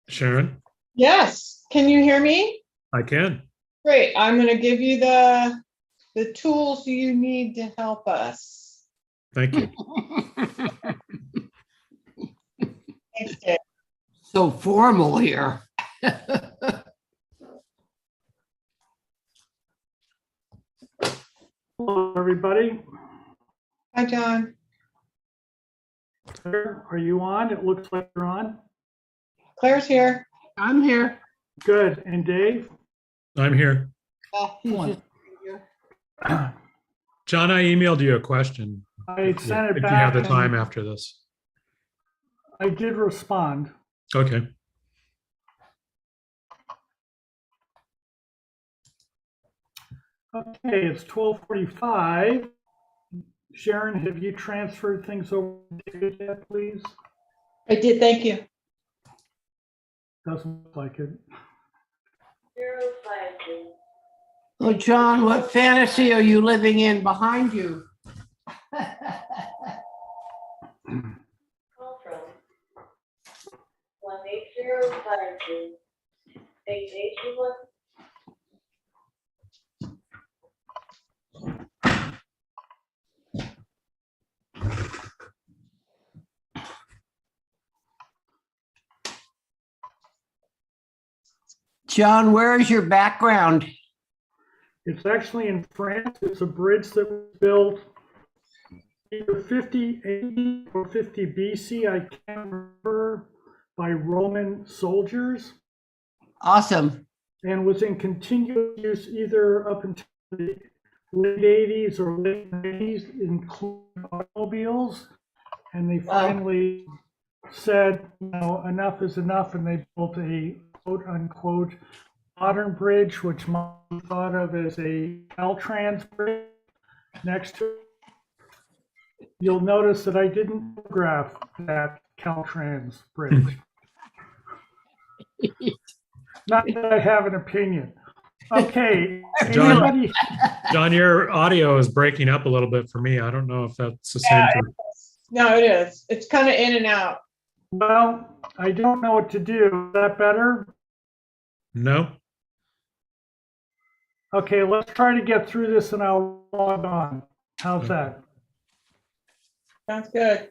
Sharon? Yes. Can you hear me? I can. Great. I'm going to give you the tools you need to help us. Thank you. Thanks, Dave. So formal here. Hello, everybody. Hi, John. Claire, are you on? It looks like you're on. Claire's here. I'm here. Good. And Dave? I'm here. Excellent. John, I emailed you a question. I sent it If back. you have the and time after this. I did respond. Okay. Okay, it's 12:45. Sharon, have you transferred things over to David yet, please? I did. Thank you. Doesn't look like it. Oh, John, what fantasy are you living in behind you? Call from 18052 8821. John, where is your background? It's actually in France. It's a bridge that was built either 50 AD or 50 BC, I can't remember, by Roman soldiers, Awesome. and was in continuous use either up until the late 80s or late 90s, including automobiles. And they finally said, you know, enough is enough, and they built a quote unquote modern bridge, which might be thought of as a Caltrans bridge. Next to it, you'll notice that I didn't photograph that Caltrans bridge. Not that I have an opinion. Okay, John. anybody? John, your audio is breaking up a little bit for me. I don't know if that's the same for No, it is. It's kind of in and out. Well, I don't know what to do. Is that better? no. Okay, let's try to get through this and I'll log on. How's that? Sounds good.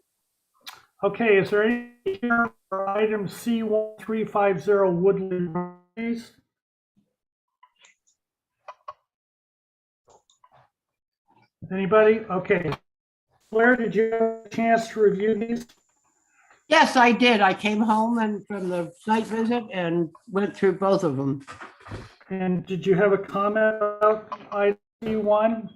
Okay, is there any here for item C1350 Woodley Road? please? Anybody? Okay. Claire, did you have a chance to review these? Yes, I did. I came home and from the site visit and went through both of them. And did you have a comment about ID1?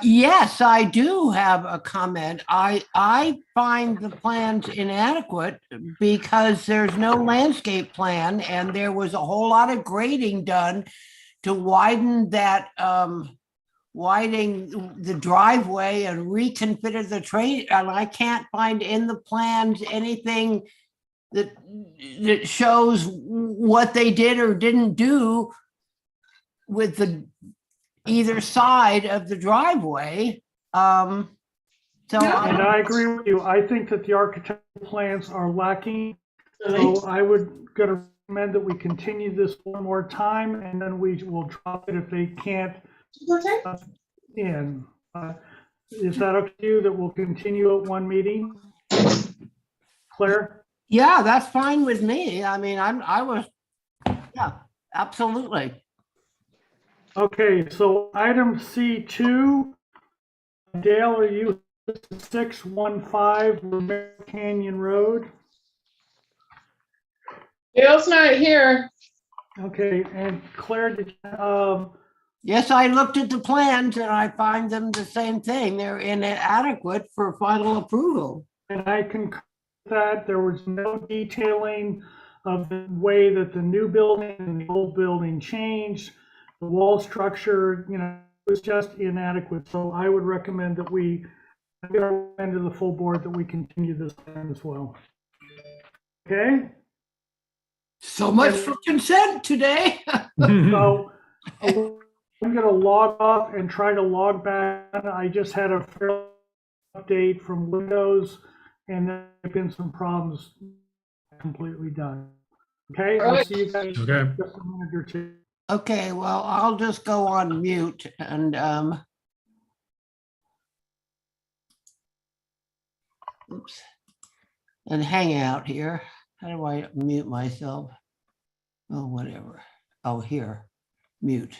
Yes, I do have a comment. I find the plans inadequate because there's no landscape plan and there was a whole lot of grading done to widen that, widening the driveway and reconfigure the train. And I can't find in the plans anything that shows what they did or didn't do with the either side of the driveway. So And I agree with you. I think that the architectural plans are lacking. So I would gonna recommend that we continue this one more time and then we will drop it if they can't. In. Is that up to you that we'll continue at one meeting? Claire? yeah, that's fine with me. I mean, yeah, absolutely. Okay, so item C2, Dale, are you 615 Romero Canyon Road? Dale's not here. Okay, and Claire, Yes, I looked at the plans and I find them the same thing. They're inadequate for final approval. and I concur with that. There was no detailing of the way that the new building and the old building changed. The wall structure, was just inadequate. So I would recommend that I'm going to recommend to the full board that we continue this plan as well. Okay? So much for consent today. So I'm going to log off and try to log back. I just had a update from Windows and there have been some problems completely done. Okay, I'll see you guys Okay. in just a minute or two. Okay, well, I'll just go on mute and oops, and hang out here. How do I mute myself? Oh, whatever. Oh, here, mute.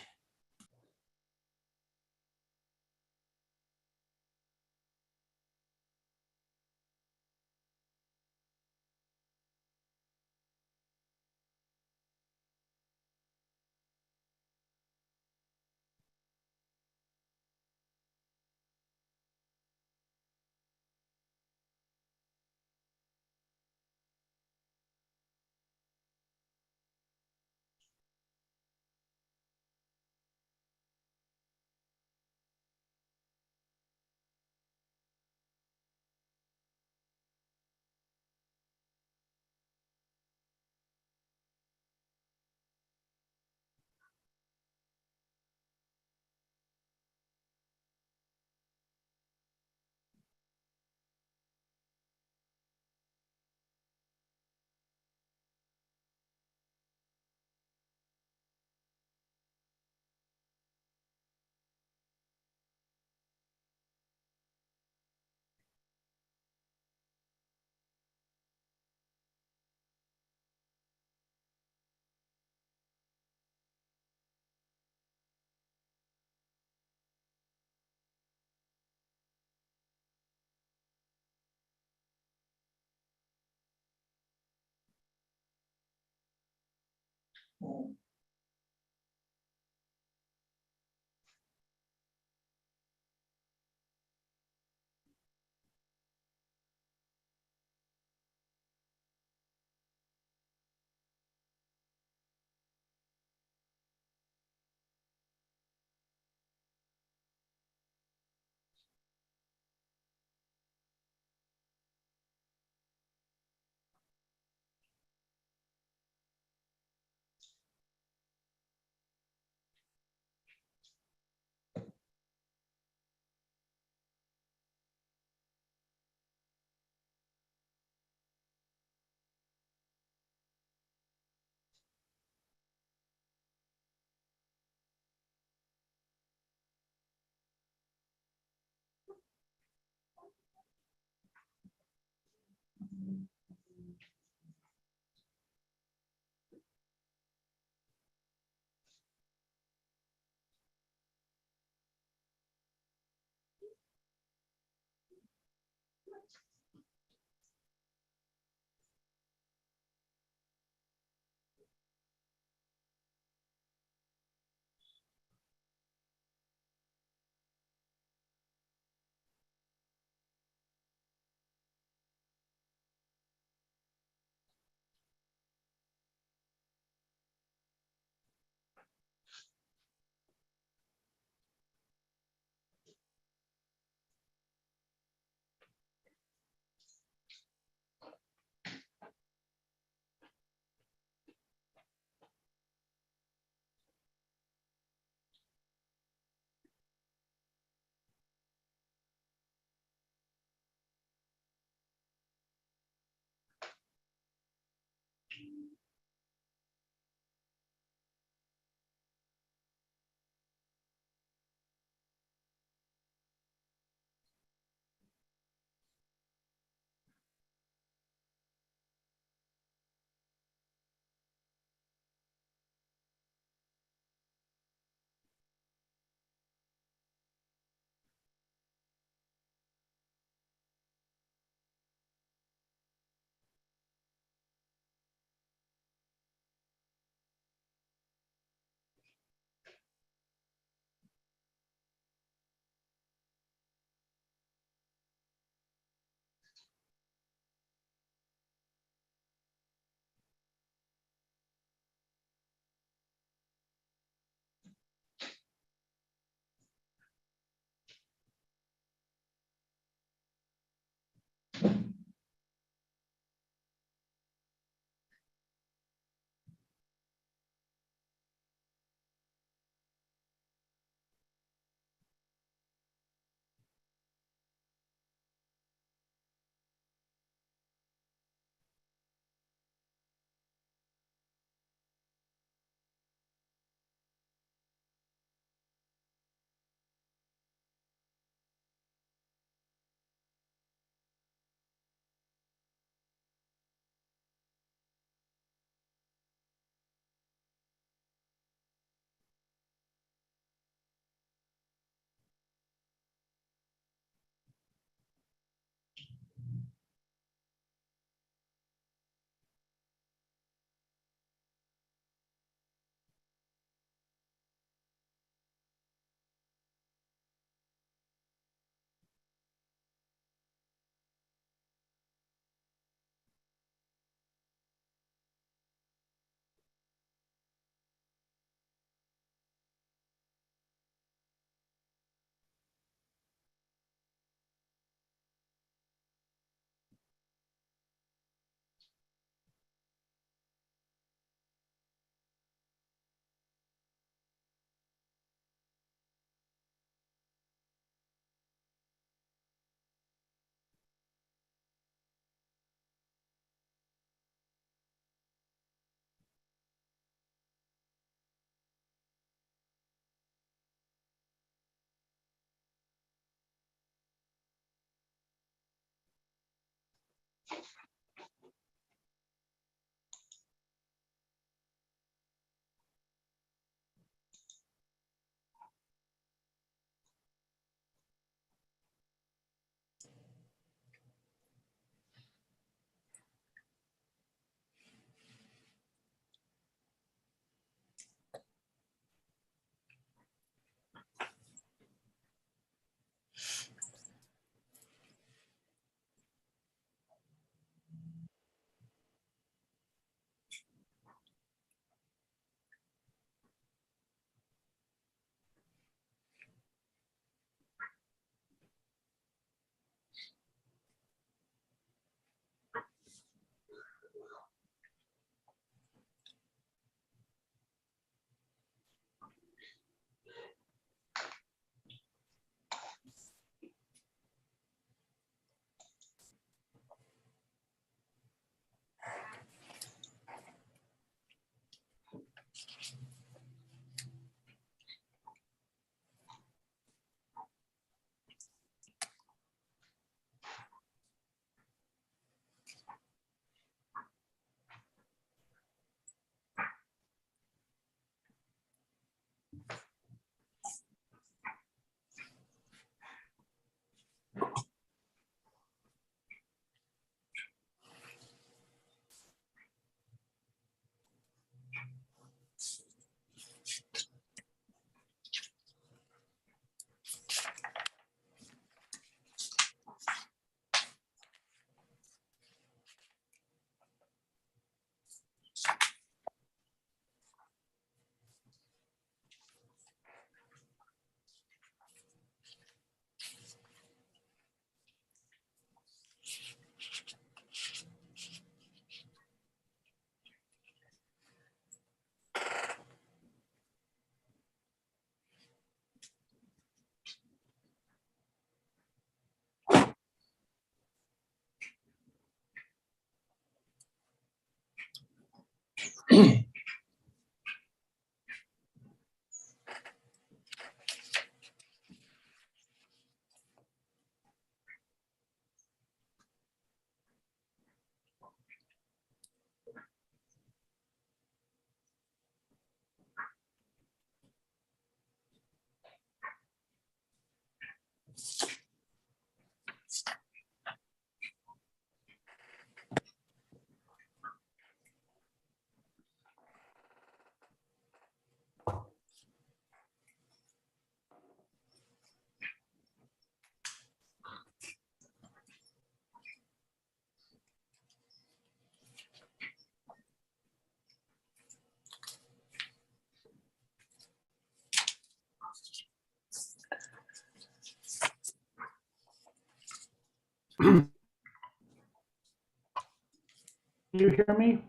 You hear me?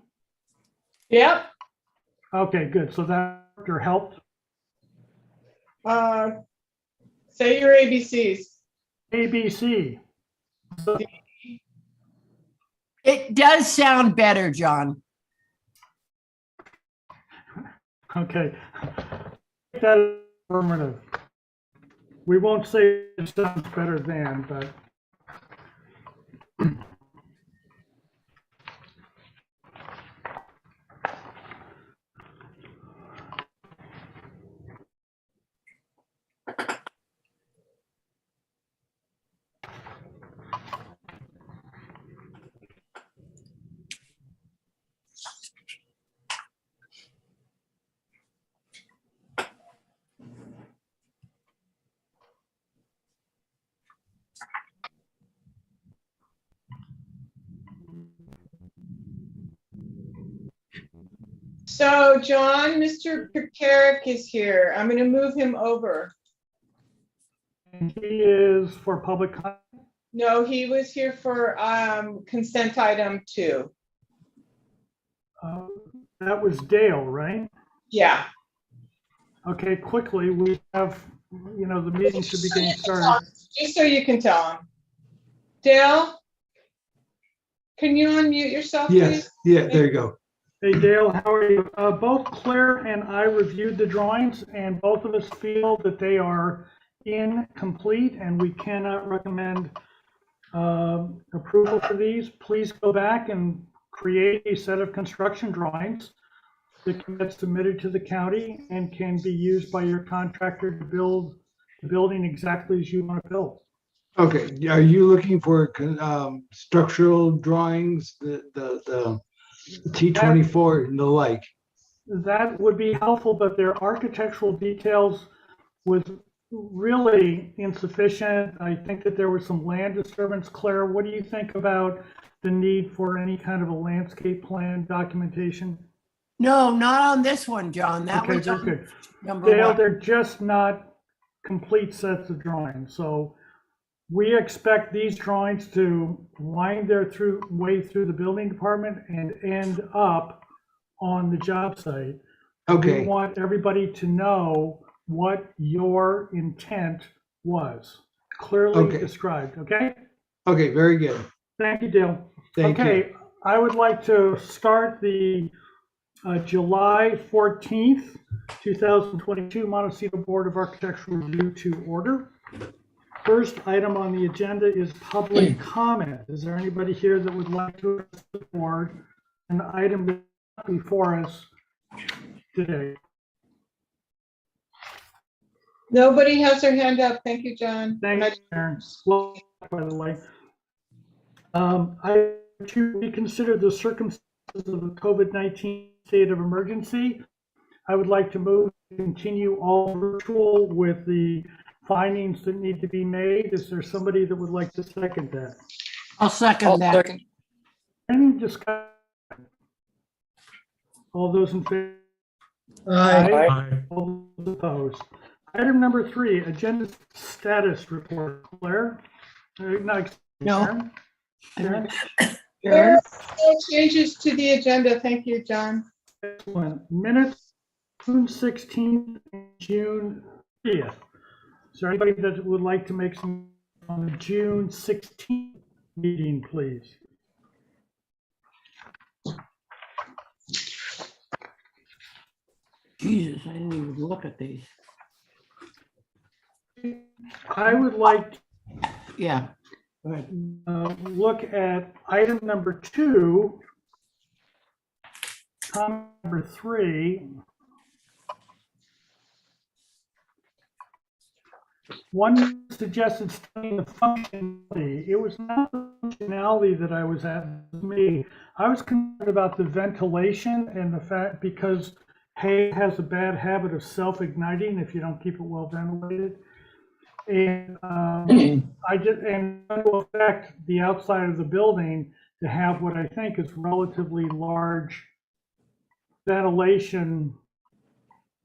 Yep. Okay, good. So that helped. Say your ABCs. ABC. It does sound better, John. Okay. That is affirmative. We won't say it sounds better than, but. So John, Mr. Pekarik is here. I'm going to move him over. And he is for public comment. No, he was here for consent item 2. That was Dale, right? Yeah. Okay, quickly, we have, the meeting should be getting started. Just so you can tell him. Dale, can you unmute yourself, please? Yes, yeah, there you go. Hey Dale, how are you? Both Claire and I reviewed the drawings, and both of us feel that they are incomplete and we cannot recommend approval for these. Please go back and create a set of construction drawings that can get submitted to the county and can be used by your contractor to build the building exactly as you want to build. Okay, are you looking for structural drawings, the T24 and the like? That would be helpful, but their architectural details was really insufficient. I think that there was some land disturbance. Claire, what do you think about the need for any kind of a landscape plan documentation? No, not on this one, John. That Okay, was very on good. number Dale, 1. they're just not complete sets of drawings. So we expect these drawings to wind their way through the building department and end up on the job site. We Okay, want everybody to know what your intent was, clearly Okay. described, okay? okay, very good. Thank you, Dale. Thank you. Okay, I would like to start the July 14th, 2022 Montecito Board of Architectural Review to order. First item on the agenda is public comment. Is there anybody here that would like to address the board an item before us today? Nobody has their hand up. Thank you, John. Thanks, Aaron. Well, by the way. I to reconsider the circumstances of the COVID-19 state of emergency. I would like to move to continue all virtual with the findings that need to be made. Is there somebody that would like to second that? I'll second that. Any discussion? All those in favor? Aye. All those opposed? Item number 3, agenda status report. Claire? No. No. Karen? There are no changes to the agenda. Thank you, John. Excellent. Minutes, June 16th and June 30th. Is there anybody that would like to make some on the June 16th meeting, please? Jesus, I didn't even look at these. I would like Yeah. Go ahead. to look at item number 2, comment number 3. One suggested studying the functionality. It was not the functionality that I was at me. I was concerned about the ventilation and the fact because hay has a bad habit of self-igniting if you don't keep it well ventilated. And and it will affect the outside of the building to have what I think is relatively large ventilation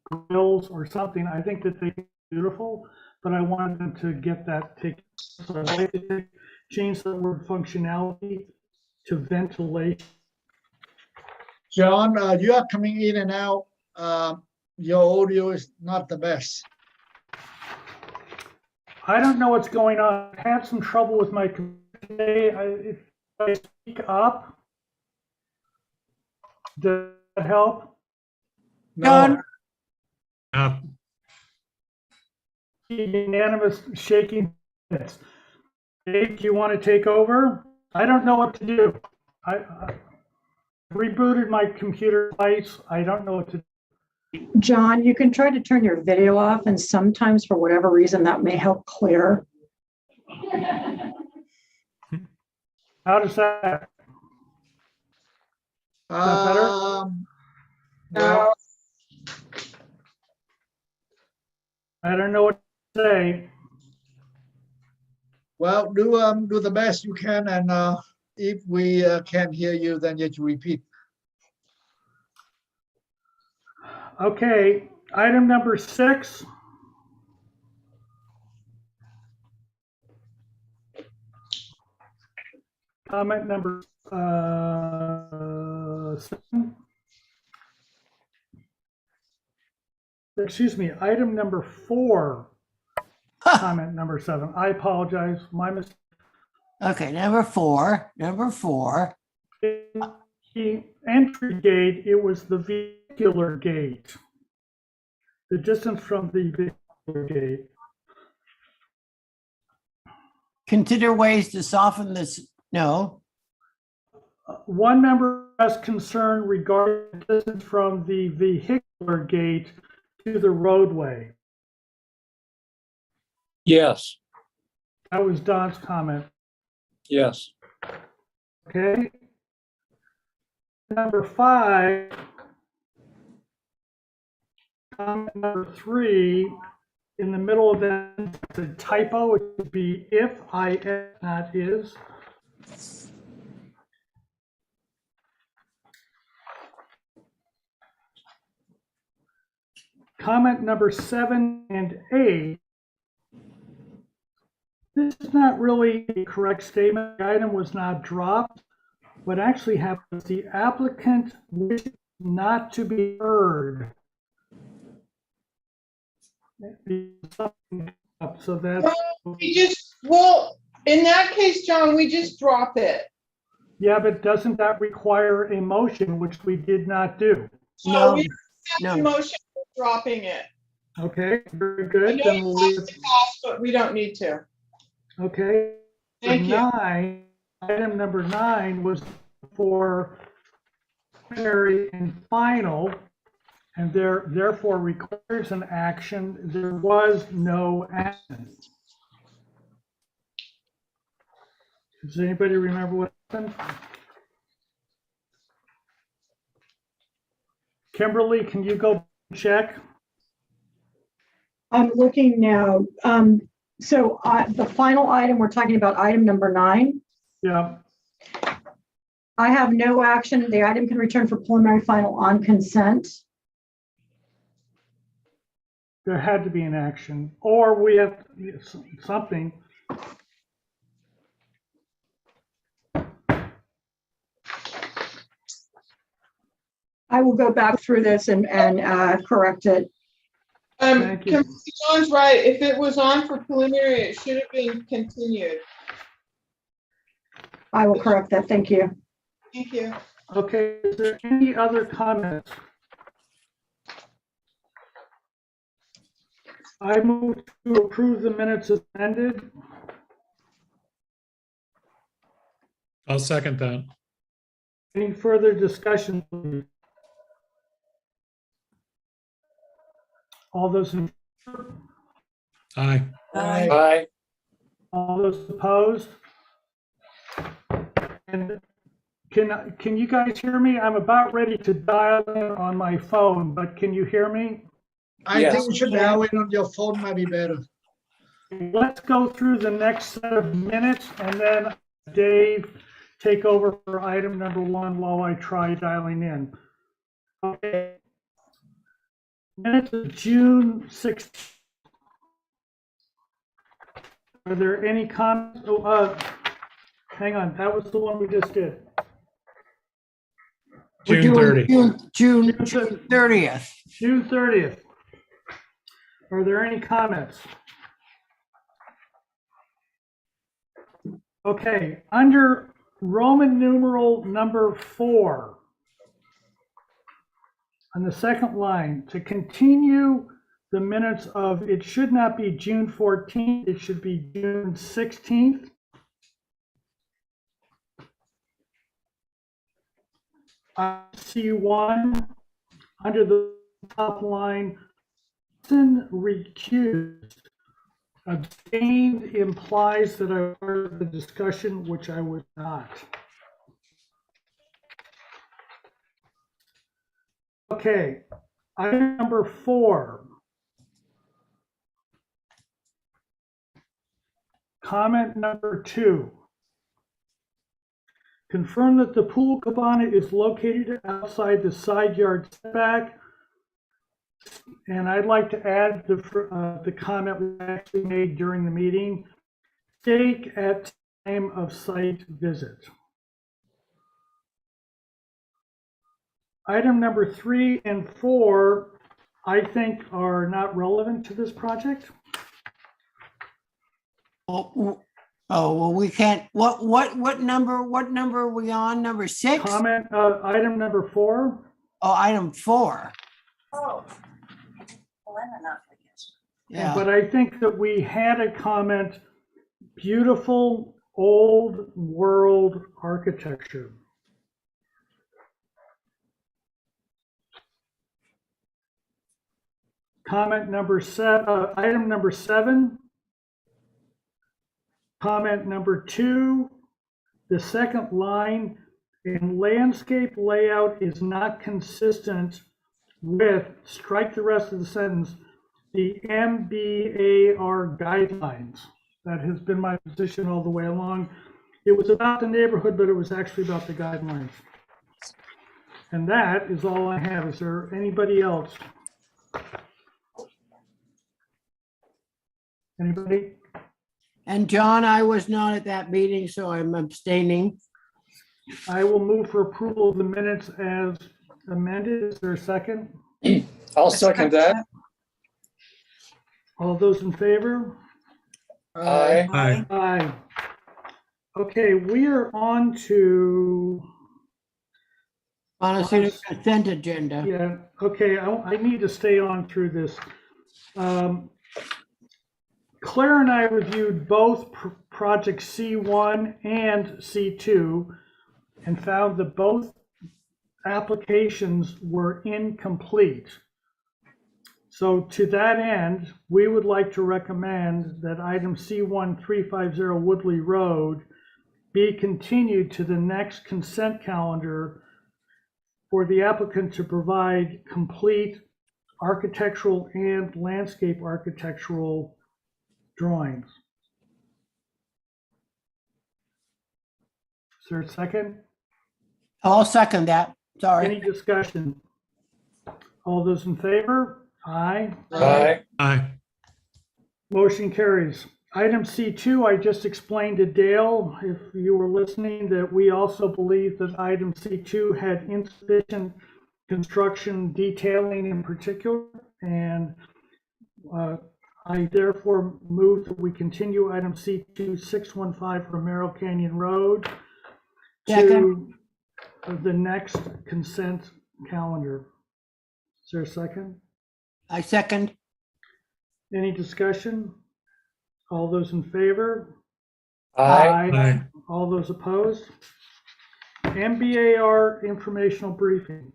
grills or something. I think that they're beautiful, but I wanted them to get that taken. So I'd like to change the word functionality to ventilation. John, you are coming in and out. Your audio is not the best. I don't know what's going on. I had some trouble with my computer today. If I speak up, does that help? No, Uh, Unanimous shaking heads. Dave, do you want to take over? I don't know what to do. I rebooted my computer twice. I don't know what to do. John, you can try to turn your video off, and sometimes for whatever reason that may help clear. How does that? that better? well, I don't know what to say. well, do the best you can, and if we can't hear you, then you repeat. Okay, item number 6. Comment number 7. Excuse me, item number 4. Comment number 7. I apologize. My mistake. Okay, number 4. The entry gate, it was the vehicular gate. The distance from the vehicular gate. Consider ways to soften this. No. One member has concern regarding the distance from the vehicular gate to the roadway. Yes, That was Don's comment. yes, Okay. Number 5. Comment number 3. In the middle of that, it's a typo. It should be if, not is. Comment number 7 and 8. This is not really a correct statement. The item was not dropped. What actually happened was the applicant wished not to be heard. So that's, Well, in that case, John, we just drop it. yeah, but doesn't that require a motion, which we did not do? No, We have a no. motion for dropping it. Okay, very I good. know Then it we'll leave has it. to pass, but we don't need to. Okay. Thank you. 9, item number 9 was for preliminary and final, and therefore requires an action. There was no action. Does anybody remember what happened? Kimberly, can you go check? I'm looking now. So the final item, we're talking about item number 9. Yeah, I have no action. The item can return for preliminary final on consent. there had to be an action, or we have something. I will go back through this and correct it. Thank you. John's right. If it was on for preliminary, it should have been continued. I will correct that. Thank you. Thank you. Okay, is there any other comments? I move to approve the minutes as amended. I'll second that. Any further discussion? Please? All those in favor? Aye. Aye. All those opposed? And can you guys hear me? I'm about ready to dial in on my phone, but can you hear me? I Yes. think you should dial in on your phone, might be better. Let's go through the next set of minutes and then Dave take over for item number 1 while I try dialing in. Okay. Minutes of June 6th. Are there any comments? Oh, hang on, that was the one we just did. We're June doing 30. June 30th. June 30th. Are there any comments? Okay, under Roman numeral number 4, on the second line, to continue the minutes of, it should not be June 14th, it should be June 16th. I see one under the top line, person recused. Abstained implies that I was part of the discussion, which I was not. Okay, item number 4. Comment number 2. Confirm that the pool cabana is located outside the side yard setback. And I'd like to add the comment we actually made during the meeting. Stake at time of site visit. Item number 3 and 4, I think are not relevant to this project. Well, we can't, what number are we on? Number 6? Comment, item number 4. Oh, item 4. Oh. Well, I'm enough, I guess. Yeah. But I think that we had a comment, beautiful old world architecture. Comment number 7, item number 7. Comment number 2, the second line, in landscape layout is not consistent with, strike the rest of the sentence, the MBAR guidelines. That has been my position all the way along. It was about the neighborhood, but it was actually about the guidelines. And that is all I have. Is there anybody else? Anybody? And John, I was not at that meeting, so I'm abstaining. I will move for approval of the minutes as amended. Is there a second? I'll second that. All those in favor? Aye. Aye. Aye. Okay, we are on to, Montecito consent agenda. yeah, okay, I need to stay on through this. Claire and I reviewed both project C1 and C2 and found that both applications were incomplete. So to that end, we would like to recommend that item C1 350 Woodley Road be continued to the next consent calendar for the applicant to provide complete architectural and landscape architectural drawings. Is there a second? I'll second that. Sorry. Any discussion? All those in favor? Aye. Aye. Aye. Motion carries. Item C2, I just explained to Dale, if you were listening, that we also believe that item C2 had insufficient construction detailing in particular, and I therefore move that we continue item C2 615 Romero Canyon Road to the next consent calendar. Is there a second? I second. Any discussion? All those in favor? Aye. Aye. All those opposed? MBAR informational briefing.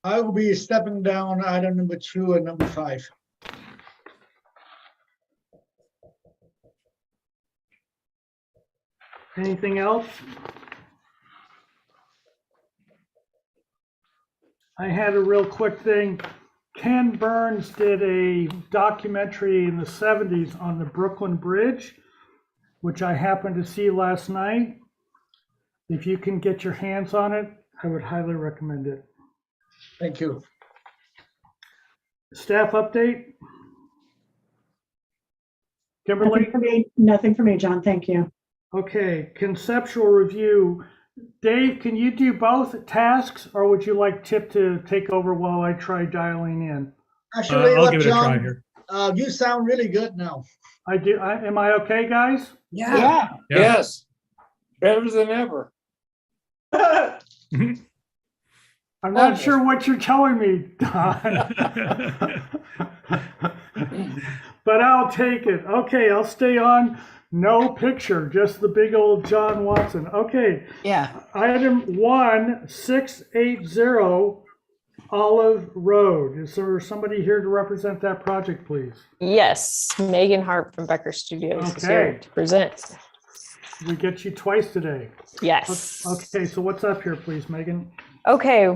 I will be stepping down item number 2 and number 5. Anything else? I had a real quick thing. Ken Burns did a documentary in the 70s on the Brooklyn Bridge, which I happened to see last night. If you can get your hands on it, I would highly recommend it. Thank you. Staff update? Kimberly? Nothing for me, John. Thank you. Okay, conceptual review. Dave, can you do both tasks, or would you like Tip to take over while I try dialing in? Actually, I'll give it a try John, here. you sound really good now. I do. Am I okay, guys? Yeah. Yeah. Yes. Better than ever. Mhm. I'm not sure what you're telling me, Don. But I'll take it. Okay, I'll stay on. No picture, just the big old John Watson. Okay, Yeah. item 1680 Olive Road. Is there somebody here to represent that project, please? Yes, Megan Hart from Becker Studios is here Okay. to present. We get you twice today. Yes. Okay, so what's up here, please, Megan? Okay,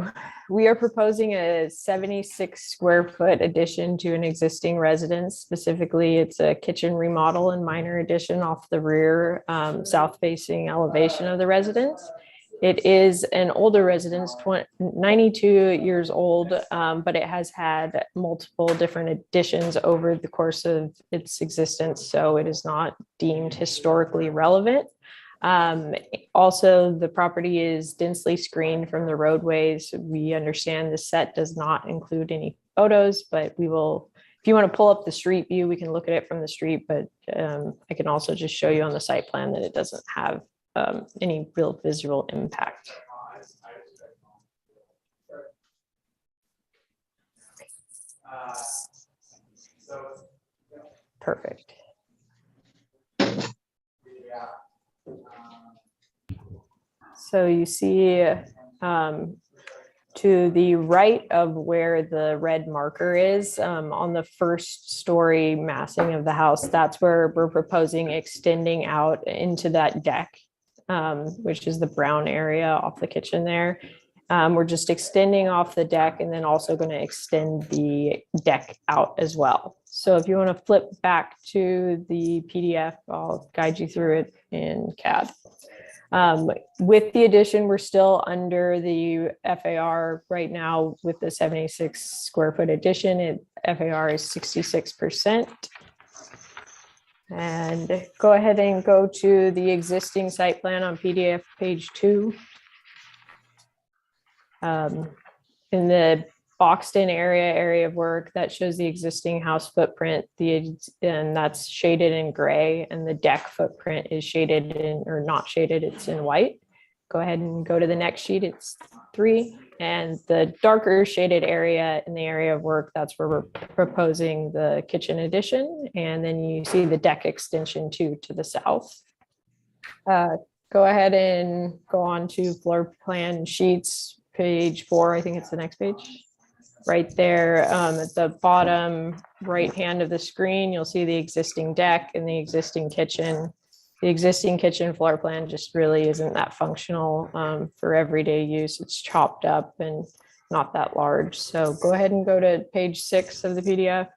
we are proposing a 76 square foot addition to an existing residence. Specifically, it's a kitchen remodel and minor addition off the rear south facing elevation of the residence. It is an older residence, 92 years old, but it has had multiple different additions over the course of its existence, so it is not deemed historically relevant. Also, the property is densely screened from the roadways. We understand the set does not include any photos, but we will, if you want to pull up the street view, we can look at it from the street, but I can also just show you on the site plan that it doesn't have any real visual impact. Perfect. So you see to the right of where the red marker is on the first story massing of the house, that's where we're proposing extending out into that deck, which is the brown area off the kitchen there. We're just extending off the deck and then also going to extend the deck out as well. So if you want to flip back to the PDF, I'll guide you through it in CAD. With the addition, we're still under the FAR right now with the 76 square foot addition. FAR is 66%. And go ahead and go to the existing site plan on PDF page 2. In the Boxton area of work, that shows the existing house footprint, and that's shaded in gray, and the deck footprint is shaded in, or not shaded, it's in white. Go ahead and go to the next sheet, it's 3. And the darker shaded area in the area of work, that's where we're proposing the kitchen addition. And then you see the deck extension to the south. Go ahead and go on to floor plan sheets, page 4, I think it's the next page. Right there at the bottom right hand of the screen, you'll see the existing deck and the existing kitchen. The existing kitchen floor plan just really isn't that functional for everyday use. It's chopped up and not that large. So go ahead and go to page 6 of the PDF.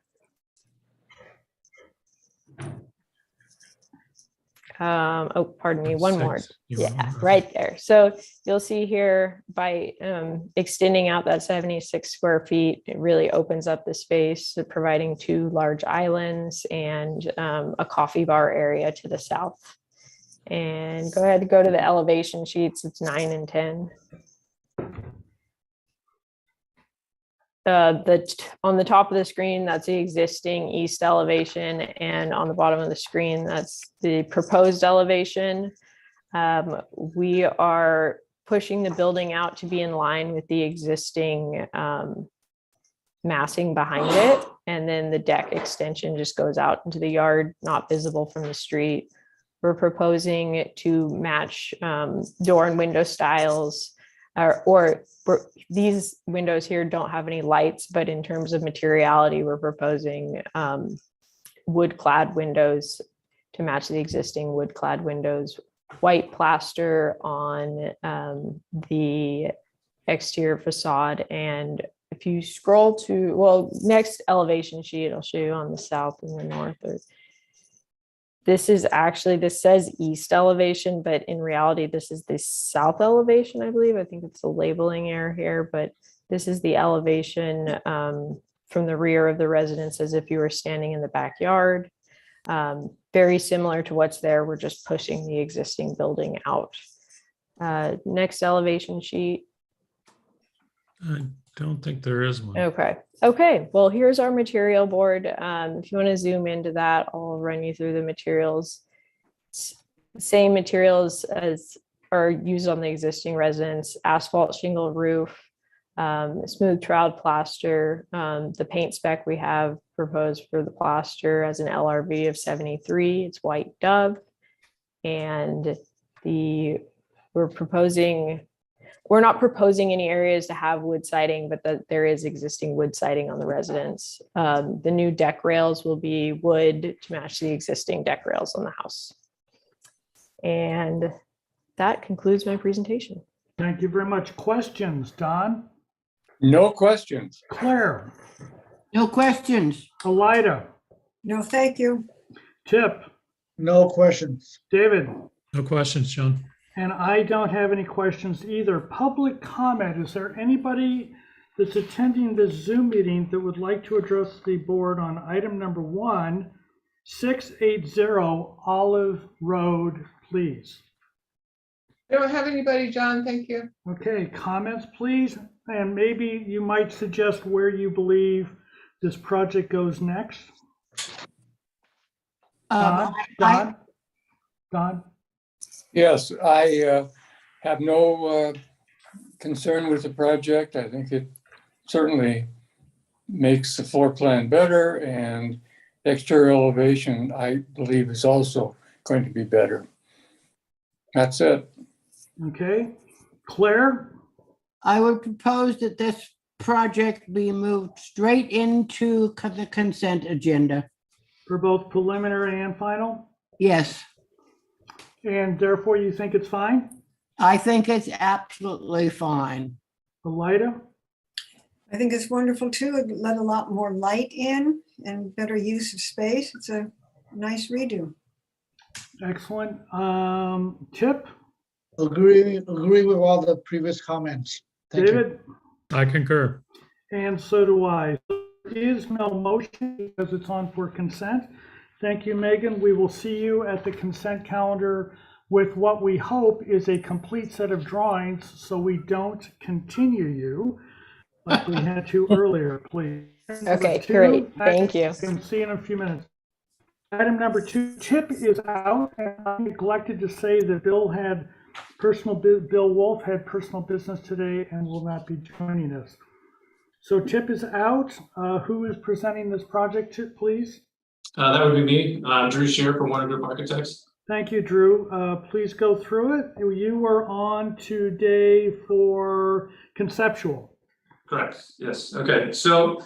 Oh, pardon me, one more. Yeah, right there. So you'll see here by extending out that 76 square feet, it really opens up the space, providing 2 large islands and a coffee bar area to the south. And go ahead and go to the elevation sheets. It's 9 and 10. On the top of the screen, that's the existing east elevation, and on the bottom of the screen, that's the proposed elevation. We are pushing the building out to be in line with the existing massing behind it. and then the deck extension just goes out into the yard, not visible from the street. We're proposing to match door and window styles, these windows here don't have any lights, but in terms of materiality, we're proposing wood clad windows to match the existing wood clad windows, white plaster on the exterior facade. And if you scroll to, well, next elevation sheet, I'll show you on the south and the north. This is actually, this says east elevation, but in reality, this is the south elevation, I believe. I think it's a labeling error here, but this is the elevation from the rear of the residence as if you were standing in the backyard. Very similar to what's there. We're just pushing the existing building out. Next elevation sheet. I don't think there is one. Okay. Well, here's our material board. If you want to zoom into that, I'll run you through the materials. Same materials as are used on the existing residence: asphalt shingle roof, smooth trowel plaster. The paint spec we have proposed for the plaster as an LRV of 73. It's white dove, and we're not proposing any areas to have wood siding, but there is existing wood siding on the residence. The new deck rails will be wood to match the existing deck rails on the house. And that concludes my presentation. Thank you very much. Questions, Don? No questions. Claire? No questions. Elida? No, thank you. Tip? No questions. David? No questions, John. And I don't have any questions either. Public comment. Is there anybody that's attending this Zoom meeting that would like to address the board on item number 1, 680 Olive Road, please? I don't have anybody, John. Thank you. Okay, comments, please. And maybe you might suggest where you believe this project goes next. Don? Yes, I have no concern with the project. I think it certainly makes the floor plan better, and exterior elevation, I believe, is also going to be better. That's it. Okay. Claire? I would propose that this project be moved straight into the consent agenda. For both preliminary and final? Yes, And therefore you think it's fine? I think it's absolutely fine. Elida? I think it's wonderful too. It let a lot more light in and better use of space. It's a nice redo. Excellent. Tip? Agree with all the previous comments. Thank you. David? I concur. And so do I. There is no motion because it's on for consent. Thank you, Megan. We will see you at the consent calendar with what we hope is a complete set of drawings so we don't continue you like we had to earlier, please. Okay, great. Thank you. And see you in a few minutes. Item number 2, Tip is out, and I neglected to say that Bill Wolf had personal business today and will not be joining us. So Tip is out. Who is presenting this project, Tip, please? That would be me, Drew Shear from Warner Group Architects. Thank you, Drew. Please go through it. You were on today for Conceptual. Correct, yes. Okay, so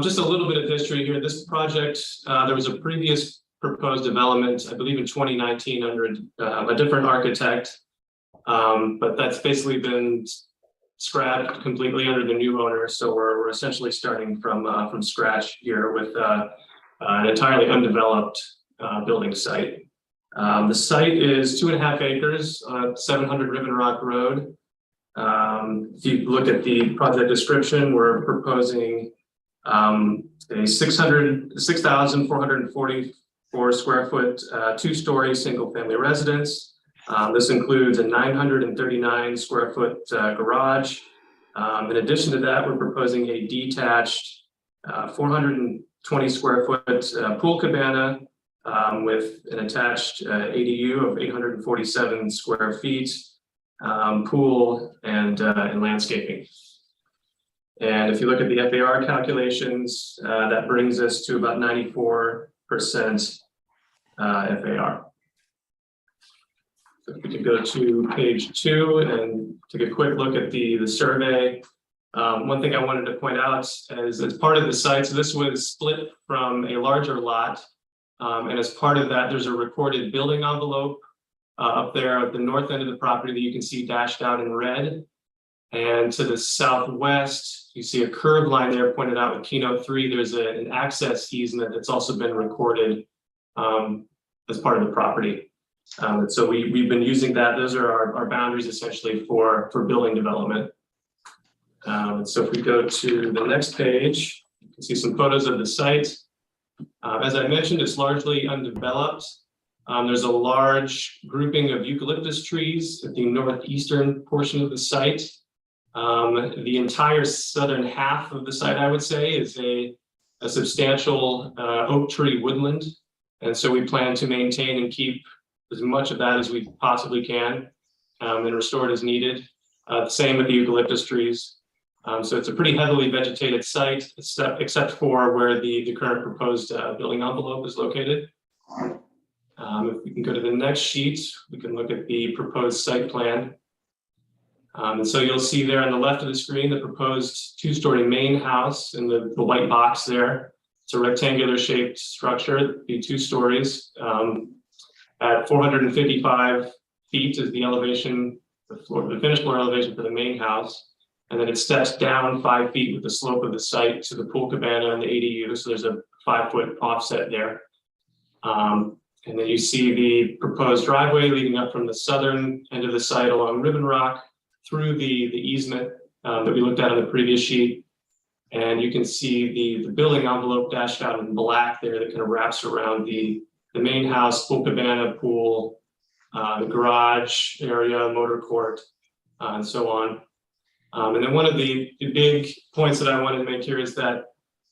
just a little bit of history here. This project, there was a previous proposed development, I believe in 2019 under a different architect, but that's basically been scrapped completely under the new owner. So we're essentially starting from scratch here with an entirely undeveloped building site. The site is 2.5 acres on 700 Ribbon Rock Road. If you look at the project description, we're proposing a 6,444 square foot, 2-story single family residence. This includes a 939 square foot garage. In addition to that, we're proposing a detached 420 square foot pool cabana with an attached ADU of 847 square feet, pool and landscaping. And if you look at the FAR calculations, that brings us to about 94% FAR. So if we could go to page 2 and take a quick look at the survey. One thing I wanted to point out is as part of the site, so this was split from a larger lot. And as part of that, there's a recorded building envelope up there at the north end of the property that you can see dashed out in red. And to the southwest, you see a curved line there pointed out with keynote 3. There's an access easement that's also been recorded as part of the property. And so we've been using that. Those are our boundaries essentially for building development. So if we go to the next page, you can see some photos of the site. As I mentioned, it's largely undeveloped. There's a large grouping of eucalyptus trees at the northeastern portion of the site. The entire southern half of the site, I would say, is a substantial oak tree woodland. And so we plan to maintain and keep as much of that as we possibly can and restore it as needed. The same with the eucalyptus trees. So it's a pretty heavily vegetated site, except for where the current proposed building envelope is located. If we can go to the next sheet, we can look at the proposed site plan. And so you'll see there on the left of the screen, the proposed 2-story main house in the white box there. It's a rectangular shaped structure, it'd be 2 stories. At 455 feet is the elevation, the finished floor elevation for the main house. And then it steps down 5 feet with the slope of the site to the pool cabana and the ADU. So there's a 5-foot offset there. And then you see the proposed driveway leading up from the southern end of the site along Ribbon Rock through the easement that we looked at on the previous sheet. And you can see the building envelope dashed out in black there that kind of wraps around the main house, pool cabana, pool, the garage area, motor court, and so on. And then one of the big points that I wanted to make here is that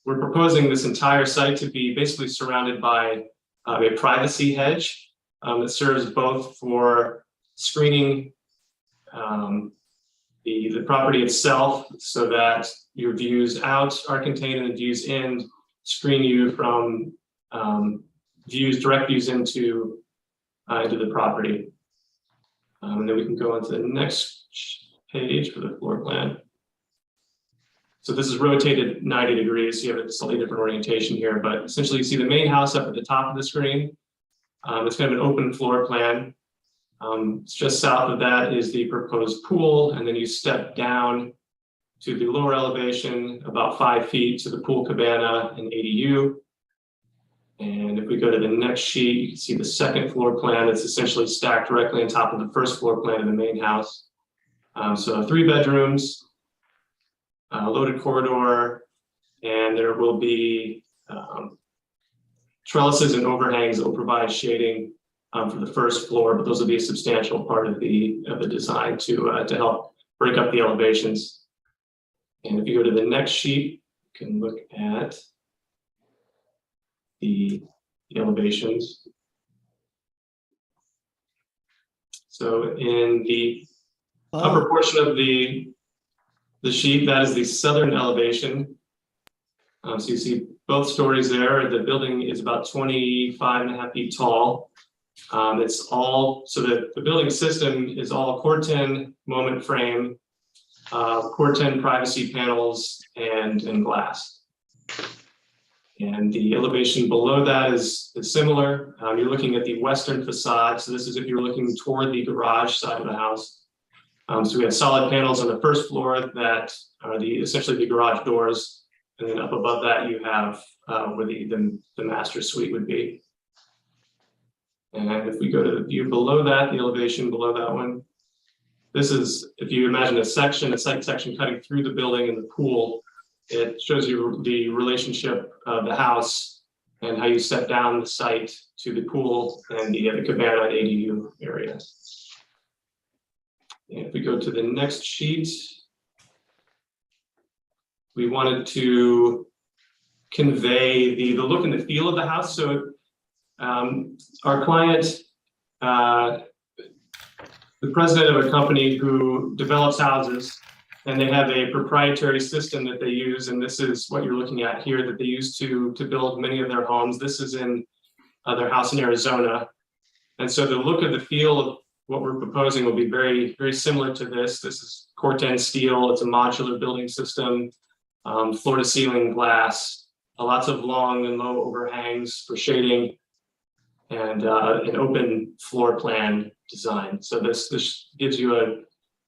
we're proposing this entire site to be basically surrounded by a privacy hedge that serves both for screening the property itself so that your views out are contained and the views in screen you from direct views into the property. And then we can go on to the next page for the floor plan. So this is rotated 90 degrees, so you have a slightly different orientation here, but essentially you see the main house up at the top of the screen. It's kind of an open floor plan. Just south of that is the proposed pool, and then you step down to the lower elevation about 5 feet to the pool cabana and ADU. And if we go to the next sheet, you can see the second floor plan. It's essentially stacked directly on top of the first floor plan of the main house. So 3 bedrooms, loaded corridor, and there will be trellises and overhangs that will provide shading for the first floor, but those will be a substantial part of the design to help break up the elevations. And if you go to the next sheet, you can look at the elevations. So in the upper portion of the sheet, that is the southern elevation. So you see both stories there. The building is about 25.5 feet tall. It's all, so the building system is all Core-10 moment frame, Core-10 privacy panels, and glass. And the elevation below that is similar. You're looking at the western facade. So this is if you're looking toward the garage side of the house. So we have solid panels on the first floor that are essentially the garage doors. And then up above that, you have where the master suite would be. And if we go to the view below that, the elevation below that one, this is, if you imagine a site section cutting through the building and the pool, it shows you the relationship of the house and how you step down the site to the pool and the cabana and ADU area. And if we go to the next sheet, we wanted to convey the look and the feel of the house. So our client, the president of a company who develops houses, And they have a proprietary system that they use, and this is what you're looking at here that they use to build many of their homes. This is in their house in Arizona. And so the look of the feel of what we're proposing will be very, very similar to this. This is Corten steel. It's a modular building system, floor to ceiling glass, lots of long and low overhangs for shading, and an open floor plan design. So this gives you a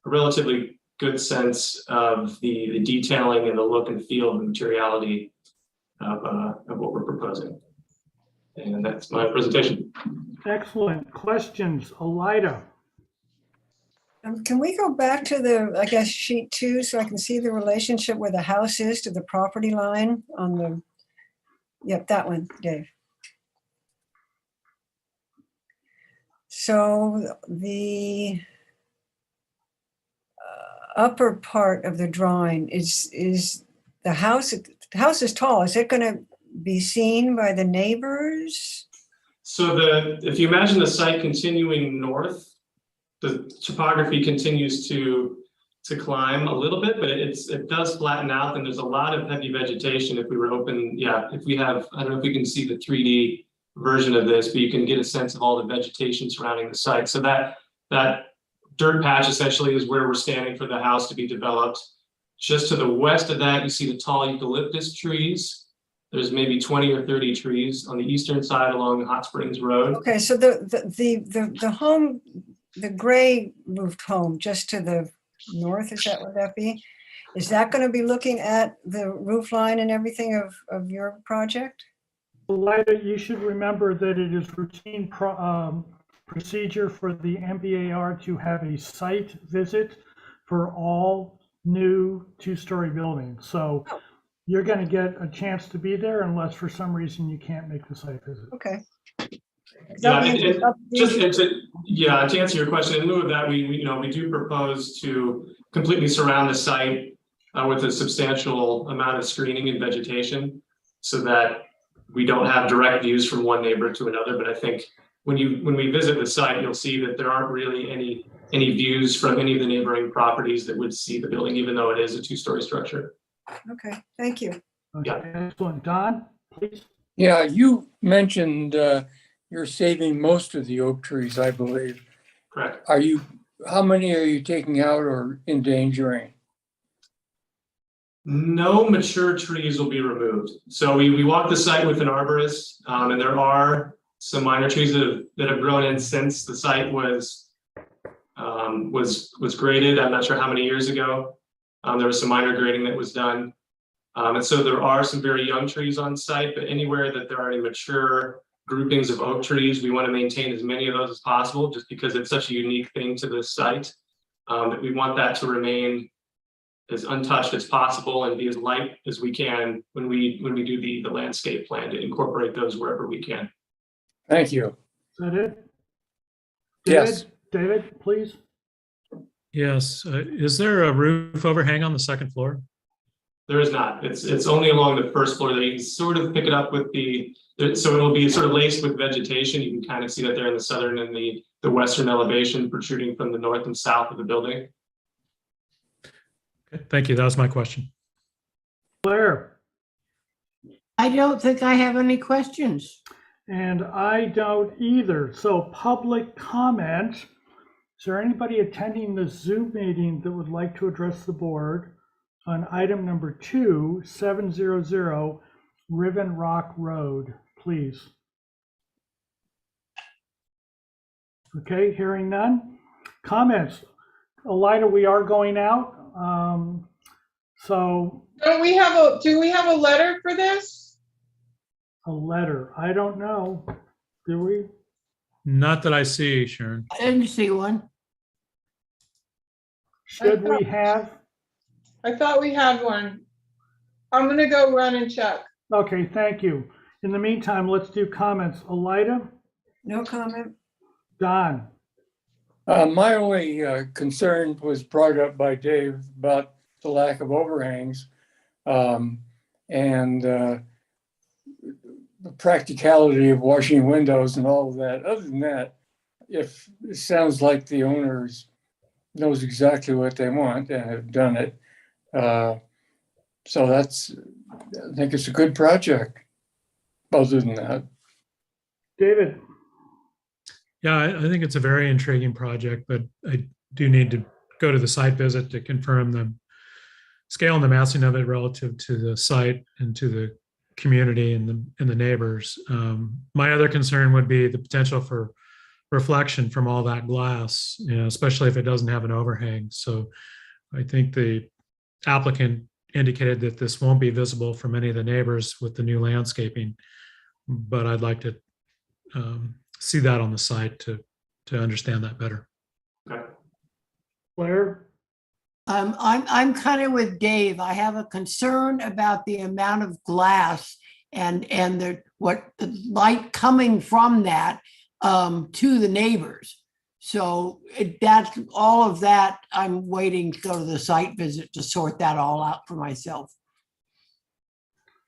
relatively good sense of the detailing and the look and feel of the materiality of what we're proposing. And that's my presentation. Excellent. Questions? Elida? Can we go back to the, I guess, sheet 2 so I can see the relationship where the house is to the property line on the, yep, that one, Dave. So the upper part of the drawing is the house. The house is tall. Is it going to be seen by the neighbors? So if you imagine the site continuing north, the topography continues to climb a little bit, but it does flatten out, and there's a lot of heavy vegetation. If we were open, if we have, I don't know if we can see the 3D version of this, but you can get a sense of all the vegetation surrounding the site. So that dirt patch essentially is where we're standing for the house to be developed. Just to the west of that, you see the tall eucalyptus trees. There's maybe 20 or 30 trees on the eastern side along Hot Springs Road. Okay, so the home, the gray roofed home just to the north, would that be? Is that going to be looking at the roof line and everything of your project? Elida, you should remember that it is routine procedure for the MBAR to have a site visit for all new two-story buildings. So you're going to get a chance to be there unless for some reason you can't make the site visit. Okay. To answer your question, in lieu of that, we do propose to completely surround the site with a substantial amount of screening and vegetation, so that we don't have direct views from one neighbor to another. But I think when we visit the site, you'll see that there aren't really any views from any of the neighboring properties that would see the building, even though it is a two-story structure. Okay, thank you. Okay, excellent. Don, please. Yeah, you mentioned you're saving most of the oak trees, I believe. Correct. How many are you taking out or endangering? No mature trees will be removed. So we walked the site with an arborist, and there are some minor trees that have grown in since the site was graded. I'm not sure how many years ago. There was some minor grading that was done. And so there are some very young trees on site, but anywhere that there are any mature groupings of oak trees, we want to maintain as many of those as possible, just because it's such a unique thing to this site, that we want that to remain as untouched as possible and be as light as we can when we do the landscape plan, to incorporate those wherever we can. Thank you. Is that it? Yes. David, please. Yes. Is there a roof overhang on the second floor? There is not. It's only along the first floor. That you can sort of pick it up with so it'll be sort of laced with vegetation. You can kind of see that there in the southern and the western elevation protruding from the north and south of the building. Okay, thank you. That was my question. Claire. I don't think I have any questions. And I don't either. So public comment. Is there anybody attending the Zoom meeting that would like to address the board on item number 2700 Riven Rock Road, please? Okay, hearing none. Comments. Elida, we are going out. So. Do we have a letter for this? A letter. I don't know. Do we? Not that I see, Sharon. I didn't see one. Should we have? I thought we had one. I'm gonna go run and check. Okay, thank you. In the meantime, let's do comments. Elida? No comment. Don? My only concern was brought up by Dave about the lack of overhangs and the practicality of washing windows and all of that. Other than that, if it sounds like the owners knows exactly what they want and have done it, So that's, I think it's a good project. Other than that, David, Yeah, I think it's a very intriguing project, but I do need to go to the site visit to confirm the scale and the massing of it relative to the site and to the community and the neighbors. My other concern would be the potential for reflection from all that glass, you know, especially if it doesn't have an overhang. So I think the applicant indicated that this won't be visible from any of the neighbors with the new landscaping, but I'd like to see that on the site to understand that better. Okay. Claire, I'm kind of with Dave. I have a concern about the amount of glass and the light coming from that to the neighbors. So that's all of that. I'm waiting to go to the site visit to sort that all out for myself.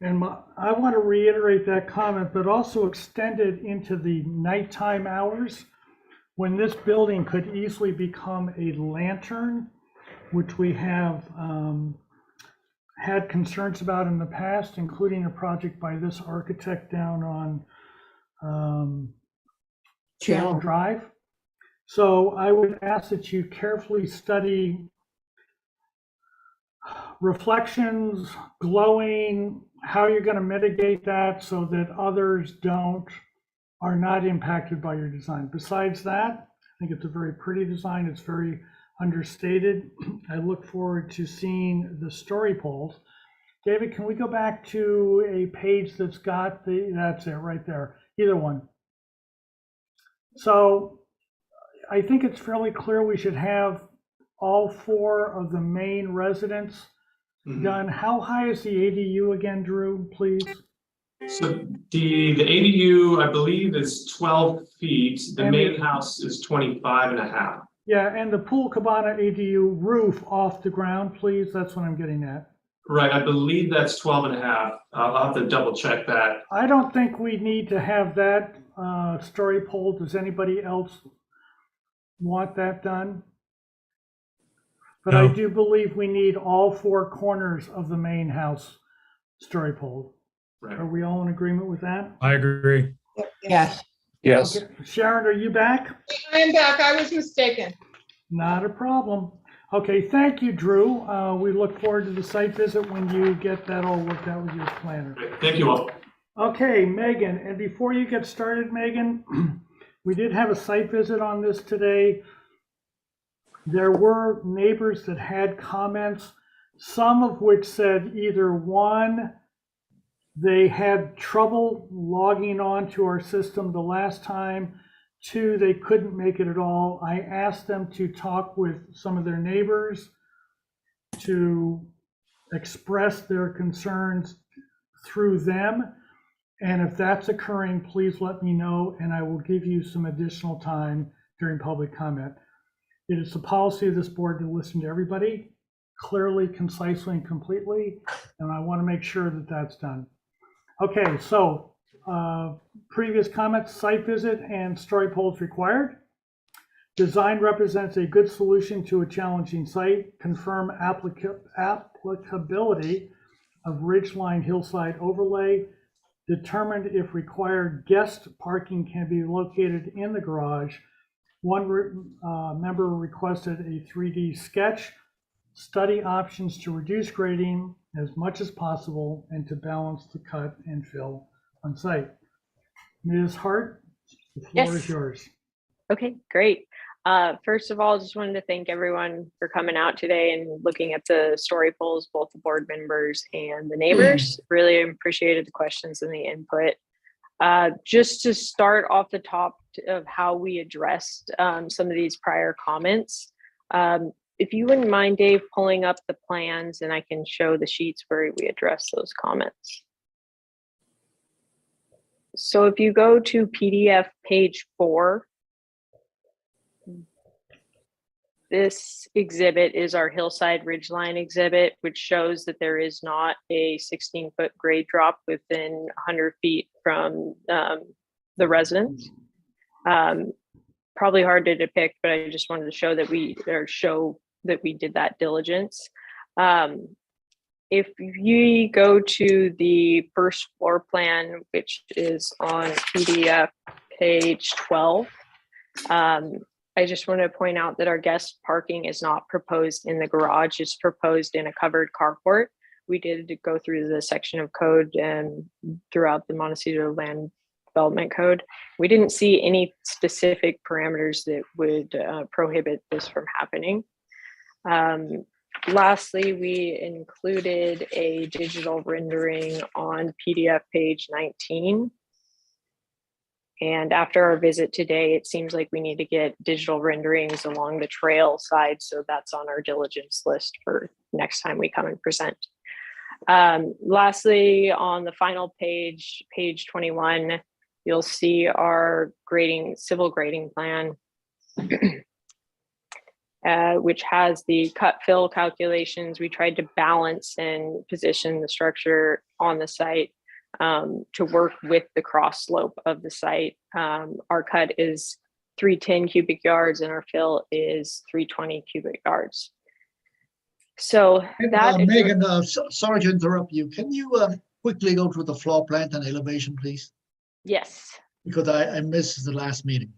and I want to reiterate that comment, but also extend it into the nighttime hours when this building could easily become a lantern, which we have had concerns about in the past, including a project by this architect down on Channel Drive. So I would ask that you carefully study reflections, glowing, how you're going to mitigate that so that others are not impacted by your design. Besides that, I think it's a very pretty design. It's very understated. I look forward to seeing the story poles. David, can we go back to a page that's got that's it right there, either one. So I think it's fairly clear we should have all 4 of the main residents done. How high is the ADU again, Drew, please? So the ADU, I believe, is 12 feet. The main house is 25 and a half. Yeah, and the pool cabana ADU roof off the ground, please. That's what I'm getting at. Right, I believe that's 12 and a half. I'll have to double check that. I don't think we need to have that story pole. Does anybody else want that done? But No. I do believe we need all 4 corners of the main house story pole. Right. Are we all in agreement with that? I agree. Yes. yes. Okay. Sharon, are you back? I am back. I was mistaken. Not a problem. Okay, thank you, Drew. We look forward to the site visit when you get that all worked out with your planner. Great. Thank you all. Okay, Megan, and before you get started, Megan, we did have a site visit on this today. There were neighbors that had comments, some of which said either 1, they had trouble logging on to our system the last time, 2, they couldn't make it at all. I asked them to talk with some of their neighbors to express their concerns through them. And if that's occurring, please let me know, and I will give you some additional time during public comment. It is the policy of this board to listen to everybody clearly, concisely, and completely, and I want to make sure that that's done. Okay, so previous comments, site visit and story poles required. Design represents a good solution to a challenging site. Confirm applicability of Ridgeline Hillside overlay. Determined if required guest parking can be located in the garage. One member requested a 3D sketch. Study options to reduce grading as much as possible and to balance the cut and fill on site. Ms. Hart, the floor is yours. Okay, great. First of all, just wanted to thank everyone for coming out today and looking at the story polls, both the board members and the neighbors. Really appreciated the questions and the input. Just to start off the top of how we addressed some of these prior comments, if you wouldn't mind, Dave, pulling up the plans and I can show the sheets where we address those comments. So if you go to PDF page 4, this exhibit is our Hillside Ridgeline exhibit, which shows that there is not a 16-foot grade drop within 100 feet from the residence. Probably hard to depict, but I just wanted to show that we did that diligence. If you go to the first floor plan, which is on PDF page 12, I just want to point out that our guest parking is not proposed in the garage, it's proposed in a covered carport. We did go through the section of code and throughout the Montecito Land Development Code. We didn't see any specific parameters that would prohibit this from happening. Lastly, we included a digital rendering on PDF page 19. And after our visit today, it seems like we need to get digital renderings along the trail side. So that's on our diligence list for next time we come and present. Lastly, on the final page, page 21, you'll see our civil grading plan, which has the cut fill calculations. We tried to balance and position the structure on the site to work with the cross slope of the site. Our cut is 310 cubic yards and our fill is 320 cubic yards. So that Megan, sorry to interrupt you. Can you quickly go through the floor plan and elevation, please? Yes. Because I missed the last meeting.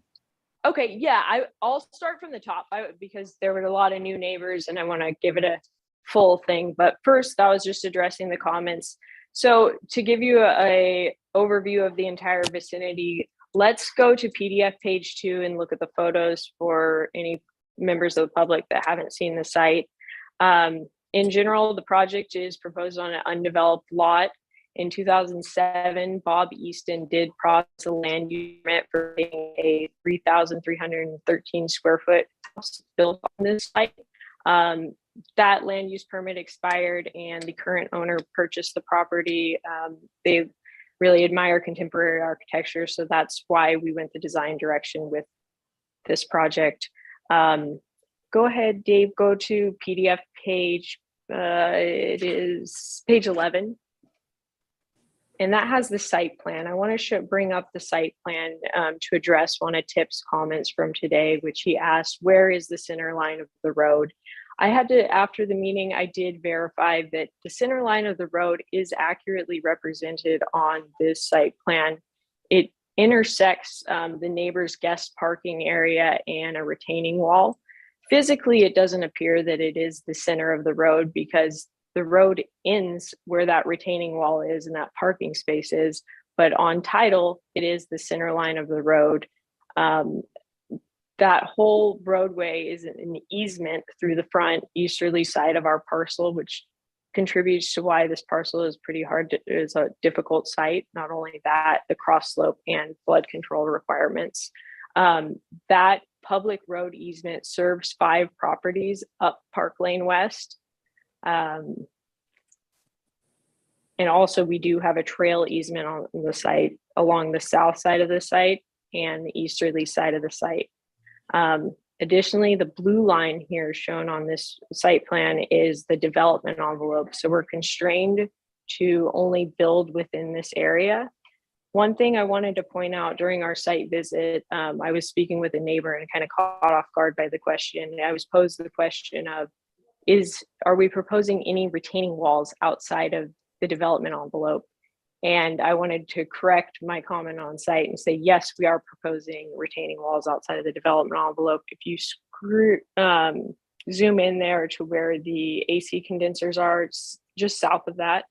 Okay, yeah, I'll start from the top because there were a lot of new neighbors and I want to give it a full thing. But first, I was just addressing the comments. So to give you a overview of the entire vicinity, let's go to PDF page 2 and look at the photos for any members of the public that haven't seen the site. In general, the project is proposed on an undeveloped lot. In 2007, Bob Easton did process a land use permit for a 3,313 square foot house built on this site. That land use permit expired and the current owner purchased the property. They really admire contemporary architecture, so that's why we went the design direction with this project. Go ahead, Dave, go to PDF page, it is page 11. And that has the site plan. I want to bring up the site plan to address one of Tip's comments from today, which he asked, where is the center line of the road? I had to, after the meeting, I did verify that the center line of the road is accurately represented on this site plan. It intersects the neighbor's guest parking area and a retaining wall. Physically, it doesn't appear that it is the center of the road because the road ends where that retaining wall is and that parking space is, but on title, it is the center line of the road. That whole roadway is an easement through the front easterly side of our parcel, which contributes to why this parcel is pretty hard is a difficult site. Not only that, the cross slope and flood control requirements. That public road easement serves 5 properties up Park Lane West. And also we do have a trail easement on the site along the south side of the site and the easterly side of the site. Additionally, the blue line here shown on this site plan is the development envelope. So we're constrained to only build within this area. One thing I wanted to point out during our site visit, I was speaking with a neighbor and kind of caught off guard by the question. I was posed the question of, are we proposing any retaining walls outside of the development envelope? And I wanted to correct my comment on site and say, yes, we are proposing retaining walls outside of the development envelope. If you zoom in there to where the AC condensers are, it's just south of that.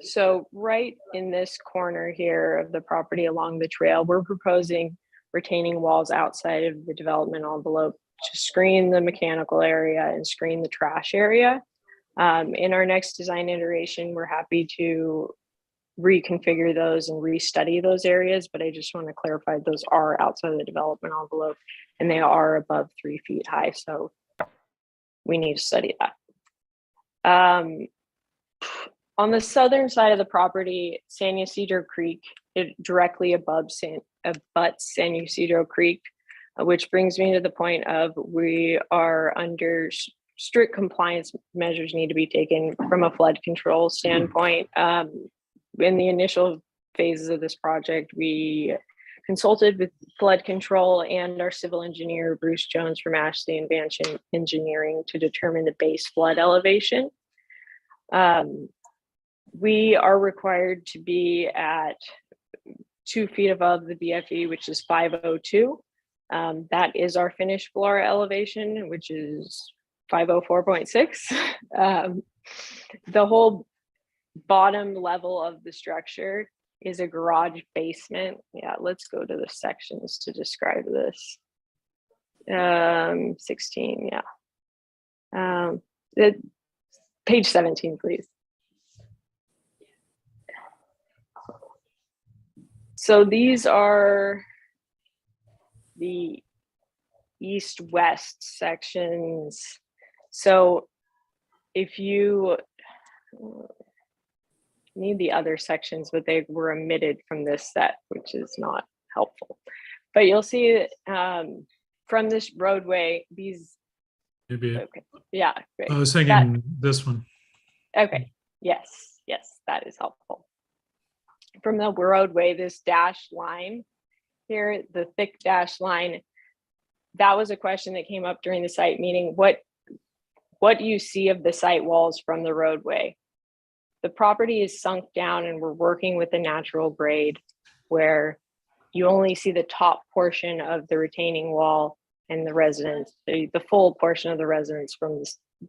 So right in this corner here of the property along the trail, we're proposing retaining walls outside of the development envelope to screen the mechanical area and screen the trash area. In our next design iteration, we're happy to reconfigure those and restudy those areas, but I just want to clarify those are outside of the development envelope and they are above 3 feet high. So we need to study that. On the southern side of the property, San Ysidro Creek, it directly abuts San Ysidro Creek, which brings me to the point of we are under strict compliance measures need to be taken from a flood control standpoint. In the initial phases of this project, we consulted with flood control and our civil engineer, Bruce Jones from Ashley and Bansham Engineering, to determine the base flood elevation. We are required to be at 2 feet above the BFE, which is 502. That is our finished floor elevation, which is 504.6. The whole bottom level of the structure is a garage basement. Yeah, let's go to the sections to describe this. 16, yeah. Page 17, please. So these are the east-west sections. So if you need the other sections, but they were omitted from this set, which is not helpful. But you'll see from this roadway, these. Maybe. Okay. Yeah. Great. I was thinking this one. Okay. Yes. Yes, that is helpful. From the roadway, this dashed line here, the thick dashed line, that was a question that came up during the site meeting. What do you see of the site walls from the roadway? The property is sunk down and we're working with a natural grade where you only see the top portion of the retaining wall and the residence, the full portion of the residence from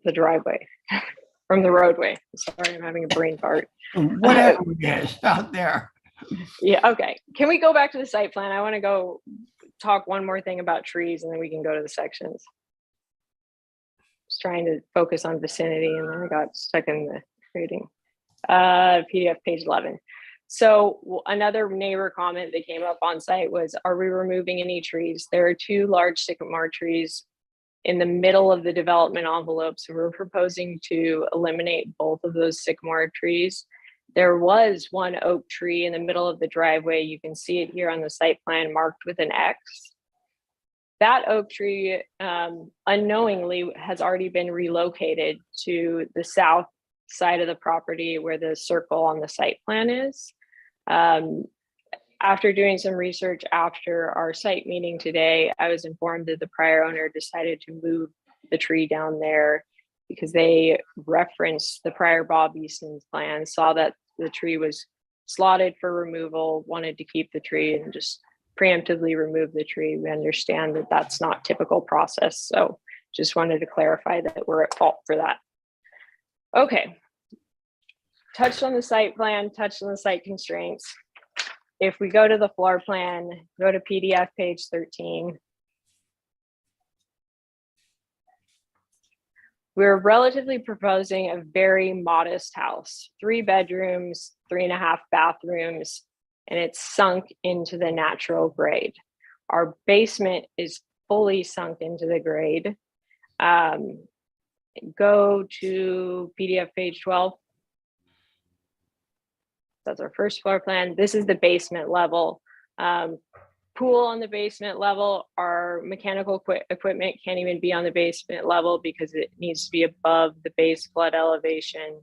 the driveway, from the roadway. Sorry, I'm having a brain fart. Whatever it is out there. Yeah, okay. Can we go back to the site plan? I want to go talk one more thing about trees and then we can go to the sections. Just trying to focus on vicinity and then I got stuck in the grading. PDF page 11. So another neighbor comment that came up on site was, are we removing any trees? There are 2 large sycamore trees in the middle of the development envelope. So we're proposing to eliminate both of those sycamore trees. There was 1 oak tree in the middle of the driveway. You can see it here on the site plan marked with an X. That oak tree unknowingly has already been relocated to the south side of the property where the circle on the site plan is. After doing some research after our site meeting today, I was informed that the prior owner decided to move the tree down there because they referenced the prior Bob Easton's plan, saw that the tree was slotted for removal, wanted to keep the tree and just preemptively remove the tree. We understand that that's not typical process. So just wanted to clarify that we're at fault for that. Okay, touched on the site plan, touched on the site constraints. If we go to the floor plan, go to PDF page 13. We're relatively proposing a very modest house, 3 bedrooms, 3.5 bathrooms, and it's sunk into the natural grade. Our basement is fully sunk into the grade. Go to PDF page 12. That's our first floor plan. This is the basement level. Pool on the basement level. Our mechanical equipment can't even be on the basement level because it needs to be above the base flood elevation.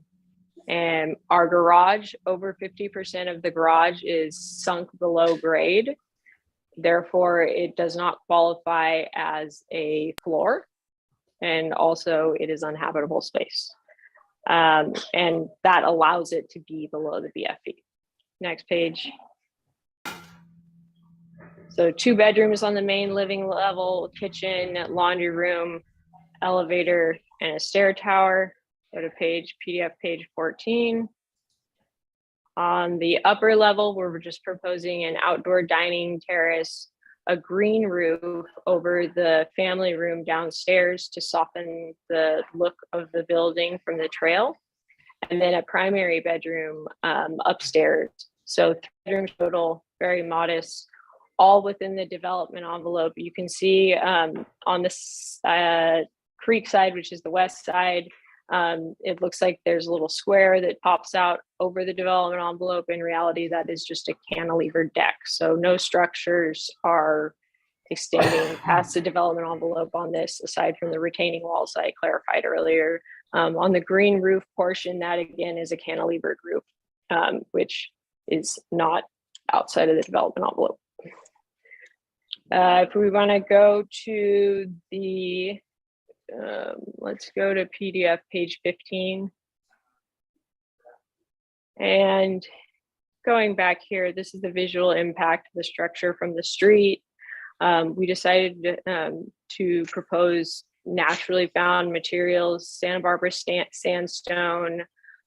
And our garage, over 50% of the garage is sunk below grade. Therefore, it does not qualify as a floor. And also it is unhabitable space. And that allows it to be below the BFE. Next page. So 2 bedrooms on the main living level, kitchen, laundry room, elevator, and a stair tower. Go to PDF page 14. On the upper level, we're just proposing an outdoor dining terrace, a green roof over the family room downstairs to soften the look of the building from the trail, and then a primary bedroom upstairs. So 3 bedrooms total, very modest, all within the development envelope. You can see on the creek side, which is the west side, it looks like there's a little square that pops out over the development envelope. In reality, that is just a cantilever deck. So no structures are extending past the development envelope on this, aside from the retaining walls I clarified earlier. On the green roof portion, that again is a cantilevered roof, which is not outside of the development envelope. If we want to go to the, let's go to PDF page 15. And going back here, this is the visual impact of the structure from the street. We decided to propose naturally found materials, Santa Barbara sandstone,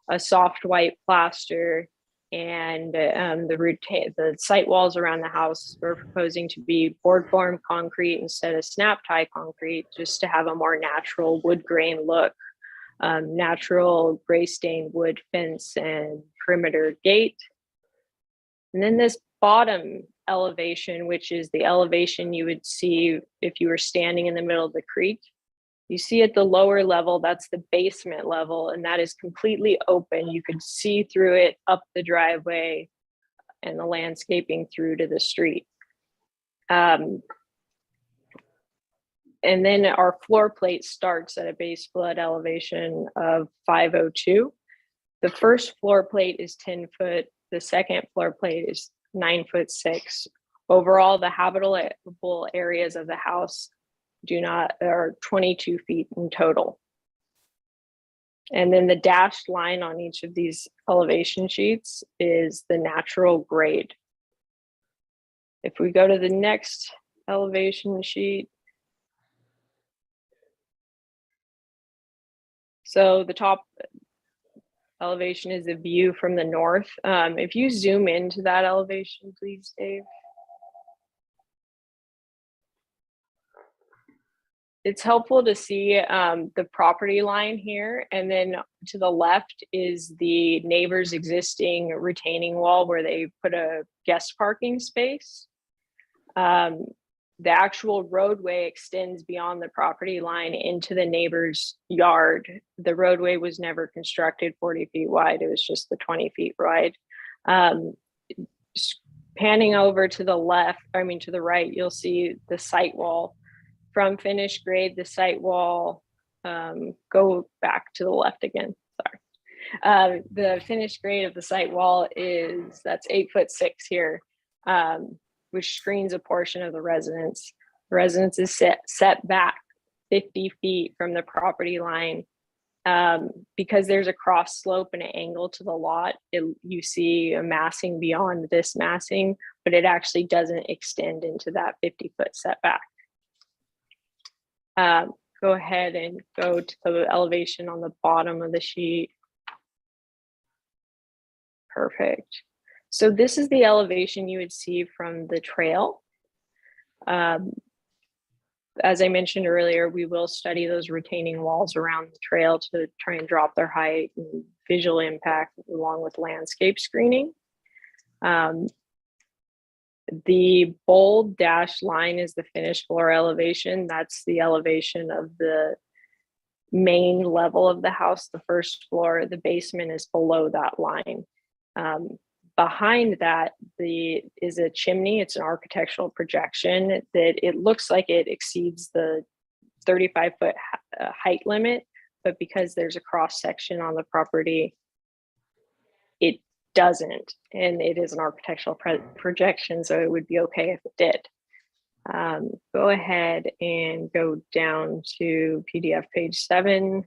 a soft white plaster, and the site walls around the house we're proposing to be board form concrete instead of snap tie concrete, just to have a more natural wood grain look. Natural gray stained wood fence and perimeter gate. And then this bottom elevation, which is the elevation you would see if you were standing in the middle of the creek. You see at the lower level, that's the basement level, and that is completely open. You could see through it up the driveway and the landscaping through to the street. And then our floor plate starts at a base flood elevation of 502. The first floor plate is 10 foot. The second floor plate is 9'6". Overall, the habitable areas of the house are 22 feet in total. And then the dashed line on each of these elevation sheets is the natural grade. If we go to the next elevation sheet, so the top elevation is the view from the north. If you zoom into that elevation, please, Dave. It's helpful to see the property line here, and then to the left is the neighbor's existing retaining wall where they put a guest parking space. The actual roadway extends beyond the property line into the neighbor's yard. The roadway was never constructed 40 feet wide. It was just the 20 feet wide. Panning over to the to the right, you'll see the site wall. From finished grade, the site wall, go back to the left again, sorry. The finished grade of the site wall that's 8'6" here, which screens a portion of the residence. The residence is set back 50 feet from the property line. Because there's a cross slope and an angle to the lot, you see a massing beyond this massing, but it actually doesn't extend into that 50-foot setback. Go ahead and go to the elevation on the bottom of the sheet. Perfect. So this is the elevation you would see from the trail. As I mentioned earlier, we will study those retaining walls around the trail to try and drop their height and visual impact along with landscape screening. The bold dashed line is the finished floor elevation. That's the elevation of the main level of the house, the first floor. The basement is below that line. Behind that is a chimney. It's an architectural projection that it looks like it exceeds the 35-foot height limit, but because there's a cross section on the property, it doesn't, and it is an architectural projection, so it would be okay if it did. Go ahead and go down to PDF page 7.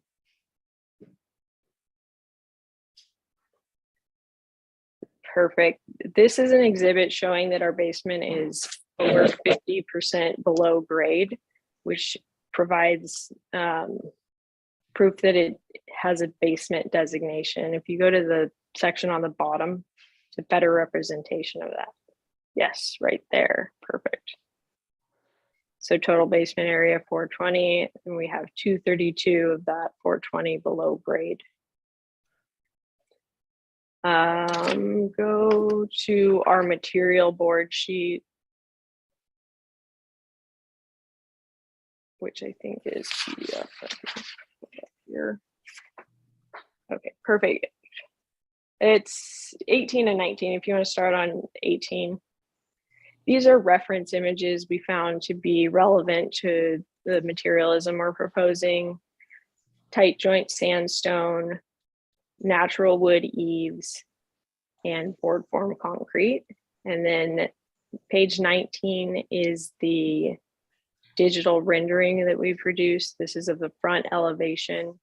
Perfect. This is an exhibit showing that our basement is over 50% below grade, which provides proof that it has a basement designation. If you go to the section on the bottom, it's a better representation of that. Yes, right there. Perfect. So total basement area 420, and we have 232 of that 420 below grade. Go to our material board sheet, which I think is PDF here. Okay, perfect. It's 18 and 19 if you want to start on 18. These are reference images we found to be relevant to the materialism we're proposing. Tight joint sandstone, natural wood eaves, and board form concrete. And then Page 19 is the digital rendering that we produced. This is of the front elevation.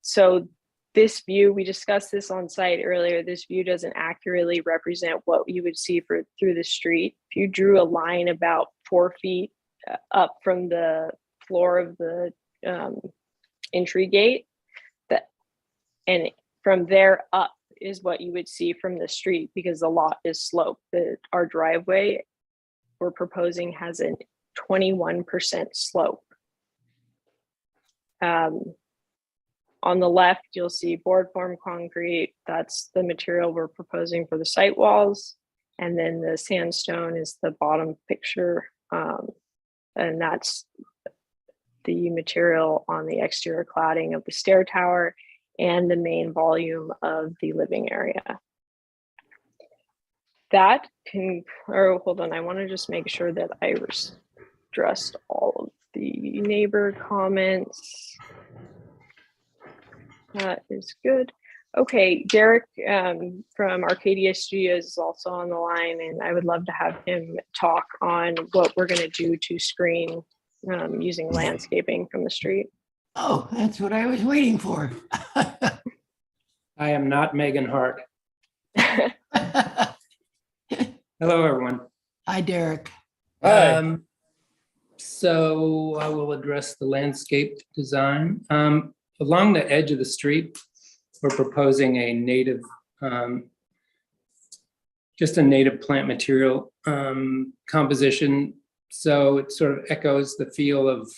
So this view, we discussed this on site earlier, this view doesn't accurately represent what you would see through the street. If you drew a line about 4 feet up from the floor of the entry gate, and from there up is what you would see from the street, because the lot is sloped. Our driveway we're proposing has a 21% slope. On the left, you'll see board form concrete. That's the material we're proposing for the site walls. And then the sandstone is the bottom picture. And that's the material on the exterior cladding of the stair tower and the main volume of the living area. That can, or hold on, I want to just make sure that I addressed all of the neighbor comments. That is good. Okay, Derek from Arcadia Studios is also on the line, and I would love to have him talk on what we're going to do to screen using landscaping from the street. Oh, that's what I was waiting for. I am not Megan Hart. Hello, everyone. Hi, Derek. Hi. So I will address the landscape design. Along the edge of the street, we're proposing a native, just a native plant material composition. So it sort of echoes the feel of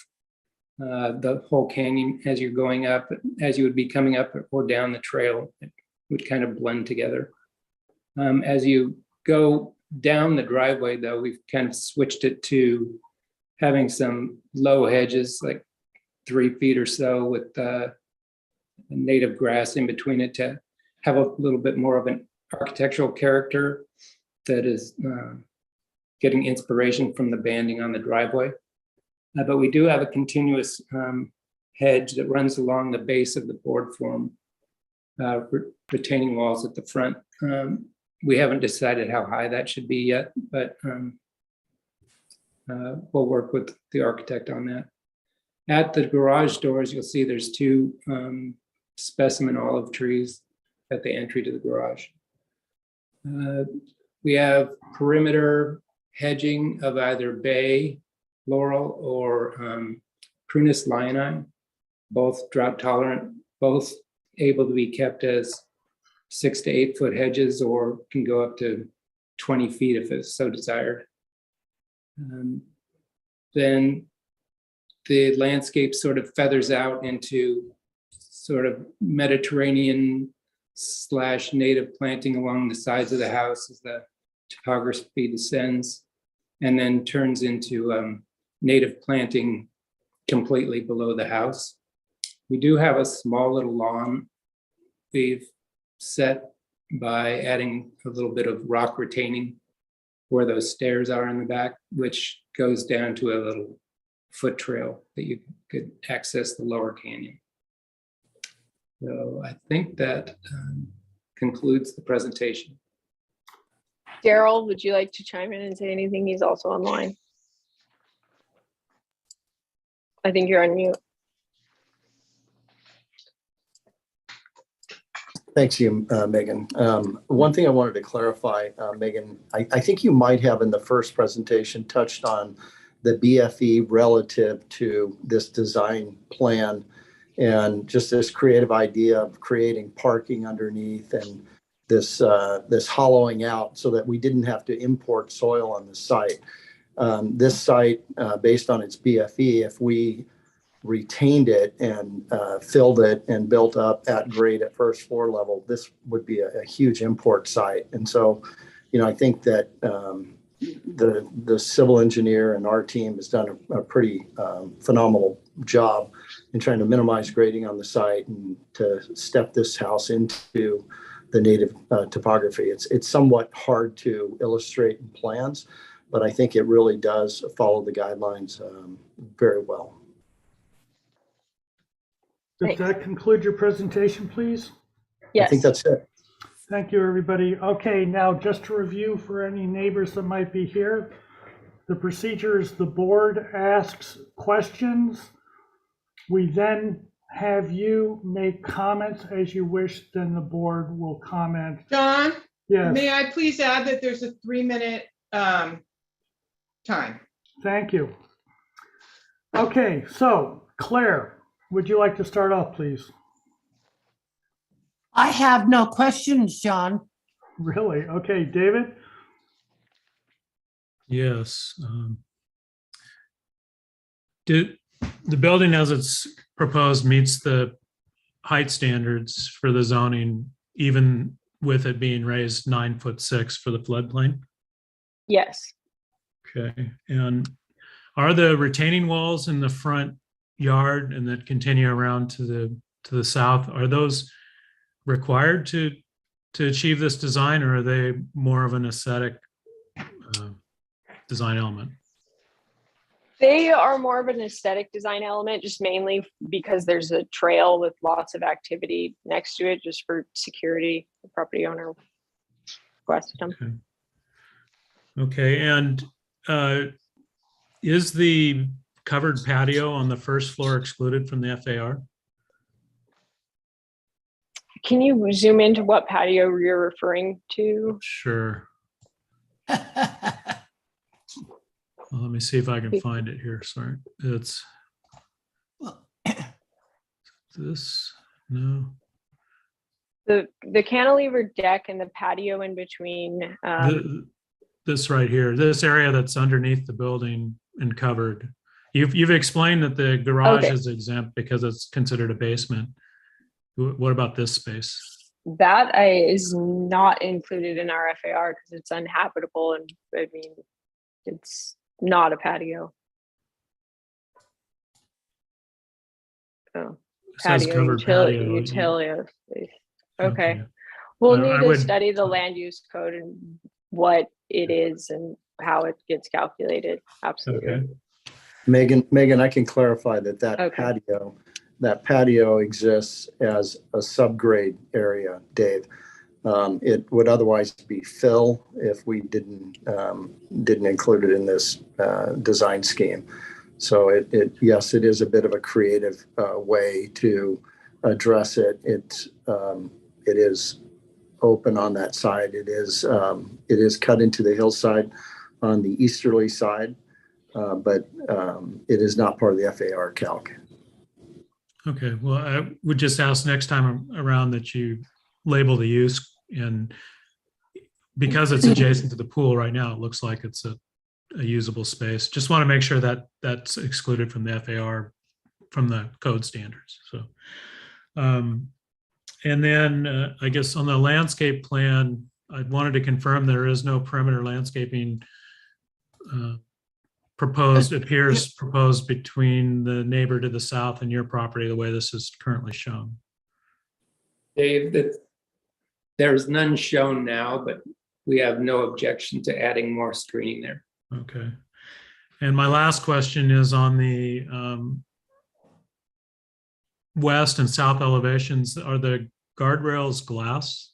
the whole canyon as you're going up, as you would be coming up or down the trail. It would kind of blend together. As you go down the driveway, though, we've kind of switched it to having some low hedges, like 3 feet or so, with native grass in between it to have a little bit more of an architectural character that is getting inspiration from the banding on the driveway. But we do have a continuous hedge that runs along the base of the board form, retaining walls at the front. We haven't decided how high that should be yet, but we'll work with the architect on that. At the garage doors, you'll see there's 2 specimen olive trees at the entry to the garage. We have perimeter hedging of either bay laurel or Prunus lioni, both drought tolerant, both able to be kept as 6 to 8 foot hedges, or can go up to 20 feet if it's so desired. Then the landscape sort of feathers out into sort of Mediterranean / native planting along the sides of the house as the topography descends, and then turns into native planting completely below the house. We do have a small little lawn we've set by adding a little bit of rock retaining where those stairs are in the back, which goes down to a little foot trail that you could access the lower canyon. So I think that concludes the presentation. Daryl, would you like to chime in and say anything? He's also online. I think you're on mute. Thanks, you, Megan. One thing I wanted to clarify, Megan, I think you might have in the first presentation touched on the BFE relative to this design plan and just this creative idea of creating parking underneath and this this hollowing out so that we didn't have to import soil on the site. This site, based on its BFE, if we retained it and filled it and built up at grade at first floor level, this would be a huge import site. And so, you know, I think that the civil engineer and our team has done a pretty phenomenal job in trying to minimize grading on the site and to step this house into the native topography. It's somewhat hard to illustrate in plans, but I think it really does follow the guidelines very well. Does that conclude your presentation, please? Yes. I think that's it. Thank you, everybody. Okay, now just to review for any neighbors that might be here, the procedure is the board asks questions. We then have you make comments as you wish, then the board will comment. John, Yes, may I please add that there's a 3-minute time? thank you. Okay, so Claire, would you like to start off, please? I have no questions, John. Really? Okay, David? Yes. The building as it's proposed meets the height standards for the zoning, even with it being raised 9'6" for the floodplain? Yes. Okay, and are the retaining walls in the front yard and that continue around to the south, are those required to achieve this design, or are they more of an aesthetic design element? They are more of an aesthetic design element, just mainly because there's a trail with lots of activity next to it, just for security. The property owner requested them. Okay, and is the covered patio on the first floor excluded from the FAR? Can you zoom into what patio you're referring to? Sure. Well, let me see if I can find it here. Sorry, it's this. No. The cantilever deck and the patio in between. This right here, this area that's underneath the building and covered. You've explained that the garage is exempt because it's considered a basement. What about this space? That is not included in our FAR because it's uninhabitable, and I mean, it's not a patio. Oh, patio, utility space. Okay. We'll need to study the land use code and what it is and how it gets calculated. Absolutely. Okay. Megan, I can clarify that Okay. patio exists as a subgrade area, Dave. It would otherwise be fill if we didn't include it in this design scheme. So yes, it is a bit of a creative way to address it. It is open on that side. It is cut into the hillside on the easterly side, but it is not part of the FAR calc. Okay, well, I would just ask next time around that you label the use, and because it's adjacent to the pool right now, it looks like it's a usable space. Just want to make sure that that's excluded from the FAR, from the code standards. So, and then I guess on the landscape plan, I wanted to confirm there is no perimeter landscaping appears proposed between the neighbor to the south and your property, the way this is currently shown. Dave, there's none shown now, but we have no objection to adding more screening there. Okay. And my last question is on the west and south elevations. Are the guardrails glass?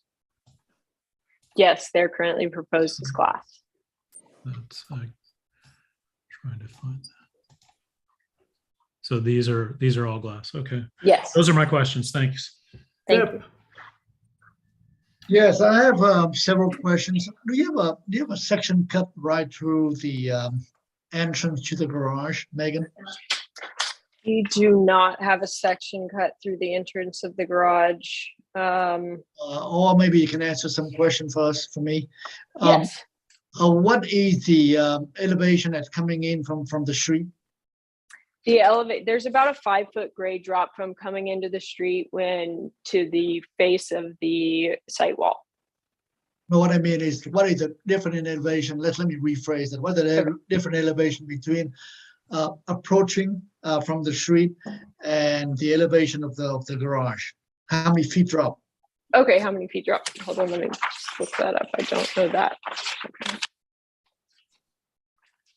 Yes, they're currently proposed as glass. That's trying to find that. So these are all glass. Okay. Yes. Those are my questions. Thanks. Thank you. Yes, I have several questions. Do you have a section cut right through the entrance to the garage, Megan? We do not have a section cut through the entrance of the garage. Or maybe you can answer some questions for me. Yes. What is the elevation that's coming in from the street? There's about a 5-foot grade drop from coming into the street to the face of the site wall. No, what I mean is, what is the different in elevation? Let me rephrase it. What is the different elevation between approaching from the street and the elevation of the garage? How many feet drop? Okay, how many feet drop? Hold on, let me just look that up. I don't know that. Okay.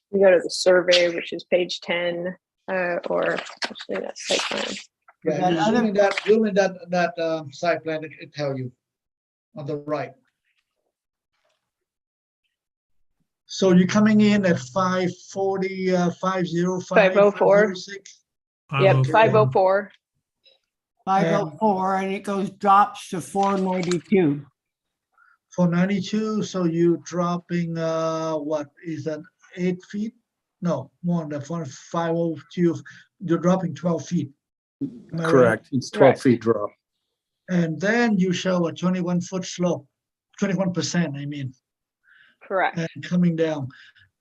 We go to the survey, which is page 10, or actually that's site plan. Yeah, zoom in that site plan, it tell you. on the right. So you're coming in at 540, 505, 504. 506. Yep, 504. 504. 504, and it goes, drops to 492. 492, so you dropping, what is that, 8 feet? No, more than 502, you're dropping 12 feet. Am I right? Correct. It's 12 feet drop. And then you show a 21-foot slope, 21%, I mean, Correct. and coming down.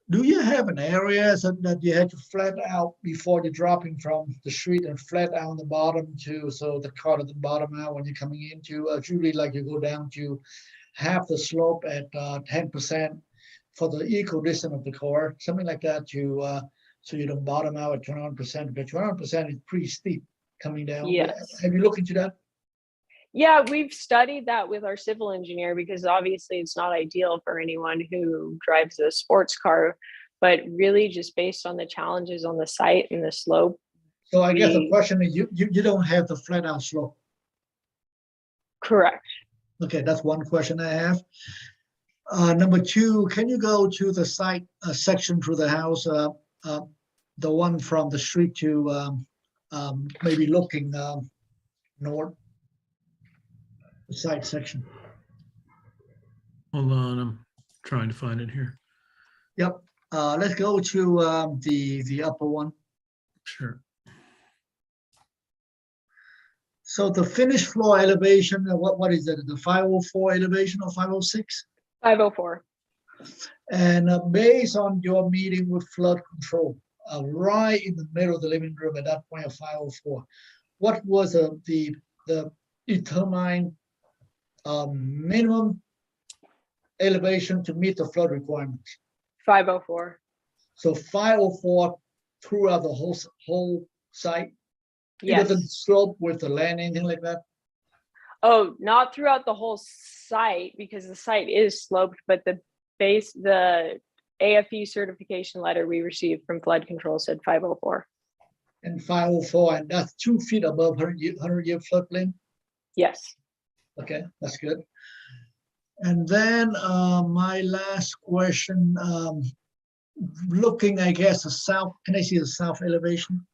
Do you have an area that you had to flat out before you're dropping from the street and flat out on the bottom to, so the car doesn't bottom out when you're coming into, usually like you go down to half the slope at 10% for the equal distance of the car, something like that, to so you don't bottom out at 21%, but 21% is pretty steep coming down. Yes. Have you looked into that? Yeah, we've studied that with our civil engineer because obviously it's not ideal for anyone who drives a sports car, but really just based on the challenges on the site and the slope. So I guess the question is, you don't have the flat out slope. Correct. Okay, that's one question I have. Number two, can you go to the site section through the house, the one from the street to maybe looking north? The site section. Hold on, I'm trying to find it here. Yep. Let's go to the upper one. Sure. So the finished floor elevation, what is it? The 504 elevation or 506? 504. And based on your meeting with flood control, right in the middle of the living room at that point of 504, what was the determined minimum elevation to meet the flood requirements? 504. So 504 throughout the whole site? Yes. It doesn't slope with the land, anything like that? Oh, not throughout the whole site because the site is sloped, but the AFE certification letter we received from flood control said 504. And 504, and that's 2 feet above 100-year floodplain? Yes. Okay, that's good. And then my last question, looking, I guess, the south, can I see the south elevation?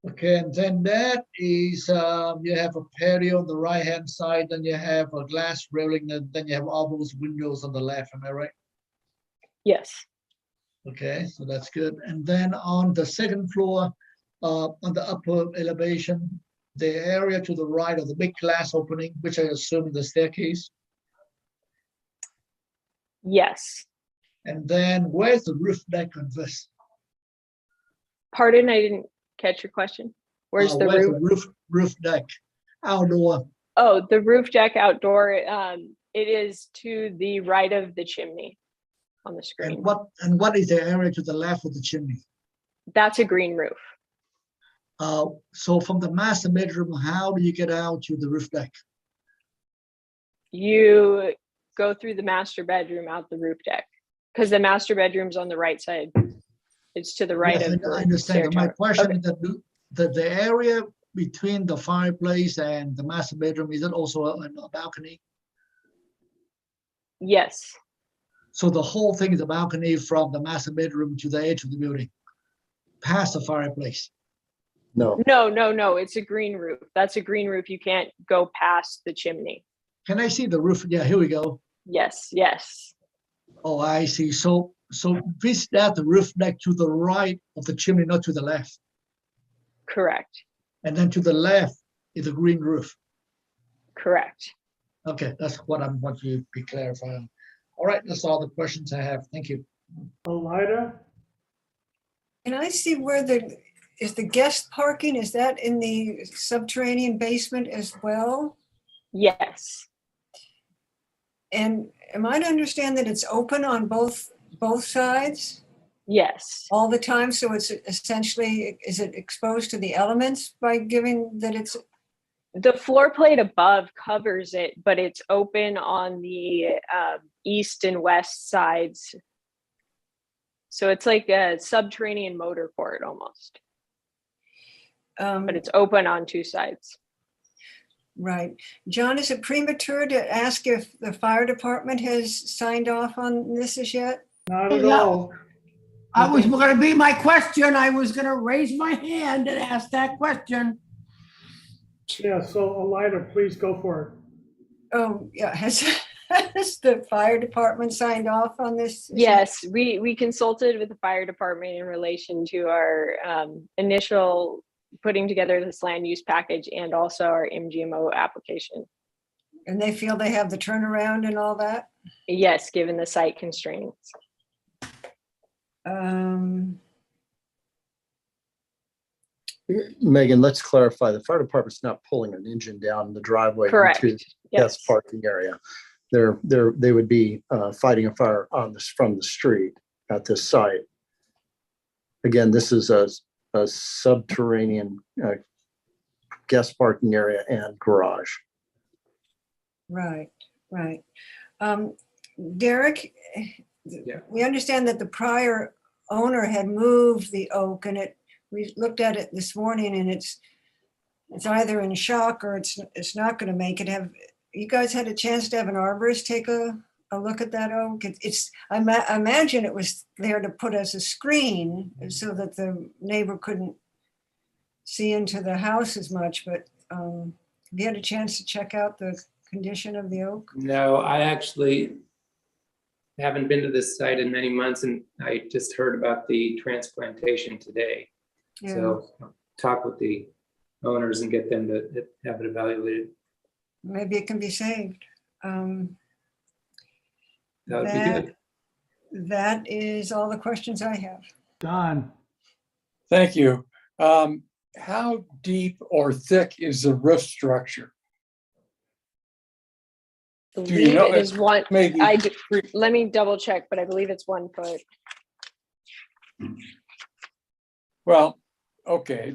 Okay, and then that is, you have a patio on the right-hand side, then you have a glass railing, and then you have all those windows on the left, am I right? Yes. Okay, so that's good. And then on the second floor, on the upper elevation, the area to the right of the big glass opening, which I assume is the staircase. Yes. And then where's the roof deck on this? Pardon, I didn't catch your question. Where's the roof deck outdoor? Oh, the roof deck outdoor. It is to the right of the chimney on the screen. And what is the area to the left of the chimney? That's a green roof. So from the master bedroom, how do you get out to the roof deck? You go through the master bedroom out the roof deck because the master bedroom's on the right side. It's to the right Yes, of the I understand. My stair question tower. is that the area between the fireplace and the master bedroom, is it also a balcony? Yes. So the whole thing is a balcony from the master bedroom to the edge of the building, past the fireplace? No. No. It's a green roof. That's a green roof. You can't go past the chimney. Can I see the roof? Yeah, here we go. Yes. Oh, I see. So is that the roof deck to the right of the chimney, not to the left? Correct. And then to the left is a green roof. Correct. Okay, that's what I want you to be clarifying. All right, that's all the questions I have. Thank you. Elida? Can I see where is the guest parking? Is that in the subterranean basement as well? Yes. And am I to understand that it's open on both sides Yes. all the time? So it's essentially, is it exposed to the elements by giving that it's? The floor plate above covers it, but it's open on the east and west sides. So it's like a subterranean motor court almost. but it's open on two sides. Right. John, is it premature to ask if the fire department has signed off on this as yet? Not at Yeah. all. That was going to be my question. I was going to raise my hand and ask that question. Yeah, so Elida, please go for it. Oh, yeah. Has the fire department signed off on this? Yes, we consulted with the fire department in relation to our initial putting together this land use package and also our MGMO application. And they feel they have the turnaround and all that? Yes, given the site constraints. Megan, let's clarify. The fire department's not pulling an engine down the driveway Correct. into Yes. guest parking area. They would be fighting a fire on this from the street at this site. Again, this is a subterranean guest parking area and garage. Right, right. Derek, Yeah. we understand that the prior owner had moved the oak, and we looked at it this morning, and it's either in shock or it's not going to make it. Have you guys had a chance to have an arborist take a look at that oak? I imagine it was there to put as a screen so that the neighbor couldn't see into the house as much, but have you had a chance to check out the condition of the oak? No, I actually haven't been to this site in many months, and I just heard about the transplantation today. Yeah. So I'll talk with the owners and get them to have it evaluated. Maybe it can be saved. That would be good. That is all the questions I have. Don, Thank you. How deep or thick is the roof structure? I Do you believe know? it is one. Maybe. Let me double check, but I believe it's 1 foot. Well, okay.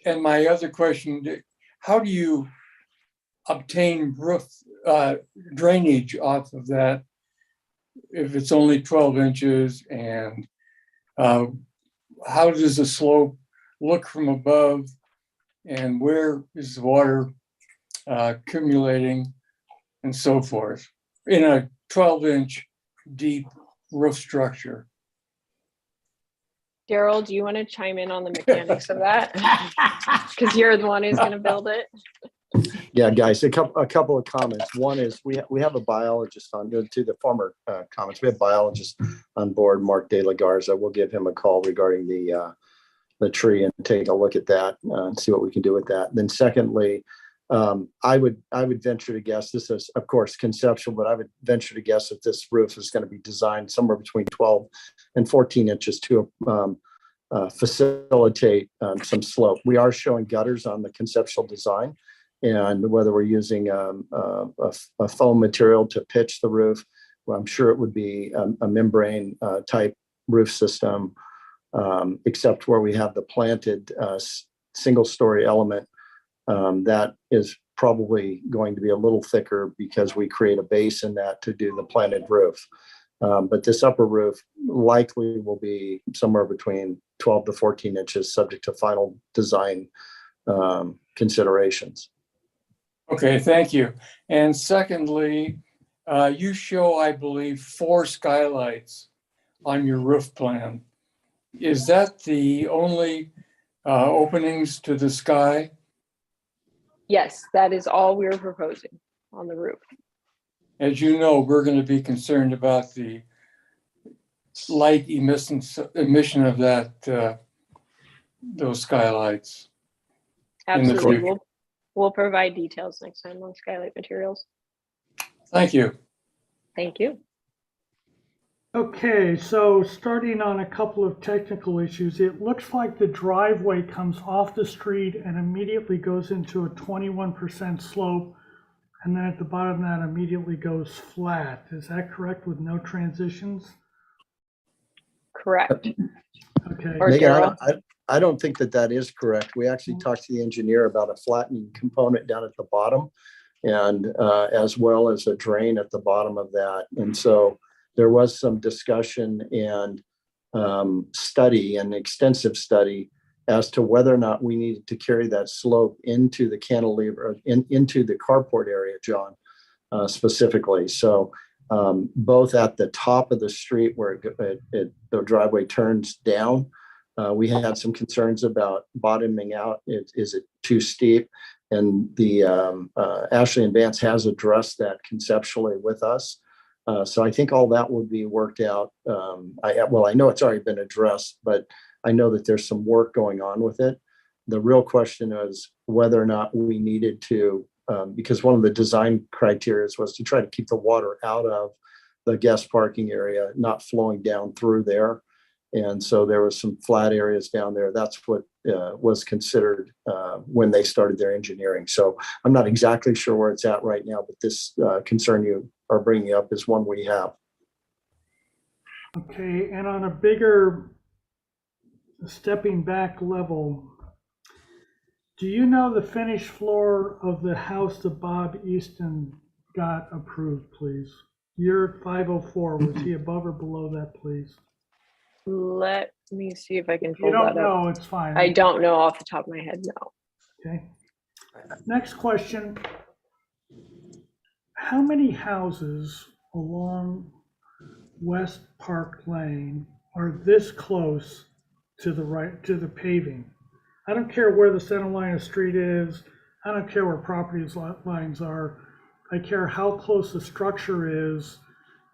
And my other question, how do you obtain roof drainage off of that if it's only 12 inches? And how does the slope look from above? And where is the water accumulating and so forth in a 12-inch deep roof structure? Daryl, do you want to chime in on the mechanics of that? Because you're the one who's going to build it. Yeah, guys, a couple of comments. One is we have a biologist on to the former comments. We have a biologist on board, Mark De La Garza. We'll give him a call regarding the tree and take a look at that and see what we can do with that. Then secondly, I would venture to guess, this is of course conceptual, but I would venture to guess that this roof is going to be designed somewhere between 12 and 14 inches to facilitate some slope. We are showing gutters on the conceptual design, and whether we're using a foam material to pitch the roof, well, I'm sure it would be a membrane type roof system, except where we have the planted single story element. That is probably going to be a little thicker because we create a base in that to do the planted roof. But this upper roof likely will be somewhere between 12 to 14 inches, subject to final design considerations. Okay, thank you. And secondly, you show, I believe, 4 skylights on your roof plan. Is that the only openings to the sky? Yes, that is all we're proposing on the roof. As you know, we're going to be concerned about the light emission of that those skylights. Absolutely. We'll provide details next time on skylight materials. Thank you. Thank you. okay, so starting on a couple of technical issues, it looks like the driveway comes off the street and immediately goes into a 21% slope, and then at the bottom that immediately goes flat. Is that correct, with no transitions? Correct. Okay. Or Megan, Daryl. I don't think that is correct. We actually talked to the engineer about a flattening component down at the bottom, and as well as a drain at the bottom of that. And so there was some discussion and study, and extensive study, as to whether or not we needed to carry that slope into the cantilever, into the carport area, John, specifically. So both at the top of the street where the driveway turns down, we had some concerns about bottoming out. Is it too steep? And the Ashley and Vance has addressed that conceptually with us. So I think all that would be worked out. I know it's already been addressed, but I know that there's some work going on with it. The real question is whether or not we needed to, because one of the design criteria was to try to keep the water out of the guest parking area, not flowing down through there. And so there was some flat areas down there. That's what was considered when they started their engineering. So I'm not exactly sure where it's at right now, but this concern you are bringing up is one we have. Okay, and on a bigger stepping back level, do you know the finished floor of the house that Bob Easton got approved, please? Year 504, was he above or below that, please? Let me see if I can You pull don't that up. know, it's fine. I don't know off the top of my head, no. Okay. Next question. How many houses along West Park Lane are this close to the right, to the paving? I don't care where the center line of street is. I don't care where property lines are. I care how close the structure is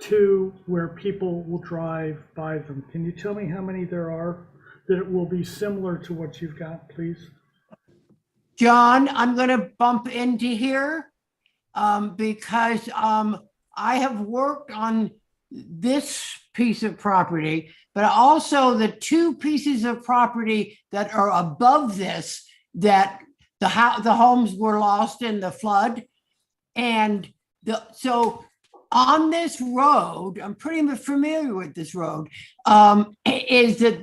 to where people will drive by them. Can you tell me how many there are that it will be similar to what you've got, please? John, I'm going to bump into here because I have worked on this piece of property, but also the two pieces of property that are above this, that the homes were lost in the flood. And so on this road, I'm pretty familiar with this road, is that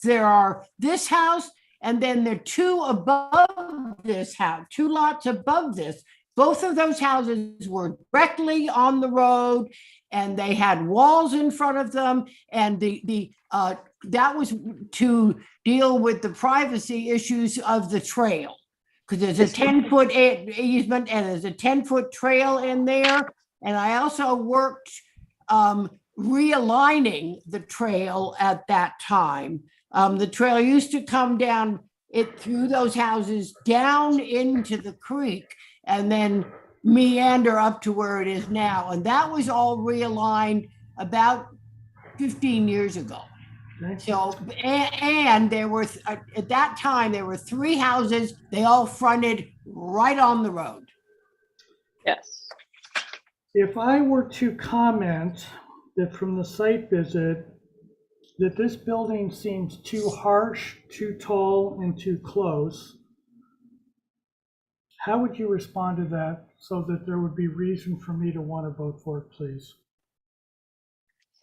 there are this house, and then there are two above this house, two lots above this. Both of those houses were directly on the road, and they had walls in front of them. And that was to deal with the privacy issues of the trail, because there's a 10-foot easement and there's a 10-foot trail in there. And I also worked realigning the trail at that time. The trail used to come down through those houses down into the creek and then meander up to where it is now. And that was all realigned about 15 years ago. So, and there were, at that time, there were 3 houses. They all fronted right on the road. Yes. If I were to comment that from the site visit, that this building seems too harsh, too tall, and too close, how would you respond to that so that there would be reason for me to want to vote for it, please?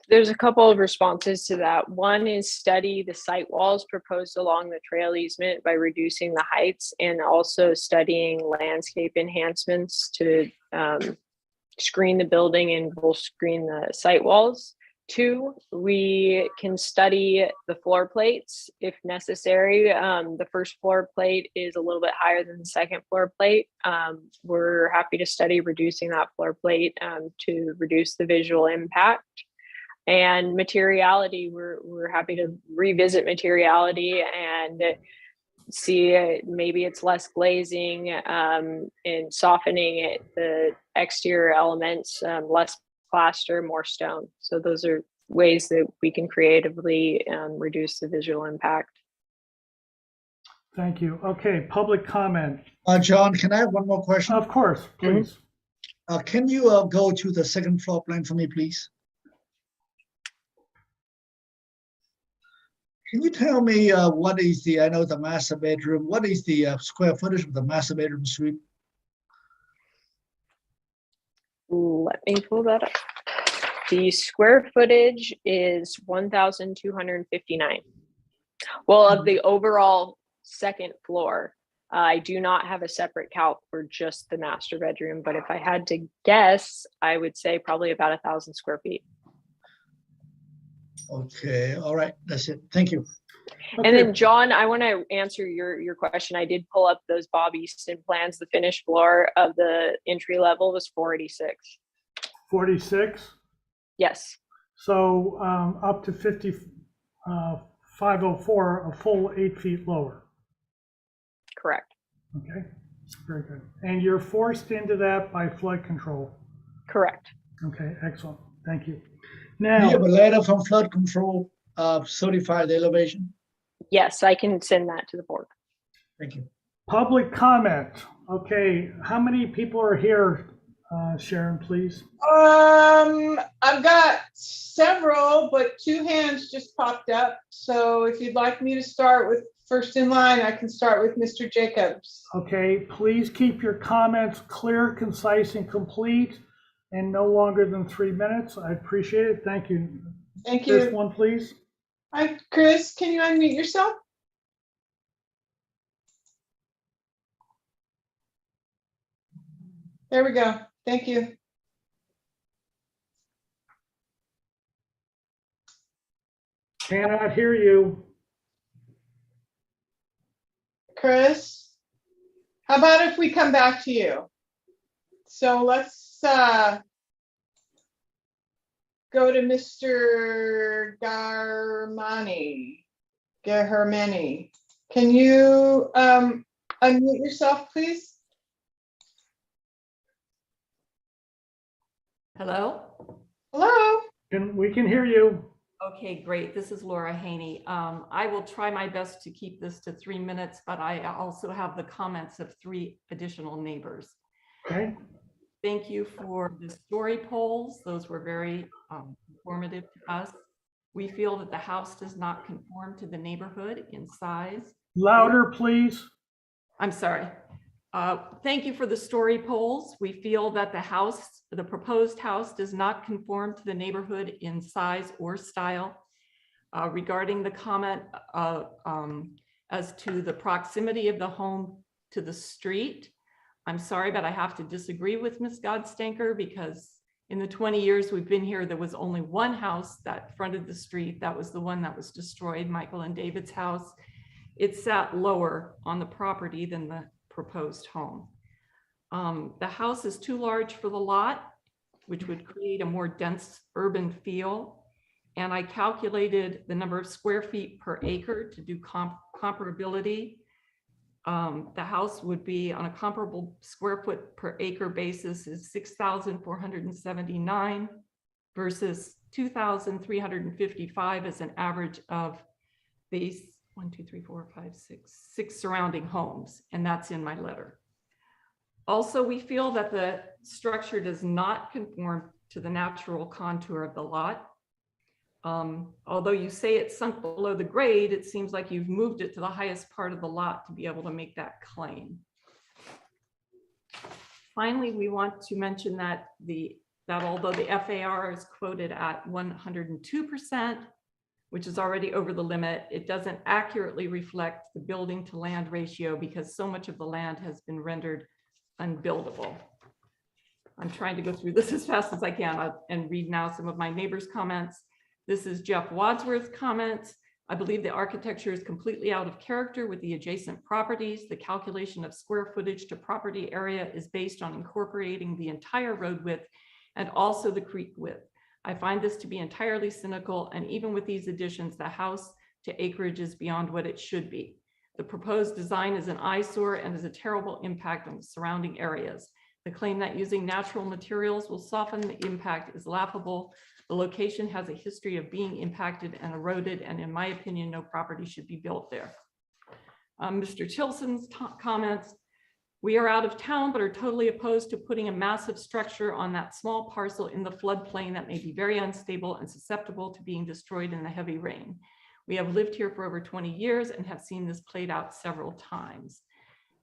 There's a couple of responses to that. One is study the site walls proposed along the trail easement by reducing the heights, and also studying landscape enhancements to screen the building and will screen the site walls. 2, we can study the floor plates if necessary. The first floor plate is a little bit higher than the second floor plate. We're happy to study reducing that floor plate to reduce the visual impact. And materiality, we're happy to revisit materiality and see maybe it's less glazing and softening it, the exterior elements, less plaster, more stone. So those are ways that we can creatively reduce the visual impact. Thank you. Okay, public comment. John, can I have one more question? Of course, please. Can you go to the second floor plan for me, please? Can you tell me what is the, I know the master bedroom, what is the square footage of the master bedroom suite? Let me pull that up. The square footage is 1,259. Well, of the overall second floor, I do not have a separate calc for just the master bedroom, but if I had to guess, I would say probably about 1,000 square feet. Okay, all right, that's it. Thank you. And then John, I want to answer your question. I did pull up those Bob Easton plans. The finished floor of the entry level was 486. 46? Yes. So up to 504, a full 8 feet lower. Correct. Okay, very good. And you're forced into that by flood control. Correct. Okay, excellent. Thank you. Do you have Now, a letter from flood control certified elevation? Yes, I can send that to the board. Thank you. public comment. Okay, how many people are here? Sharon, please. I've got several, but 2 hands just popped up. So if you'd like me to start with first in line, I can start with Mr. Jacobs. Okay, please keep your comments clear, concise, and complete, and no longer than 3 minutes. I appreciate it. Thank you. Thank you. First one, please. Hi, Chris, can you unmute yourself? There we go. Thank you. Cannot hear you. Chris, how about if we come back to you? So let's go to Mr. Garmani. Can you unmute yourself, please? Hello? Hello? We can hear you. Okay, great. This is Laura Haney. I will try my best to keep this to 3 minutes, but I also have the comments of 3 additional neighbors. Okay. Thank you for the story polls. Those were very informative to us. We feel that the house does not conform to the neighborhood in size. Louder, please. I'm sorry. Thank you for the story polls. We feel that the proposed house does not conform to the neighborhood in size or style. Regarding the comment as to the proximity of the home to the street, I'm sorry, but I have to disagree with Ms. Godstanker, because in the 20 years we've been here, there was only one house that fronted the street. That was the one that was destroyed, Michael and David's house. It sat lower on the property than the proposed home. The house is too large for the lot, which would create a more dense urban feel. And I calculated the number of square feet per acre to do comparability. The house would be on a comparable square foot per acre basis is 6,479 versus 2,355 as an average of these 6 surrounding homes, and that's in my letter. Also, we feel that the structure does not conform to the natural contour of the lot. Although you say it's sunk below the grade, it seems like you've moved it to the highest part of the lot to be able to make that claim. Finally, we want to mention that although the FAR is quoted at 102%, which is already over the limit, it doesn't accurately reflect the building to land ratio because so much of the land has been rendered unbuildable. I'm trying to go through this as fast as I can and read now some of my neighbors' comments. This is Jeff Wadsworth's comments. I believe the architecture is completely out of character with the adjacent properties. The calculation of square footage to property area is based on incorporating the entire road width and also the creek width. I find this to be entirely cynical, and even with these additions, the house to acreage is beyond what it should be. The proposed design is an eyesore and is a terrible impact on the surrounding areas. The claim that using natural materials will soften the impact is laughable. The location has a history of being impacted and eroded, and in my opinion, no property should be built there. Mr. Tilson's comments. We are out of town, but are totally opposed to putting a massive structure on that small parcel in the floodplain that may be very unstable and susceptible to being destroyed in the heavy rain. We have lived here for over 20 years and have seen this played out several times.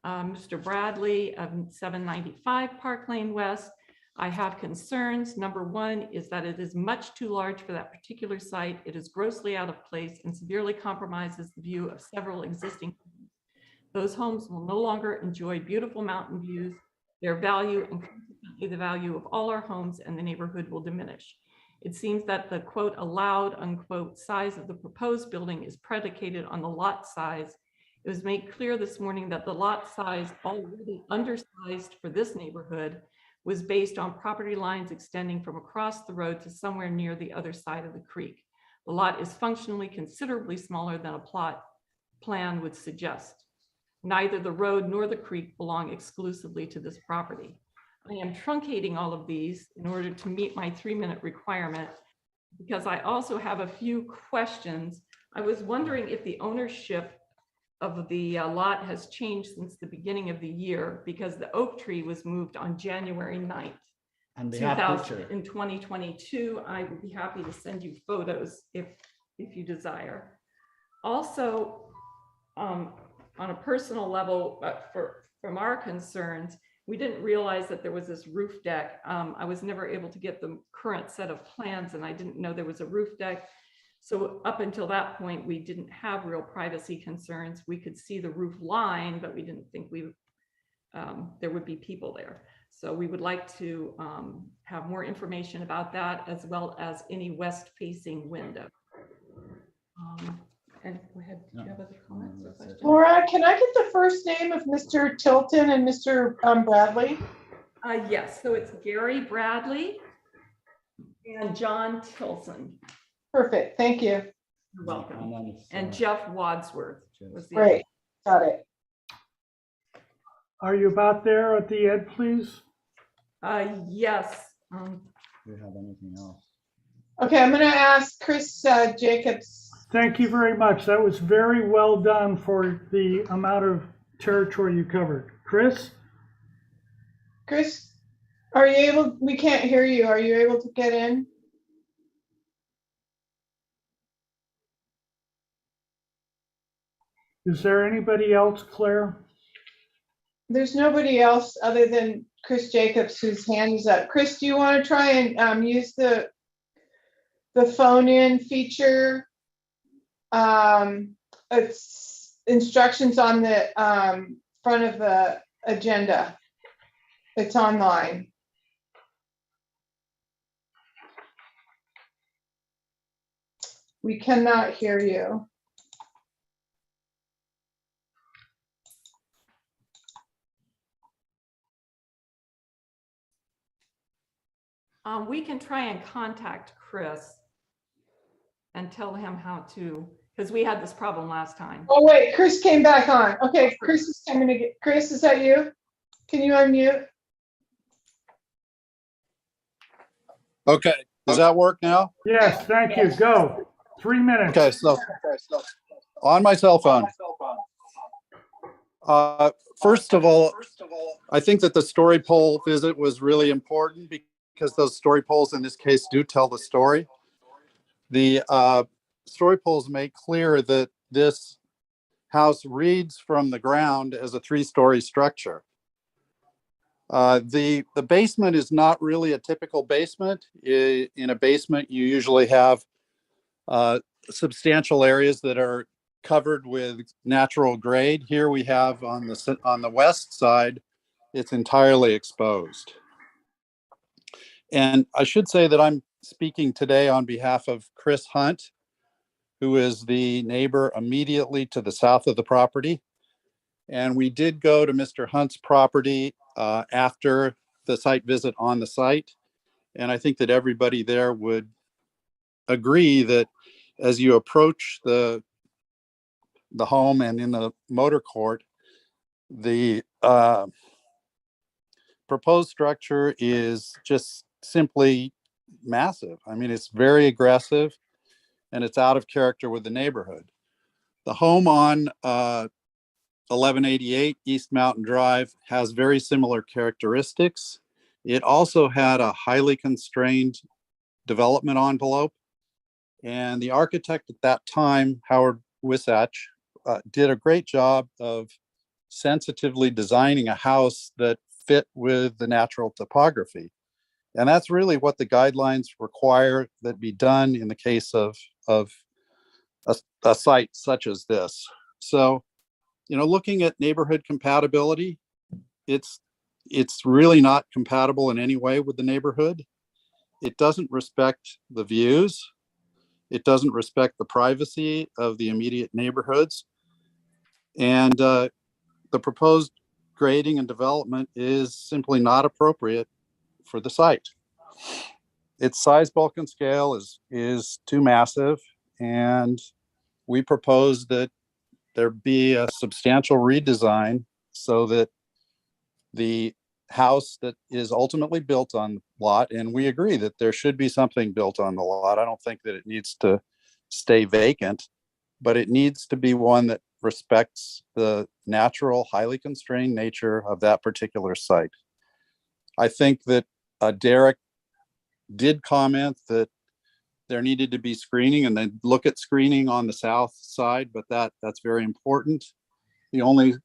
Mr. Bradley of 795 Park Lane West. I have concerns. Number one is that it is much too large for that particular site. It is grossly out of place and severely compromises the view of several existing homes. Those homes will no longer enjoy beautiful mountain views. Their value and consequently the value of all our homes and the neighborhood will diminish. It seems that the quote allowed unquote size of the proposed building is predicated on the lot size. It was made clear this morning that the lot size, already undersized for this neighborhood, was based on property lines extending from across the road to somewhere near the other side of the creek. The lot is functionally considerably smaller than a plot plan would suggest. Neither the road nor the creek belong exclusively to this property. I am truncating all of these in order to meet my 3-minute requirement because I also have a few questions. I was wondering if the ownership of the lot has changed since the beginning of the year, because the oak tree was moved on January 9th, And they have picture. in 2022. I would be happy to send you photos if you desire. Also, on a personal level, from our concerns, we didn't realize that there was this roof deck. I was never able to get the current set of plans, and I didn't know there was a roof deck. So up until that point, we didn't have real privacy concerns. We could see the roof line, but we didn't think there would be people there. So we would like to have more information about that, as well as any west-facing window. And go ahead, did you have other comments or questions? Laura, can I get the first name of Mr. Tilton and Mr. Bradley? Yes, so it's Gary Bradley and John Tilson. Perfect, thank you. You're welcome. And Jeff Wadsworth. Was the Great, got it. Are you about there at the end, please? Yes. Do you have anything else? Okay, I'm gonna ask Chris Jacobs. Thank you very much. That was very well done for the amount of territory you covered. Chris? Chris, are you able, we can't hear you. Are you able to get in? Is there anybody else, Claire? There's nobody else other than Chris Jacobs whose hand is up. Chris, do you want to try and use the phone in feature? It's instructions on the front of the agenda. It's online. We cannot hear you. We can try and contact Chris and tell him how to, because we had this problem last time. Oh wait, Chris came back on. Okay, Chris is coming to get, Chris, is that you? Can you unmute? Okay, does that work now? Yes, thank you. Go. 3 minutes. Okay, so on my cell phone. First of all, I think that the story pole visit was really important because those story poles in this case do tell the story. The story poles make clear that this house reads from the ground as a 3-story structure. The basement is not really a typical basement. In a basement, you usually have substantial areas that are covered with natural grade. Here we have on the west side, it's entirely exposed. And I should say that I'm speaking today on behalf of Chris Hunt, who is the neighbor immediately to the south of the property. And we did go to Mr. Hunt's property after the site visit on the site. And I think that everybody there would agree that as you approach the home and in the motor court, the proposed structure is just simply massive. I mean, it's very aggressive and it's out of character with the neighborhood. The home on 1188 East Mountain Drive has very similar characteristics. It also had a highly constrained development envelope. And the architect at that time, Howard Wisach, did a great job of sensitively designing a house that fit with the natural topography. And that's really what the guidelines require that be done in the case of a site such as this. So, you know, looking at neighborhood compatibility, it's really not compatible in any way with the neighborhood. it doesn't respect the views. It doesn't respect the privacy of the immediate neighborhoods. And the proposed grading and development is simply not appropriate for the site. Its size, bulk, and scale is too massive, and we propose that there be a substantial redesign so that the house that is ultimately built on the lot, and we agree that there should be something built on the lot. I don't think that it needs to stay vacant, but it needs to be one that respects the natural, highly constrained nature of that particular site. I think that Derek did comment that there needed to be screening, and then look at screening on the south side, but that's very important. The only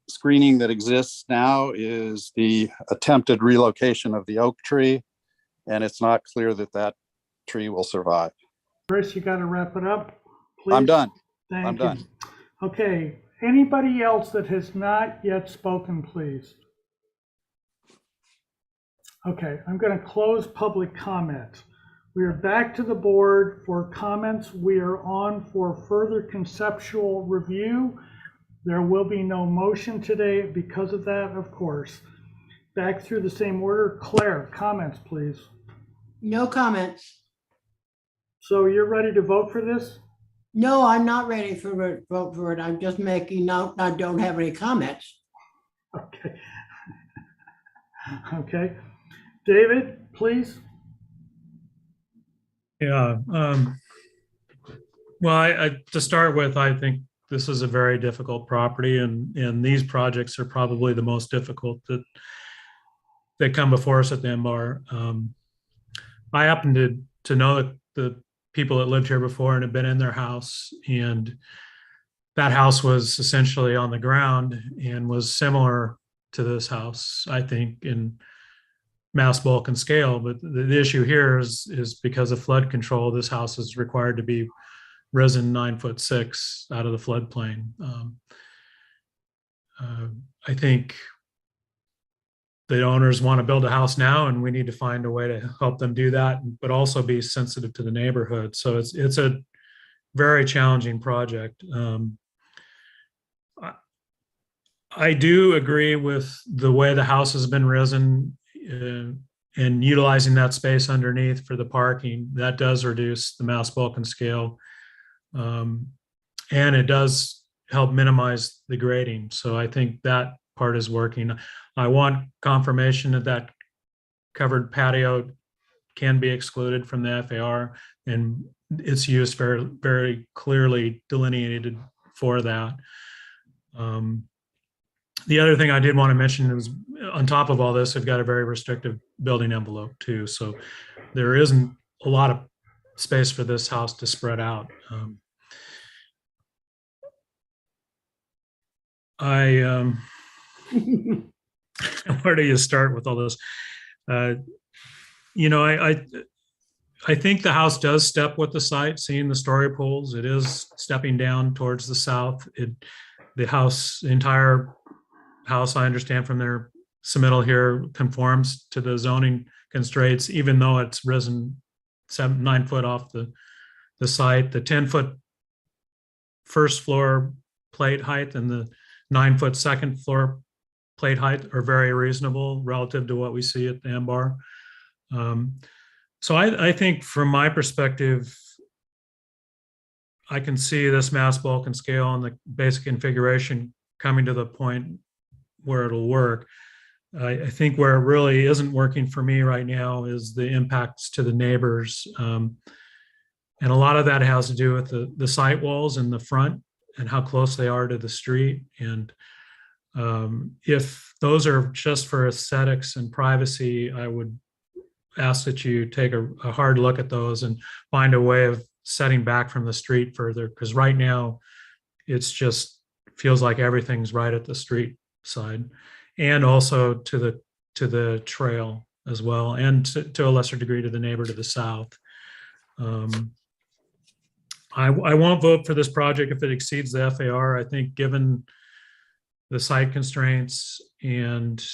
screening that exists now is the attempted relocation of the oak tree, and it's not clear that that tree will survive. Chris, you got to wrap it up, please. I'm done. Thank I'm you. done. Okay, anybody else that has not yet spoken, please? Okay, I'm going to close public comment. We are back to the board for comments. We are on for further conceptual review. There will be no motion today because of that, of course. Back through the same order. Claire, comments, please. No comments. So you're ready to vote for this? No, I'm not ready for vote for it. I'm just making note. I don't have any comments. Okay. Okay. David, please. Yeah. Well, I to start with, I think this is a very difficult property, and these projects are probably the most difficult that come before us at the MR. I happen to know the people that lived here before and have been in their house, and that house was essentially on the ground and was similar to this house, I think, in mass, bulk, and scale. But the issue here is because of flood control, this house is required to be risen 9'6" out of the floodplain. I think the owners want to build a house now, and we need to find a way to help them do that, but also be sensitive to the neighborhood. So it's a very challenging project. I do agree with the way the house has been risen, and utilizing that space underneath for the parking. That does reduce the mass, bulk, and scale. And it does help minimize the grading. So I think that part is working. I want confirmation that covered patio can be excluded from the FAR, and its use very, very clearly delineated for that. The other thing I did want to mention is, on top of all this, I've got a very restrictive building envelope too. So there isn't a lot of space for this house to spread out. Where do you start with all this? I think the house does step with the site, seeing the story poles. It is stepping down towards the south. The entire house, I understand from their submittal here, conforms to the zoning constraints, even though it's risen 9 foot off the site. The 10-foot first floor plate height and the 9-foot second floor plate height are very reasonable relative to what we see at the Ambar. So I think from my perspective, I can see this mass, bulk, and scale and the basic configuration coming to the point where it'll work. I think where it really isn't working for me right now is the impacts to the neighbors. And a lot of that has to do with the site walls in the front and how close they are to the street. And if those are just for aesthetics and privacy, I would ask that you take a hard look at those and find a way of setting back from the street further, because right now it's just feels like everything's right at the street side, and also to the trail as well, and to a lesser degree to the neighbor to the south. I won't vote for this project if it exceeds the FAR. I think given the site constraints and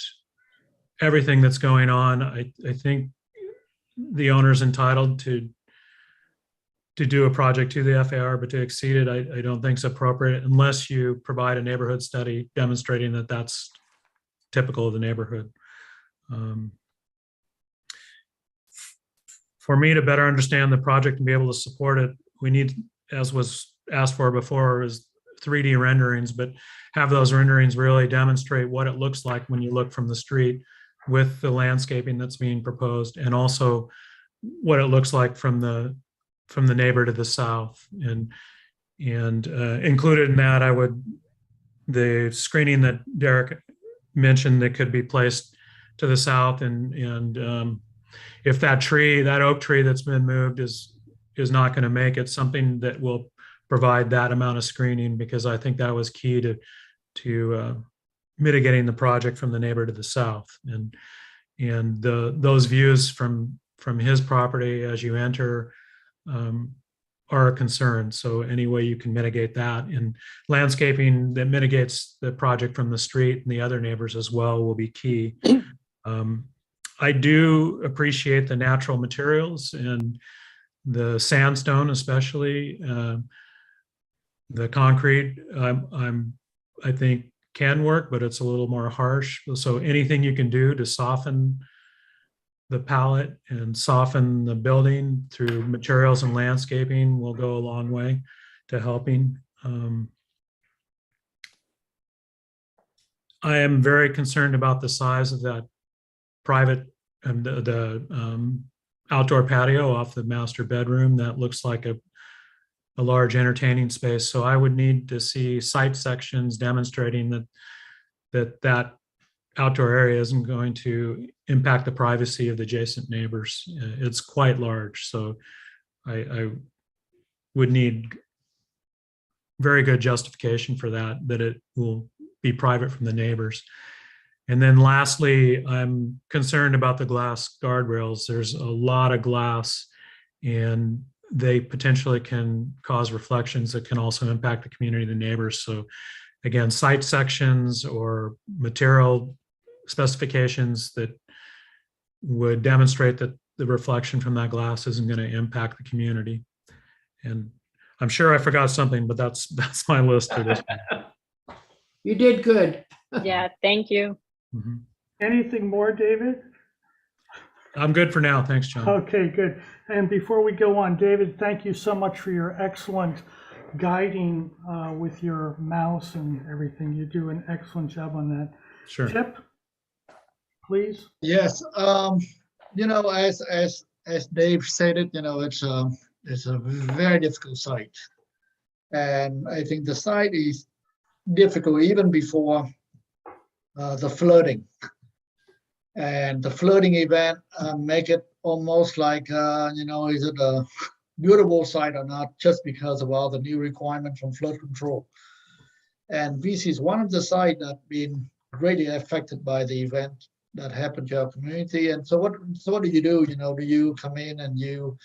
everything that's going on, I think the owner's entitled to do a project to the FAR, but to exceed it, I don't think is appropriate unless you provide a neighborhood study demonstrating that that's typical of the neighborhood. For me to better understand the project and be able to support it, we need, as was asked for before, is 3D renderings, but have those renderings really demonstrate what it looks like when you look from the street with the landscaping that's being proposed, and also what it looks like from the neighbor to the south. And included in that, the screening that Derek mentioned that could be placed to the south, and if that oak tree that's been moved is not going to make it, something that will provide that amount of screening, because I think that was key to mitigating the project from the neighbor to the south. And those views from his property as you enter are a concern. So any way you can mitigate that, and landscaping that mitigates the project from the street and the other neighbors as well will be key. I do appreciate the natural materials and the sandstone, especially the concrete. I think can work, but it's a little more harsh. So anything you can do to soften the palette and soften the building through materials and landscaping will go a long way to helping. I am very concerned about the size of that private and the outdoor patio off the master bedroom. That looks like a large entertaining space. So I would need to see site sections demonstrating that outdoor area isn't going to impact the privacy of the adjacent neighbors. It's quite large. So I would need very good justification for that it will be private from the neighbors. And then lastly, I'm concerned about the glass guardrails. There's a lot of glass, and they potentially can cause reflections that can also impact the community, the neighbors. So again, site sections or material specifications that would demonstrate that the reflection from that glass isn't going to impact the community. And I'm sure I forgot something, but that's my list for this one. You did good. Yeah, thank you. Mm-hmm. Anything more, David? I'm good for now. Thanks, John. Okay, good. And before we go on, David, thank you so much for your excellent guiding with your mouse and everything. You do an excellent job on that. Sure. Chip, please. Yes, you know, as Dave said it, you know, it's a very difficult site. And I think the site is difficult even before the flooding. And the flooding event make it almost like, you know, is it a beautiful site or not, just because of all the new requirements from flood control. And this is one of the sites that been greatly affected by the event that happened to our community. And so what do you do? You know, do you come in and you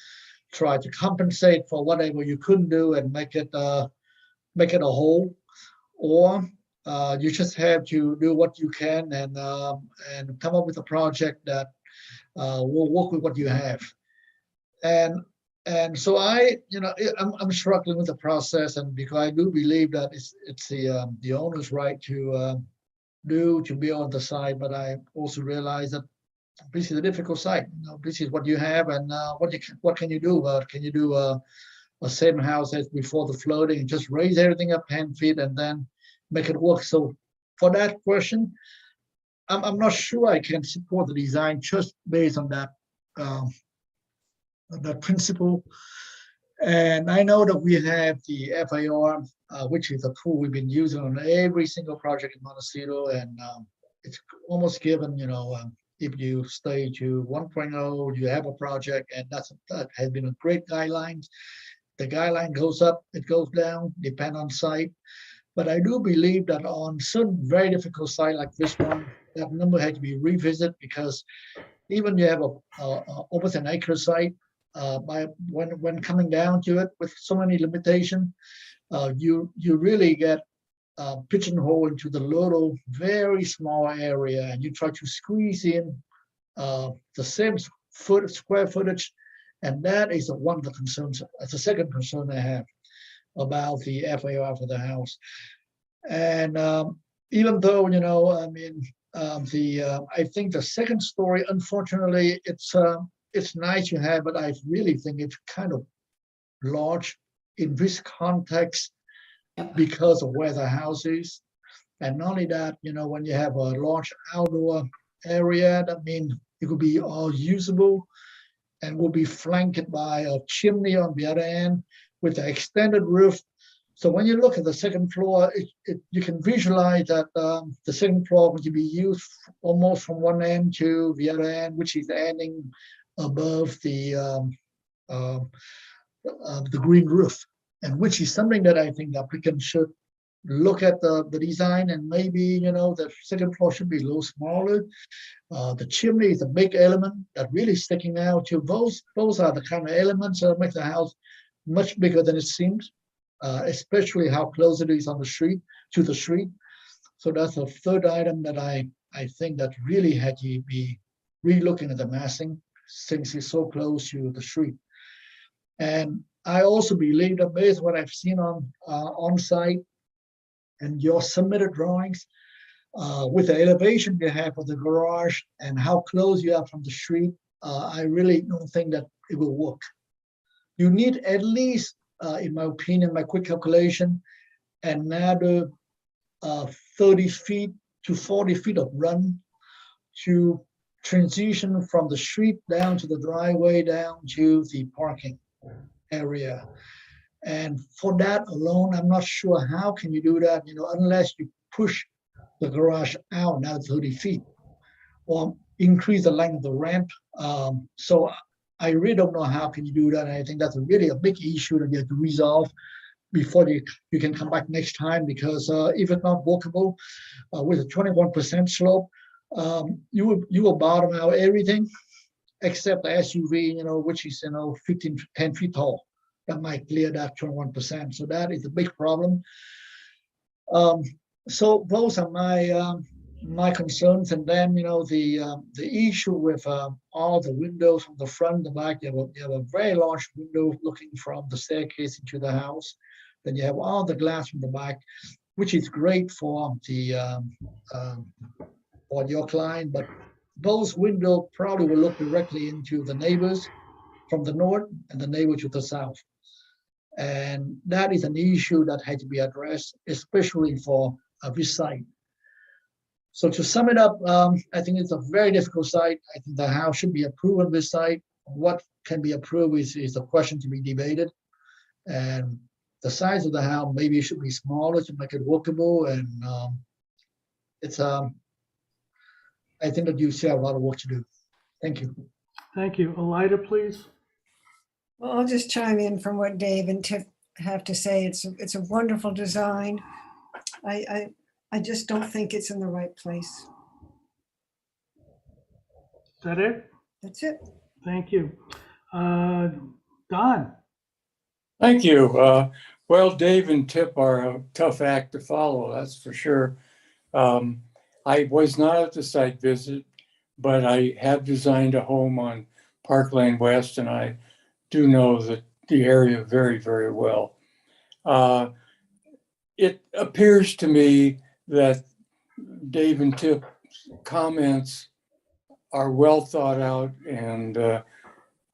try to compensate for whatever you couldn't do and make it a whole, or you just have to do what you can and come up with a project that will work with what you have. And so I'm struggling with the process, and because I do believe that it's the owner's right to be on the site, but I also realize that this is a difficult site. You know, this is what you have, and what can you do? Can you do a same house as before the flooding and just raise everything up 10 feet and then make it work? So for that question, I'm not sure I can support the design just based on that principle. And I know that we have the FAR, which is a tool we've been using on every single project in Montecito, and it's almost given, you know, if you stay to 1.0, you have a project, and that has been a great guideline. The guideline goes up, it goes down, depend on site. But I do believe that on certain very difficult site like this one, that number had to be revisited, because even you have a over an acre site, when coming down to it with so many limitations, you really get pigeonholed into the little, very small area, and you try to squeeze in the same square footage. And that is one of the concerns. That's the second concern I have about the FAR for the house. And even though, you know, I mean, I think the second story, unfortunately, it's nice you have, but I really think it's kind of large in this context because of where the house is. And not only that, you know, when you have a large outdoor area, that means it could be all usable and will be flanked by a chimney on the other end with an extended roof. So when you look at the second floor, you can visualize that the second floor will be used almost from one end to the other end, which is ending above the green roof, and which is something that I think the applicant should look at the design, and maybe, you know, the second floor should be a little smaller. The chimney is a big element that really sticking out to those are the kind of elements that make the house much bigger than it seems, especially how close it is on the street to the street. So that's a third item that I think that really had to be re-looking at the massing since it's so close to the street. And I also believe that based on what I've seen on site and your submitted drawings, with the elevation you have of the garage and how close you are from the street, I really don't think that it will work. You need at least, in my opinion, my quick calculation, another 30 feet to 40 feet of run to transition from the street down to the driveway down to the parking area. And for that alone, I'm not sure how can you do that, you know, unless you push the garage out now 30 feet or increase the length of the ramp. So I really don't know how can you do that. And I think that's really a big issue that you have to resolve before you can come back next time, because if it's not workable with a 21% slope, you will bottom out everything except the SUV, you know, which is, you know, 10 feet tall. That might clear that 21%. So that is a big problem. So those are my concerns. And then, you know, the issue with all the windows from the front, the back, you have a very large window looking from the staircase into the house. Then you have all the glass from the back, which is great for the for your client, but those windows probably will look directly into the neighbors from the north and the neighbor to the south. And that is an issue that had to be addressed, especially for this site. So to sum it up, I think it's a very difficult site. I think the house should be approved on this site. What can be approved is a question to be debated. And the size of the house maybe should be smaller to make it workable. And it's I think that you still have a lot of work to do. Thank you. Thank you. Elida, please. Well, I'll just chime in from what Dave and Tip have to say. It's a wonderful design. I just don't think it's in the right place. Is that it? That's it. Thank you. Don. Thank you. Well, Dave and Tip are a tough act to follow, that's for sure. I was not at the site visit, but I have designed a home on Park Lane West, and I do know the area very, very well. It appears to me that Dave and Tip's comments are well thought out, and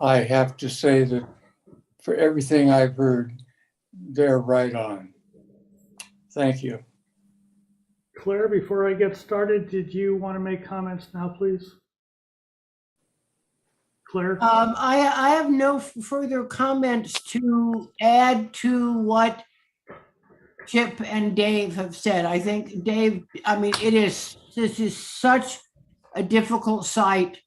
I have to say that for everything I've heard, they're right on. Thank you. Claire, before I get started, did you want to make comments now, please? Claire? I have no further comments to add to what Chip and Dave have said. I think Dave, I mean, this is such a difficult site,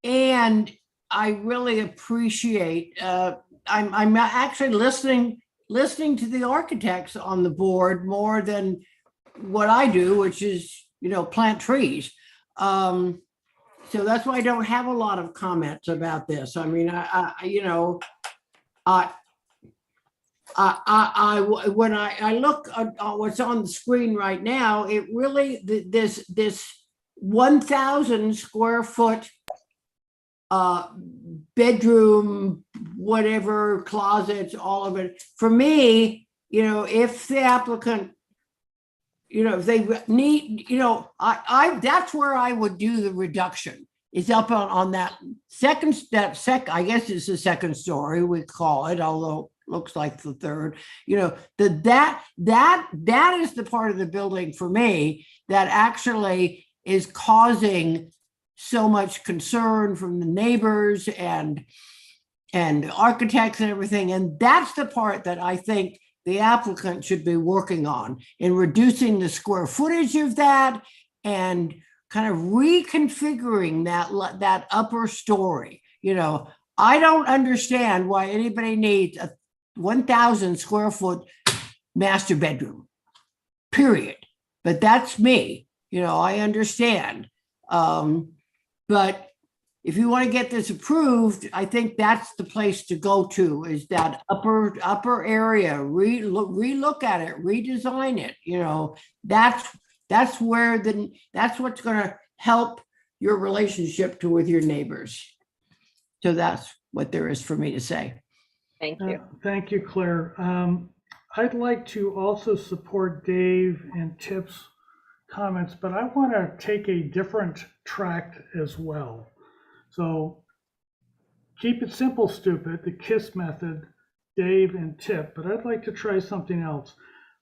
and I really appreciate, I'm actually listening to the architects on the board more than what I do, which is, you know, plant trees. So that's why I don't have a lot of comments about this. I mean, when I look at what's on the screen right now, it really, this 1,000 square foot bedroom, whatever, closets, all of it. For me, if the applicant, if they need, I that's where I would do the reduction. It's up on that second step, I guess it's the second story, we call it, although it looks like the third, that is the part of the building for me that actually is causing so much concern from the neighbors and architects and everything. And that's the part that I think the applicant should be working on in reducing the square footage of that and kind of reconfiguring that upper story. I don't understand why anybody needs a 1,000 square foot master bedroom, period. But that's me, I understand. But if you want to get this approved, I think that's the place to go to, is that upper area, relook at it, redesign it, that's what's going to help your relationship with your neighbors. So that's what there is for me to say. Thank you. Thank you, Claire. I'd like to also support Dave and Tip's comments, but I want to take a different track as well. So keep it simple, stupid, the KISS method, Dave and Tip, but I'd like to try something else.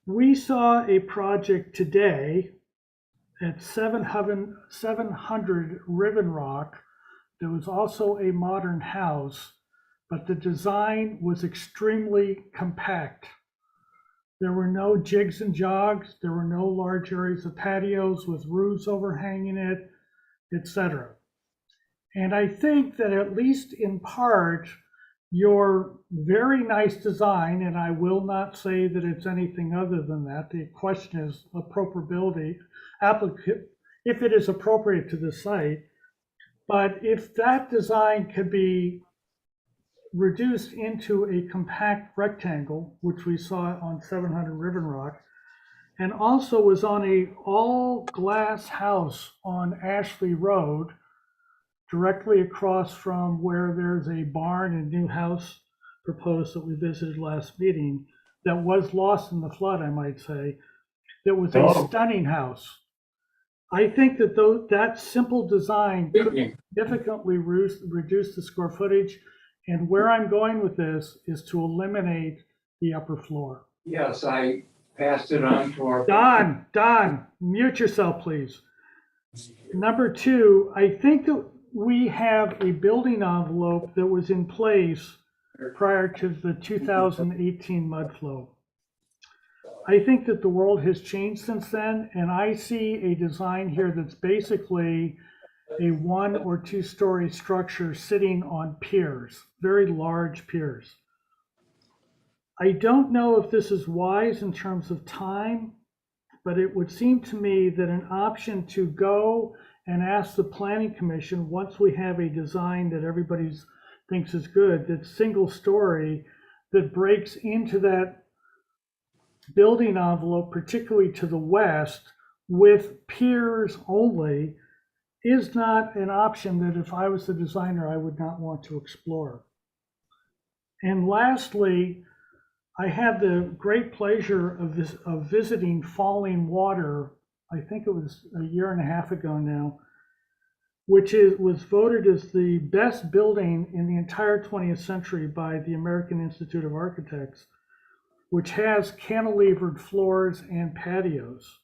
We saw a project today at 700 Ribbon Rock. There was also a modern house, but the design was extremely compact. There were no jigs and jogs. There were no large areas of patios with roofs overhanging it, etc. And I think that at least in part, your very nice design, and I will not say that it's anything other than that. The question is appropriability, if it is appropriate to the site. But if that design could be reduced into a compact rectangle, which we saw on 700 Ribbon Rock, and also was on a all glass house on Ashley Road, directly across from where there's a barn and new house proposed that we visited last meeting, that was lost in the flood, I might say, that was a stunning house. I think that that simple design could significantly reduce the square footage. And where I'm going with this is to eliminate the upper floor. Yes, I passed it on to our. Don, mute yourself, please. Number two, I think that we have a building envelope that was in place prior to the 2018 mud flow. I think that the world has changed since then, and I see a design here that's basically a 1 or 2 story structure sitting on piers, very large piers. I don't know if this is wise in terms of time, but it would seem to me that an option to go and ask the Planning Commission, once we have a design that everybody thinks is good, that's single story, that breaks into that building envelope, particularly to the west, with piers only, is not an option that if I was the designer, I would not want to explore. And lastly, I had the great pleasure of visiting Falling Water, I think it was a year and a half ago now, which was voted as the best building in the entire 20th century by the American Institute of Architects, which has cantilevered floors and patios.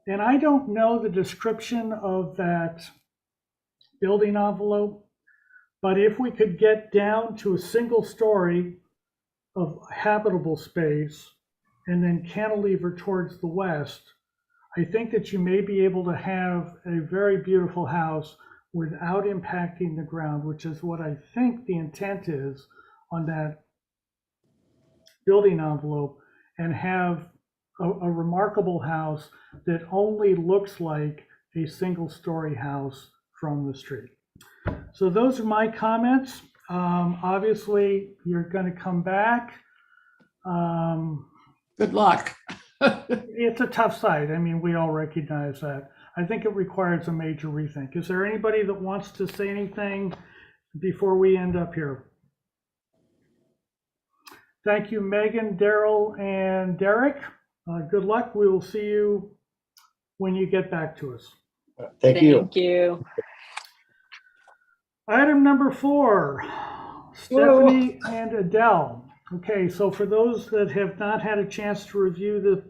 And I don't know the description of that building envelope, but if we could get down to a single story of habitable space and then cantilever towards the west, I think that you may be able to have a very beautiful house without impacting the ground, which is what I think the intent is on that building envelope, and have a remarkable house that only looks like a single story house from the street. So those are my comments. Obviously, you're going to come back. Good luck. It's a tough site. I mean, we all recognize that. I think it requires a major rethink. Is there anybody that wants to say anything before we end up here. Thank you, Megan, Daryl, and Derek. Good luck. We will see you when you get back to us. Thank you. Thank you. Item number 4, Stephanie and Adele. Okay, so for those that have not had a chance to review the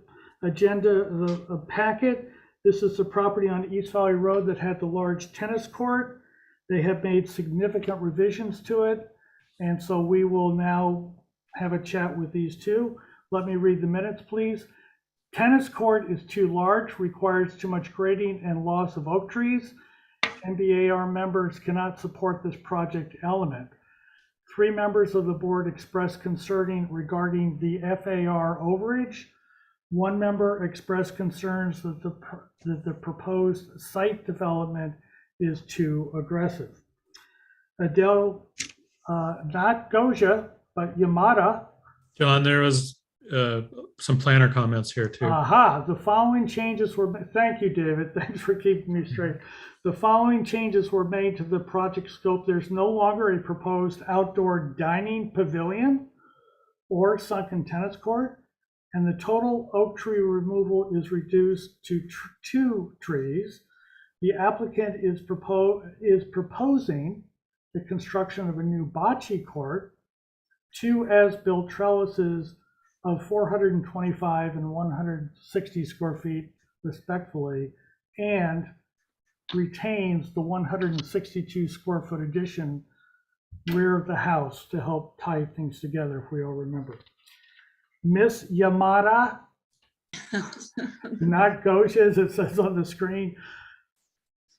agenda, the packet, this is the property on East Valley Road that had the large tennis court. They have made significant revisions to it, and so we will now have a chat with these two. Let me read the minutes, please. Tennis court is too large, requires too much grading and loss of oak trees. MBAR members cannot support this project element. 3 members of the board expressed concern regarding the FAR overage. 1 member expressed concerns that the proposed site development is too aggressive. Adele, not Goja, but Yamada. John, there was some planner comments here too. Aha, the following changes were, thank you, David. Thanks for keeping me straight. The following changes were made to the project scope. There's no longer a proposed outdoor dining pavilion or sunken tennis court, and the total oak tree removal is reduced to 2 trees. The applicant is proposing the construction of a new bocce court, 2 as-built trellises of 425 and 160 square feet respectively, and retains the 162 square foot addition rear of the house to help tie things together, if we all remember. Miss Yamada, not Goja as it says on the screen.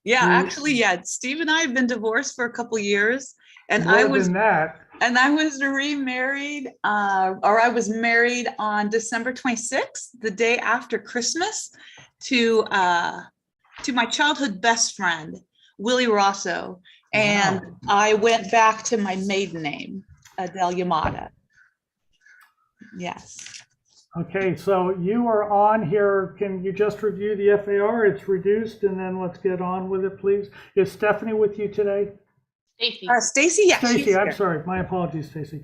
Yeah, actually, yeah. Steve and I have been divorced for a couple years, and More than that. And I was remarried, or I was married on December 26th, the day after Christmas, to my childhood best friend, Willie Rosso. And wow. I went back to my maiden name, Adele Yamada. Yes. Okay, so you are on here. Can you just review the FAR? It's reduced, and then let's get on with it, please. Is Stephanie with you today? Stacy, yes. Stacy, I'm sorry. My apologies, Stacy.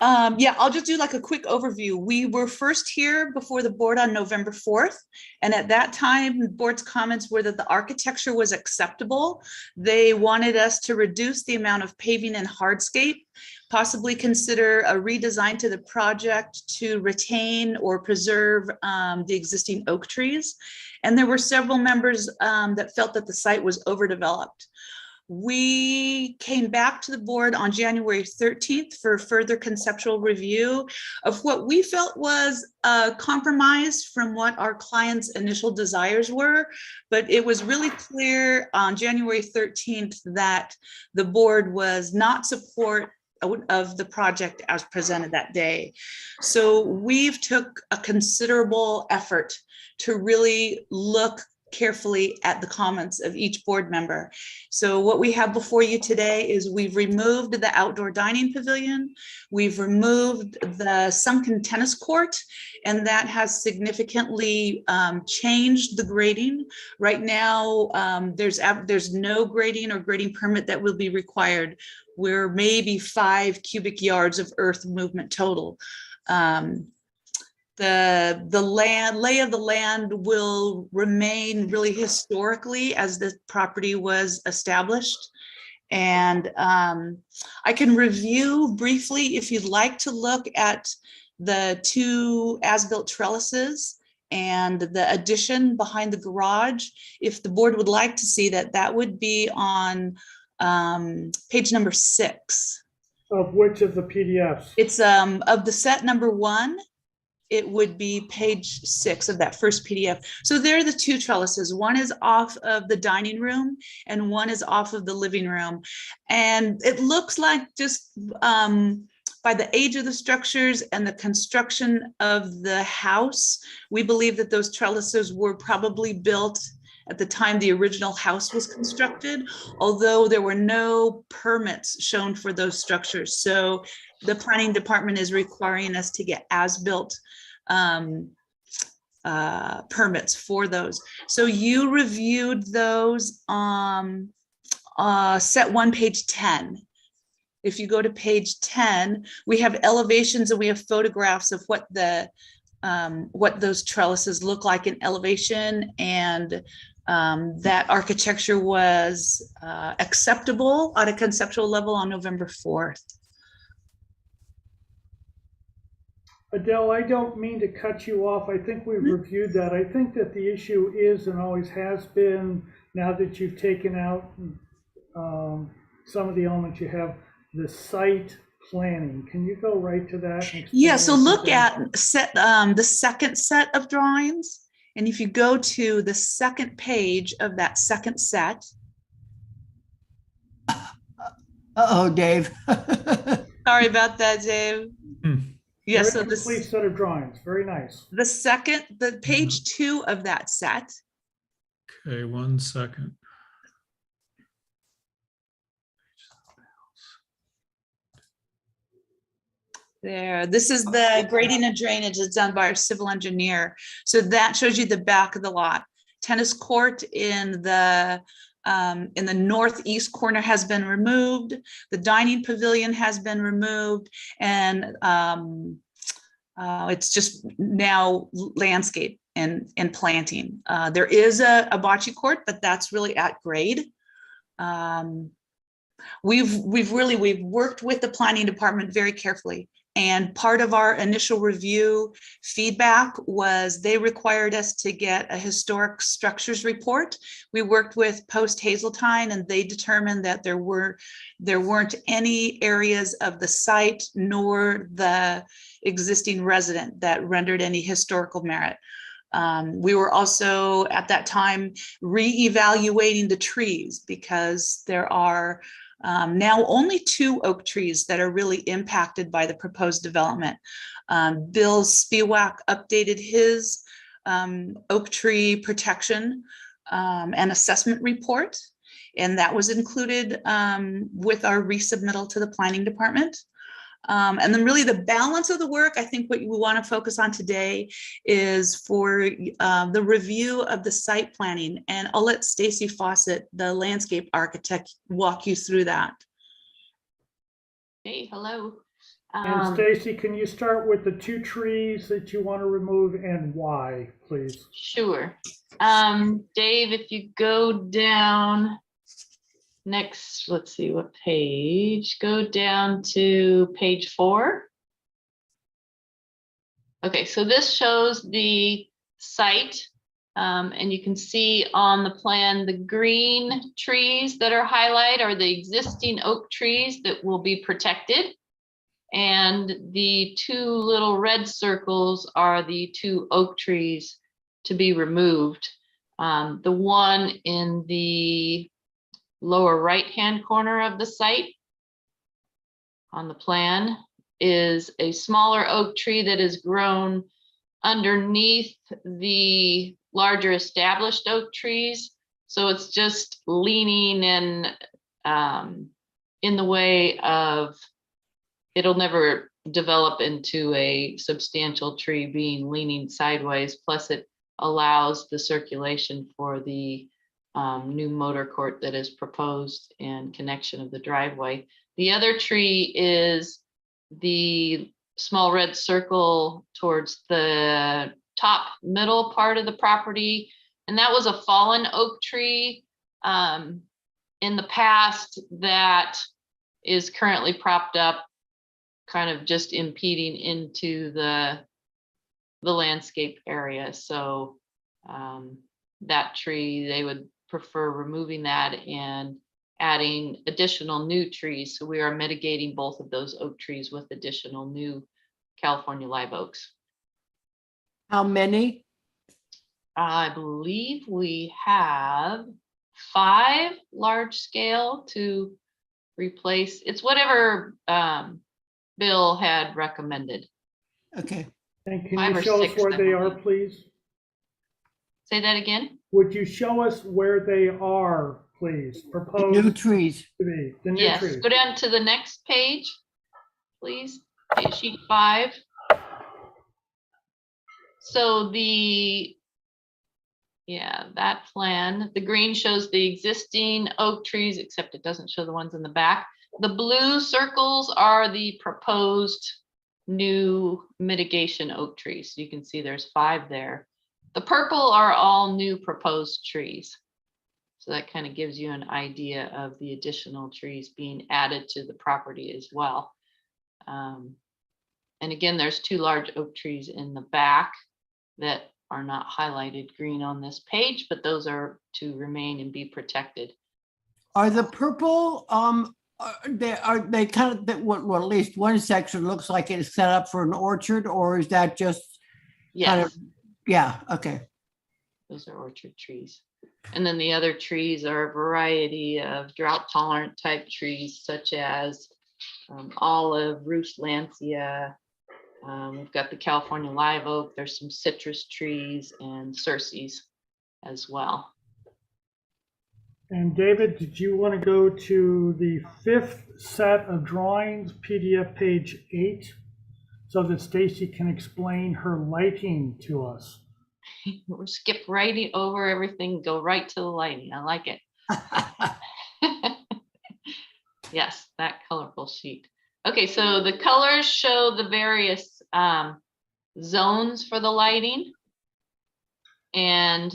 Yeah, I'll just do like a quick overview. We were first here before the board on November 4th. And at that time, the board's comments were that the architecture was acceptable. They wanted us to reduce the amount of paving and hardscape, possibly consider a redesign to the project to retain or preserve the existing oak trees. And there were several members that felt that the site was overdeveloped. We came back to the board on January 13th for further conceptual review of what we felt was a compromise from what our client's initial desires were. But it was really clear on January 13th that the board was not support of the project as presented that day. So we've took a considerable effort to really look carefully at the comments of each board member. So what we have before you today is we've removed the outdoor dining pavilion, we've removed the sunken tennis court, and that has significantly changed the grading. Right now, there's no grading or grading permit that will be required. We're maybe 5 cubic yards of earth movement total. The lay of the land will remain really historically as the property was established. And I can review briefly if you'd like to look at the 2 as-built trellises and the addition behind the garage. If the board would like to see that, that would be on page number 6. Of which of the PDFs? It's of the set number 1. It would be page 6 of that first PDF. So there are the 2 trellises. One is off of the dining room and one is off of the living room. And it looks like just by the age of the structures and the construction of the house, we believe that those trellises were probably built at the time the original house was constructed, although there were no permits shown for those structures. So the planning department is requiring us to get as-built permits for those. So you reviewed those set 1, page 10. if you go to page 10, we have elevations and we have photographs of what those trellises look like in elevation, and that architecture was acceptable on a conceptual level on November 4th. Adele, I don't mean to cut you off. I think we've reviewed that. I think that the issue is and always has been, now that you've taken out some of the elements you have, the site planning. Can you go right to that? Yeah, so look at the second set of drawings. And if you go to the second page of that second set. Uh-oh, Dave. Sorry about that, Dave. Yes, Very complete set of drawings. Very nice. The page 2 of that set. Okay, 1 second. There, this is the grading and drainage that's done by our civil engineer. So that shows you the back of the lot. Tennis court in the northeast corner has been removed. The dining pavilion has been removed, and it's just now landscape and planting. There is a bocce court, but that's really at grade. We've worked with the planning department very carefully. And part of our initial review feedback was they required us to get a historic structures report. We worked with Post Hazeltine, and they determined that there weren't any areas of the site nor the existing resident that rendered any historical merit. We were also at that time re-evaluating the trees, because there are now only 2 oak trees that are really impacted by the proposed development. Bill Spiewak updated his oak tree protection and assessment report, and that was included with our resubmittal to the planning department. And then really the balance of the work, I think what we want to focus on today is for the review of the site planning. And I'll let Stacy Fawcett, the landscape architect, walk you through that. Hey, hello. And Stacy, can you start with the 2 trees that you want to remove and why, please? Sure. Dave, if you go down next, let's see what page, go down to page 4. Okay, so this shows the site, and you can see on the plan the green trees that are highlighted are the existing oak trees that will be protected, and the 2 little red circles are the 2 oak trees to be removed. The one in the lower right-hand corner of the site on the plan is a smaller oak tree that is grown underneath the larger established oak trees. So it's just leaning and in the way of, it'll never develop into a substantial tree being leaning sideways. Plus it allows the circulation for the new motor court that is proposed and connection of the driveway. The other tree is the small red circle towards the top middle part of the property. And that was a fallen oak tree in the past that is currently propped up, kind of just impeding into the landscape area. So that tree, they would prefer removing that and adding additional new trees. So we are mitigating both of those oak trees with additional new California live oaks. How many? I believe we have 5 large scale to replace. It's whatever Bill had recommended. Okay. And can you show us where they are, please? Say that again? Would you show us where they are, please? Proposed new trees. To be the new Yes, trees. go down to the next page, please. Sheet 5. So that plan, the green shows the existing oak trees, except it doesn't show the ones in the back. The blue circles are the proposed new mitigation oak trees. You can see there's 5 there. The purple are all new proposed trees. So that kind of gives you an idea of the additional trees being added to the property as well. And again, there's 2 large oak trees in the back that are not highlighted green on this page, but those are to remain and be protected. Are the purple, are they kind of, well, at least one section looks like it's set up for an orchard, or is that just kind of, Yes, yeah, okay. those are orchard trees. And then the other trees are a variety of drought tolerant type trees, such as olive, Rus lancea. We've got the California live oak. There's some citrus trees and cerces as well. And David, did you want to go to the 5th set of drawings, PDF page 8, so that Stacy can explain her lighting to us? We'll skip right over everything, go right to the lighting. I like it. Yes, that colorful sheet. Okay, so the colors show the various zones for the lighting. And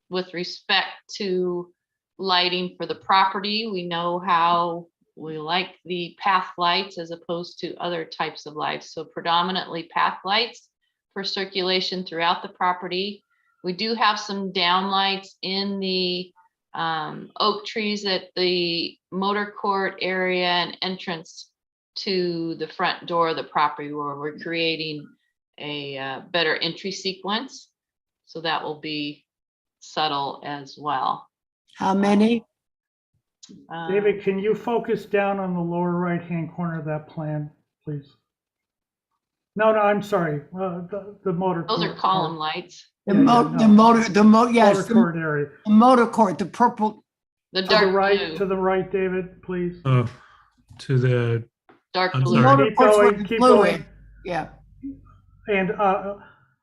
with respect to lighting for the property, we know how we like the path lights as opposed to other types of lights. So predominantly path lights for circulation throughout the property. We do have some downlights in the oak trees at the motor court area and entrance to the front door of the property, where we're creating a better entry sequence. So that will be subtle as well. How many? David, can you focus down on the lower right-hand corner of that plan, please? No, I'm sorry. The motor. Those are column lights. The motor court area. The motor court, the purple. The dark to the right, David, please. Oh, to the dark I'm blue. sorry. Keep going, keep going. Yeah. And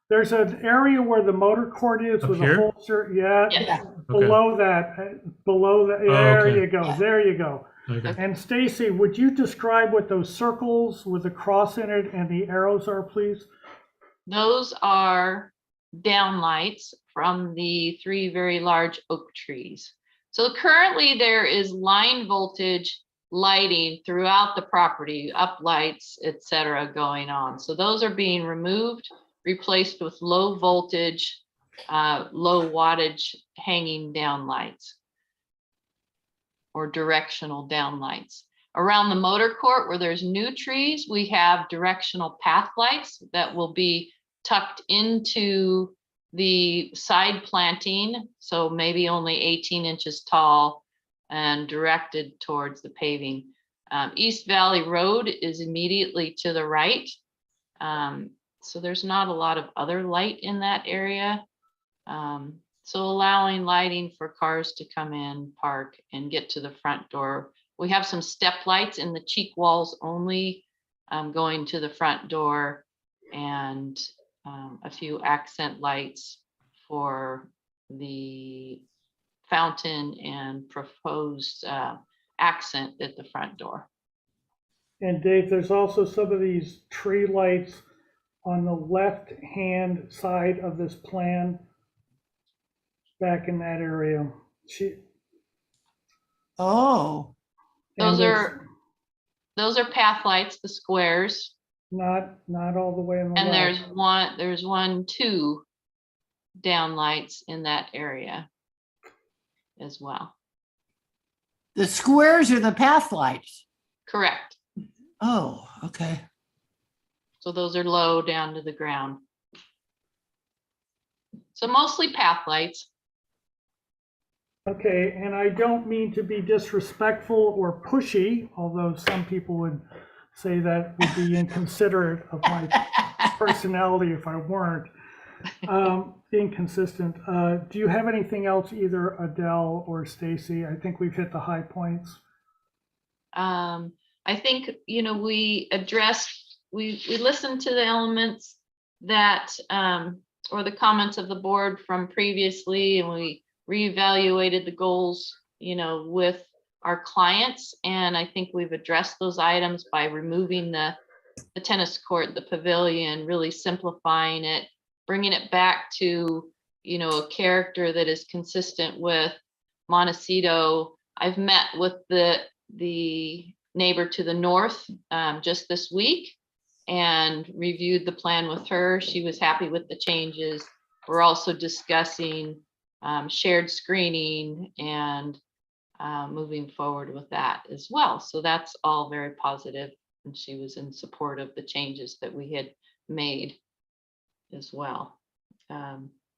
there's an area where the motor court is Up with here? a holster. Yeah, Yeah. below that. There okay. you go. There you go. Okay. And Stacy, would you describe what those circles with the cross in it and the arrows are, please? Those are downlights from the 3 very large oak trees. So currently there is line voltage lighting throughout the property, up lights, etc., going on. So those are being removed, replaced with low voltage, low wattage hanging down lights or directional down lights. Around the motor court where there's new trees, we have directional path lights that will be tucked into the side planting, so maybe only 18 inches tall and directed towards the paving. East Valley Road is immediately to the right. So there's not a lot of other light in that area. So allowing lighting for cars to come in, park, and get to the front door. We have some step lights in the cheek walls only, going to the front door, and a few accent lights for the fountain and proposed accent at the front door. And Dave, there's also some of these tree lights on the left-hand side of this plan, back in that area. Oh. Those are path lights, the squares. Not all the way on the And left. there's 2 down lights in that area as well. The squares are the path lights. Correct. Oh, okay. So those are low down to the ground. So mostly path lights. Okay, and I don't mean to be disrespectful or pushy, although some people would say that would be inconsiderate of my personality if I weren't. Inconsistent. Do you have anything else, either Adele or Stacy? I think we've hit the high points. I think, we listened to the elements that, or the comments of the board from previously, and we reevaluated the goals, with our clients. And I think we've addressed those items by removing the tennis court, the pavilion, really simplifying it, bringing it back to, you know, a character that is consistent with Montecito. I've met with the neighbor to the north just this week and reviewed the plan with her. She was happy with the changes. We're also discussing shared screening and moving forward with that as well. So that's all very positive. And she was in support of the changes that we had made as well.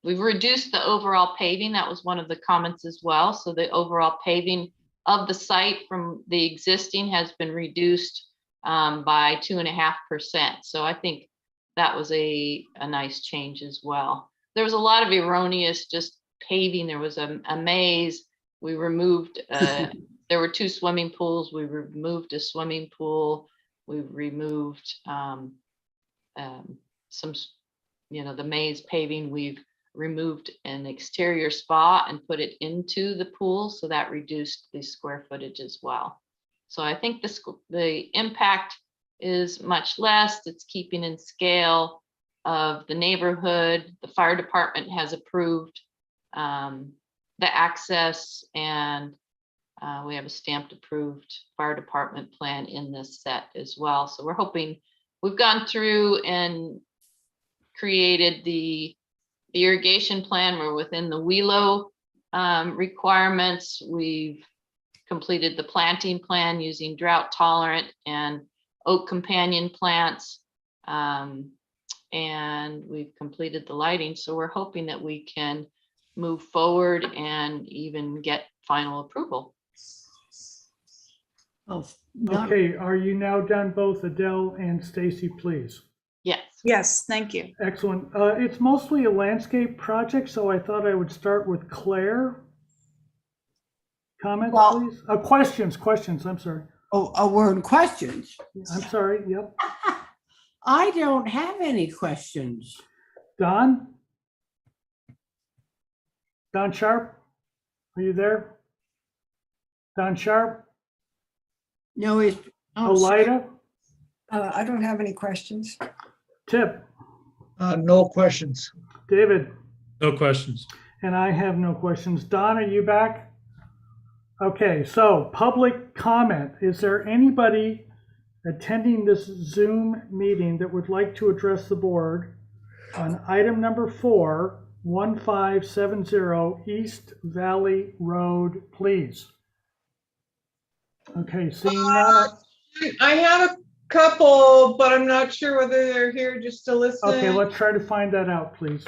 We've reduced the overall paving. That was one of the comments as well. So the overall paving of the site from the existing has been reduced by 2.5%. So I think that was a nice change as well. There was a lot of erroneous just paving. There was a maze. We removed, there were 2 swimming pools. We removed a swimming pool. We removed some, you know, the maze paving. We've removed an exterior spa and put it into the pool. So that reduced the square footage as well. So I think the impact is much less. It's keeping in scale of the neighborhood. The fire department has approved the access, and we have a stamped approved fire department plan in this set as well. So we're hoping, we've gone through and created the irrigation plan. We're within the WELO requirements. We've completed the planting plan using drought tolerant and oak companion plants. And we've completed the lighting. So we're hoping that we can move forward and even get final approval. Okay, are you now done, both Adele and Stacy, please? Yes. Yes, thank you. Excellent. It's mostly a landscape project, so I thought I would start with Claire. Comments, please? Questions, I'm sorry. Oh, we're in questions. I'm sorry, yep. I don't have any questions. Don Sharp, are you there? Don Sharp? No, he's. Elida? I don't have any questions. Tip? No questions. David? No questions. And I have no questions. Don, are you back? Okay, so public comment. Is there anybody attending this Zoom meeting that would like to address the board on item number 4, 1570 East Valley Road, please? Okay, seeing none. I have a couple, but I'm not sure whether they're here just to listen. Okay, let's try to find that out, please.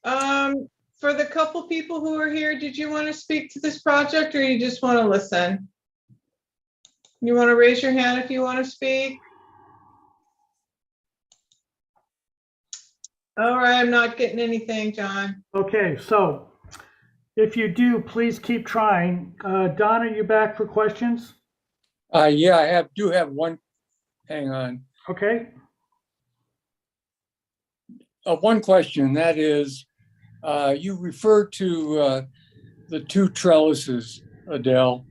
For the couple people who are here, did you want to speak to this project, or you just want to listen? You want to raise your hand if you want to speak? All right, I'm not getting anything, John. Okay, so if you do, please keep trying. Don, are you back for questions? Yeah, I do have one. Hang on. Okay. One question, that is, you referred to the 2 trellises, Adele.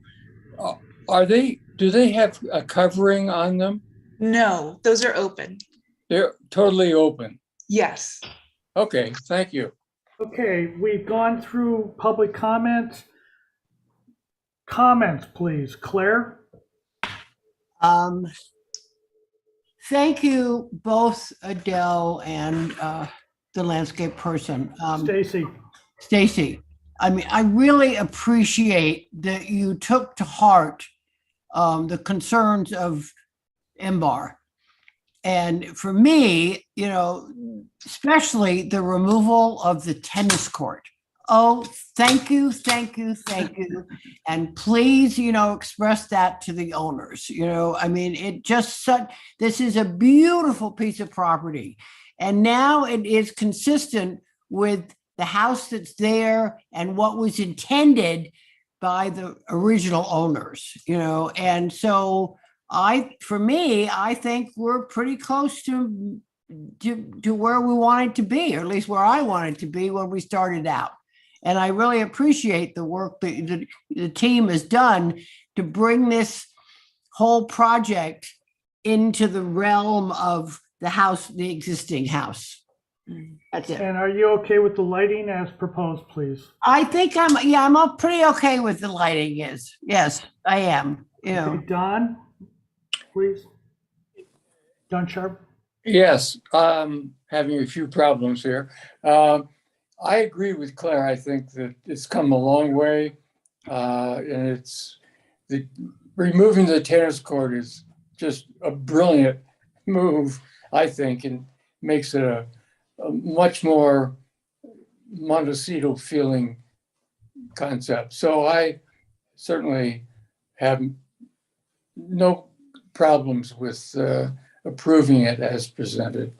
Do they have a covering on them? No, those are open. They're totally open. Yes. Okay, thank you. Okay, we've gone through public comments. Comments, please. Claire? Thank you, both Adele and the landscape person. Stacy, I mean, I really appreciate that you took to heart the concerns of MBAR. And for me, you know, especially the removal of the tennis court. Oh, thank you. And please, you know, express that to the owners. You know, I mean, this is a beautiful piece of property. And now it is consistent with the house that's there and what was intended by the original owners, you know. And so for me, I think we're pretty close to where we wanted to be, or at least where I wanted to be when we started out. And I really appreciate the work that the team has done to bring this whole project into the realm of the house, the existing house. That's it. And are you okay with the lighting as proposed, please? I think I'm pretty okay with the lighting. Yes, I am. Yeah. Okay, Don, please. Don Sharp. Yes, having a few problems here. I agree with Claire. I think that it's come a long way. And it's removing the tennis court is just a brilliant move, I think, and makes it a much more Montecito feeling concept. So I certainly have no problems with approving it as presented.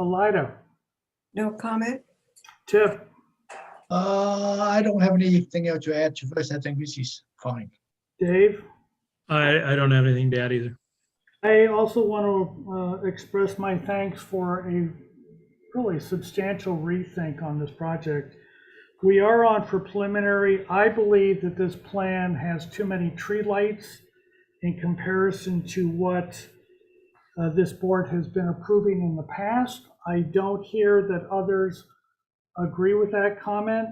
Elida. No comment? Tiff. I don't have anything else to add to this. I think this is fine. Dave. I don't have anything to add either. I also want to express my thanks for a really substantial rethink on this project. We are on for preliminary. I believe that this plan has too many tree lights in comparison to what this board has been approving in the past. I don't hear that others agree with that comment,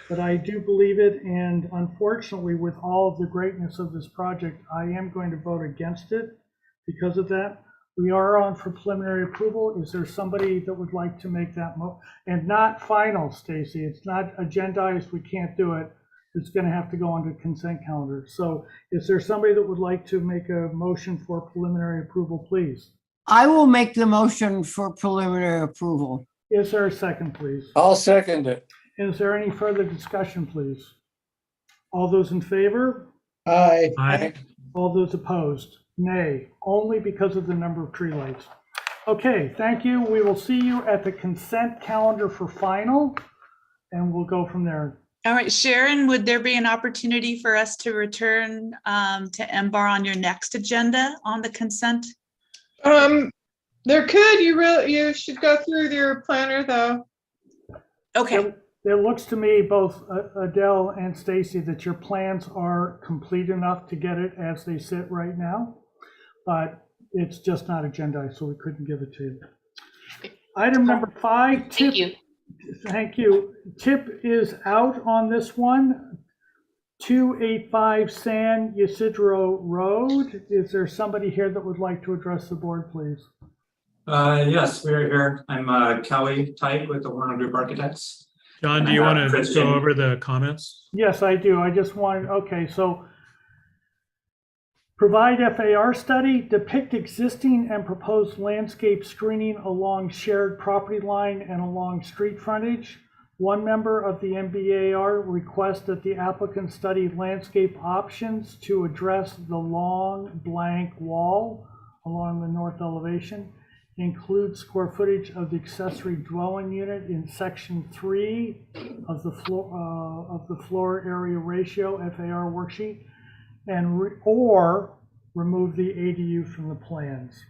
but I do believe it. And unfortunately, with all of the greatness of this project, I am going to vote against it because of that. We are on for preliminary approval. Is there somebody that would like to make that and not final, Stacy? It's not agendized. We can't do it. It's going to have to go on to consent calendar. So is there somebody that would like to make a motion for preliminary approval, please? I will make the motion for preliminary approval. Is there a second, please? I'll second it. Is there any further discussion, please? All those in favor? Aye. Aye. All those opposed? Nay, only because of the number of tree lights. Okay, thank you. We will see you at the consent calendar for final, and we'll go from there. All right, Sharon, would there be an opportunity for us to return to MBAR on your next agenda on the consent? There could, you should go through your planner though. Okay. It looks to me, both Adele and Stacy, that your plans are complete enough to get it as they sit right now, but it's just not agendized, so we couldn't give it to you. Item number 5. Thank you. Thank you. Tip is out on this one. 285 San Ysidro Road. Is there somebody here that would like to address the board, please? Yes, we're here. I'm Kelly Tyke with the Warner Group Architects. John, do you want to go over the comments? Yes, I do. I just wanted, okay, so provide FAR study, depict existing and proposed landscape screening along shared property line and along street frontage. One member of the MBAR requests that the applicant study landscape options to address the long blank wall along the north elevation. Include square footage of the accessory dwelling unit in section 3 of the floor area ratio FAR worksheet, and or remove the ADU from the plans.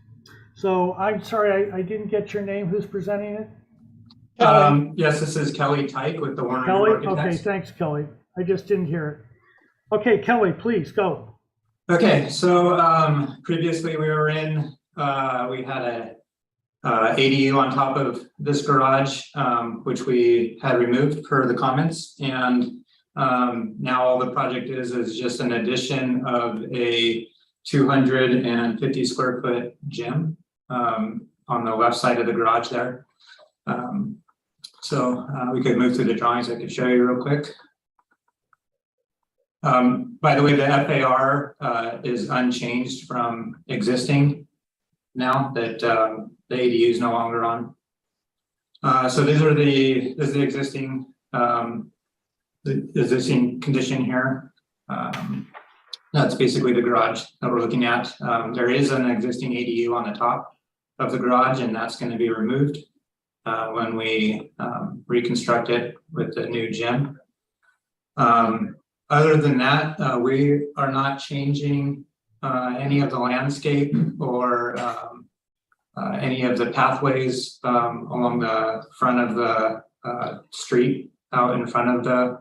So I'm sorry, I didn't get your name. Who's presenting it? Yes, this is Kelly Tyke with the Warner Kelly? Group Architects. Okay, thanks, Kelly. I just didn't hear it. Okay, Kelly, please go. Okay, so previously we were in, we had a ADU on top of this garage, which we had removed per the comments. And now all the project is just an addition of a 250 square foot gym on the left side of the garage there. So we could move through the drawings. I could show you real quick. By the way, the FAR is unchanged from existing now that the ADU is no longer on. So this is the existing condition here. That's basically the garage that we're looking at. There is an existing ADU on the top of the garage, and that's going to be removed when we reconstruct it with the new gym. Other than that, we are not changing any of the landscape or any of the pathways along the front of the street out in front of the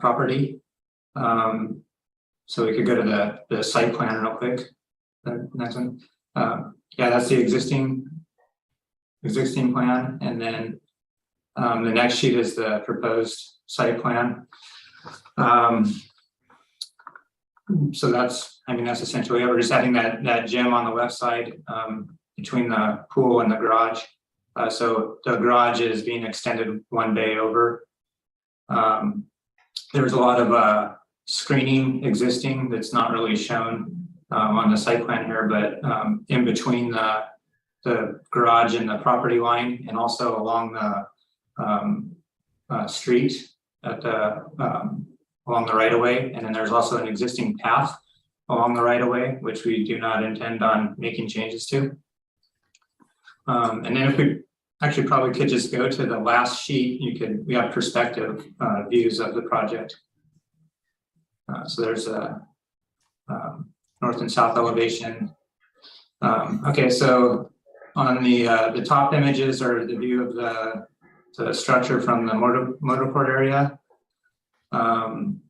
property. So we could go to the site plan real quick. The next one. Yeah, that's the existing plan. And then the next sheet is the proposed site plan. So that's essentially it. We're just adding that gym on the left side between the pool and the garage. So the garage is being extended one bay over. There's a lot of screening existing that's not really shown on the site plan here, but in between the garage and the property line, and also along the street at the along the right of way. And then there's also an existing path along the right of way, which we do not intend on making changes to. And then if we actually probably could just go to the last sheet, we have perspective views of the project. So there's a north and south elevation. Okay, so on the top images are the view of the structure from the motor court area. On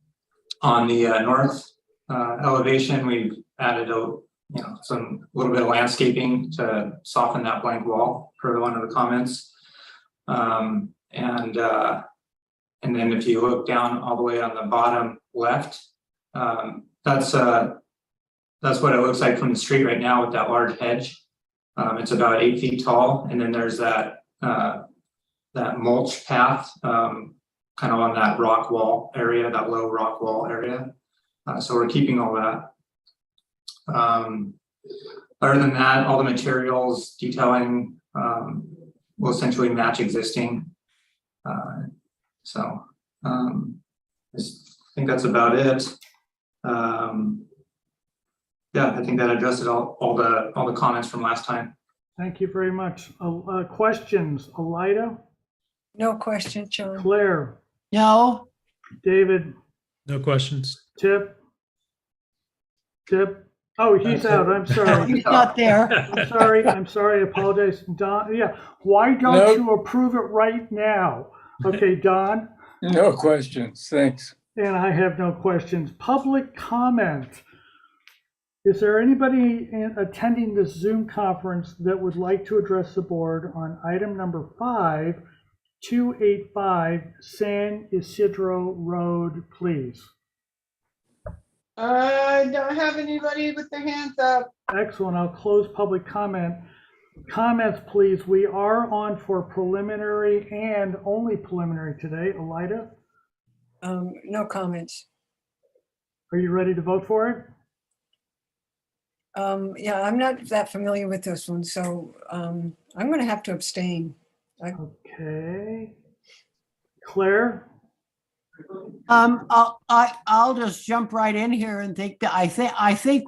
the north elevation, we've added a little bit of landscaping to soften that blank wall per one of the comments. And then if you look down all the way on the bottom left, that's what it looks like from the street right now with that large hedge. It's about 8 feet tall, and then there's that mulch path kind of on that rock wall area, that low rock wall area. So we're keeping all that. Other than that, all the materials detailing will essentially match existing. So I think that's about it. Yeah, I think that addresses all the comments from last time. Thank you very much. Questions, Elida? No question, John. Claire? No. David? No questions. Tip? Oh, he's out. I'm sorry. He's not there. I'm sorry. I apologize. Don, yeah. Why don't you approve it right now? Okay, Don? No questions. Thanks. And I have no questions. Public comment. Is there anybody attending this Zoom conference that would like to address the board on item number 5, 285 San Isidro Road, please? I don't have anybody with their hands up. Excellent. I'll close public comment. Comments, please. We are on for preliminary and only preliminary today. Elida? No comments. Are you ready to vote for it? Yeah, I'm not that familiar with this one, so I'm going to have to abstain. Okay. Claire? I'll just jump right in here and think that I think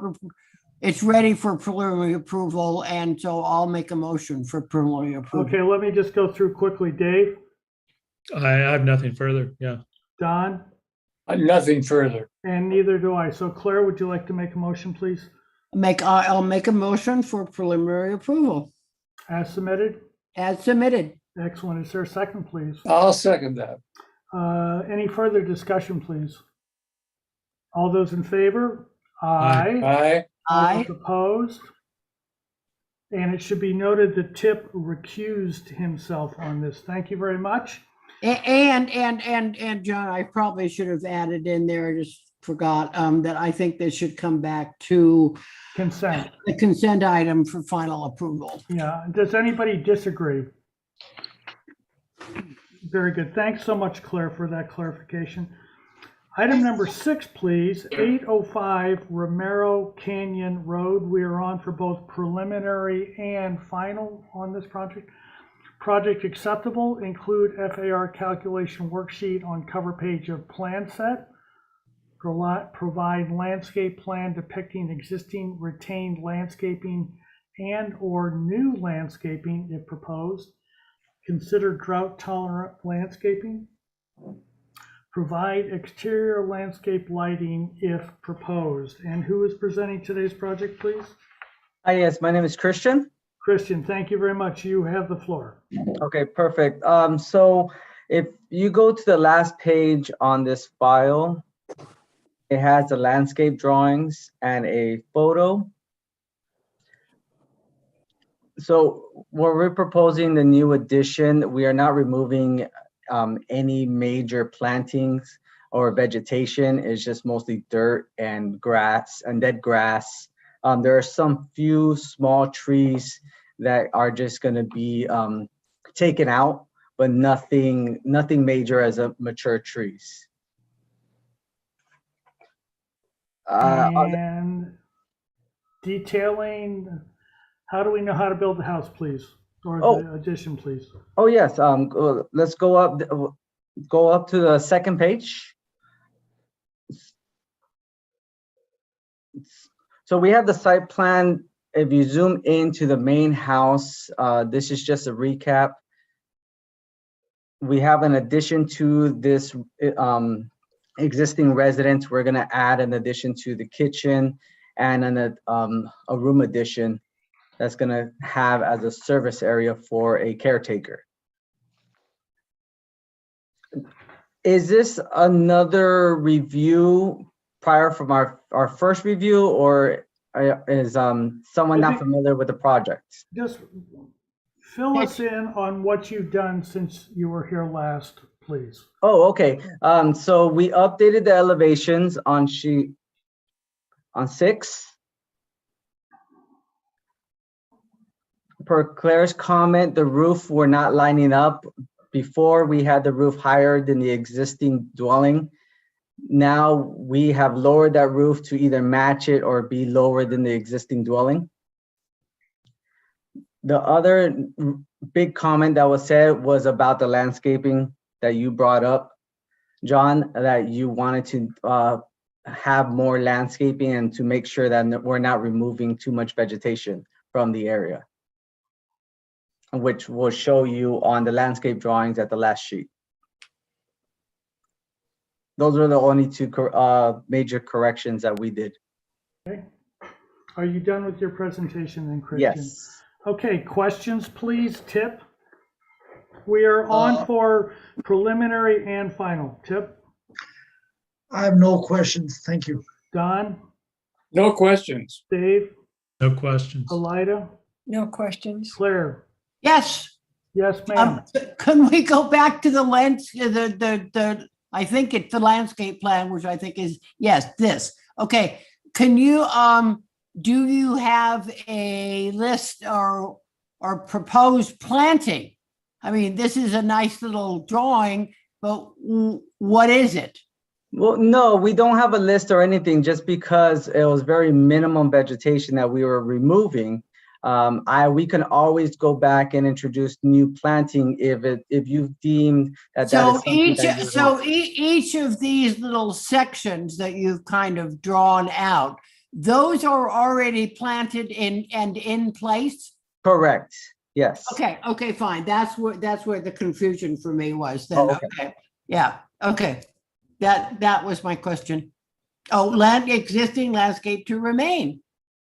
it's ready for preliminary approval, and so I'll make a motion for preliminary approval. Okay, let me just go through quickly. Dave? I have nothing further. Yeah. Don? Nothing further. And neither do I. So Claire, would you like to make a motion, please? I'll make a motion for preliminary approval. As submitted? As submitted. Excellent. Is there a second, please? I'll second that. Any further discussion, please? All those in favor? Aye. Aye. All those opposed? And it should be noted that Tip recused himself on this. Thank you very much. And John, I probably should have added in there, I just forgot, that I think this should come back to consent. The consent item for final approval. Yeah. Does anybody disagree? Very good. Thanks so much, Claire, for that clarification. Item number 6, please. 805 Romero Canyon Road. We are on for both preliminary and final on this project. Project acceptable. Include FAR calculation worksheet on cover page of plan set. Provide landscape plan depicting existing retained landscaping and or new landscaping if proposed. Consider drought tolerant landscaping. Provide exterior landscape lighting if proposed. And who is presenting today's project, please? Yes, my name is Christian. Christian, thank you very much. You have the floor. Okay, perfect. So if you go to the last page on this file, It has the landscape drawings and a photo. So where we're proposing the new addition, we are not removing any major plantings or vegetation. It's just mostly dirt and grass and dead grass. There are some few small trees that are just going to be taken out, but nothing major as a mature trees. And detailing, how do we know how to build the house, please? Or the addition, please? Oh, yes. Let's go up to the second page. So we have the site plan. If you zoom into the main house, this is just a recap. We have an addition to this existing residence. We're gonna add an addition to the kitchen and a room addition that's gonna have as a service area for a caretaker. Is this another review prior from our first review, or is someone not familiar with the project? Just fill us in on what you've done since you were here last, please. Oh, okay. So we updated the elevations on 6. Per Claire's comment, the roof were not lining up. Before, we had the roof higher than the existing dwelling. Now we have lowered that roof to either match it or be lower than the existing dwelling. The other big comment that was said was about the landscaping that you brought up, John, that you wanted to have more landscaping and to make sure that we're not removing too much vegetation from the area, which will show you on the landscape drawings at the last sheet. Those are the only two major corrections that we did. Okay. Are you done with your presentation then, Christian? Yes. Okay, questions, please, Tip? We are on for preliminary and final. Tip? I have no questions. Thank you. Don? No questions. Dave? No questions. Elida? No questions. Claire? Yes. Yes, ma'am. Can we go back to the I think it's the landscape plan, which I think is, yes, this. Okay, can you, do you have a list or proposed planting? I mean, this is a nice little drawing, but what is it? Well, no, we don't have a list or anything, just because it was very minimum vegetation that we were removing. We can always go back and introduce new planting if you deem that that is something that you want. Each of these little sections that you've kind of drawn out, those are already planted and in place? Correct. Yes. Okay, fine. That's where the confusion for me was then. Oh, okay. Yeah. Okay. That was my question. Oh, existing landscape to remain.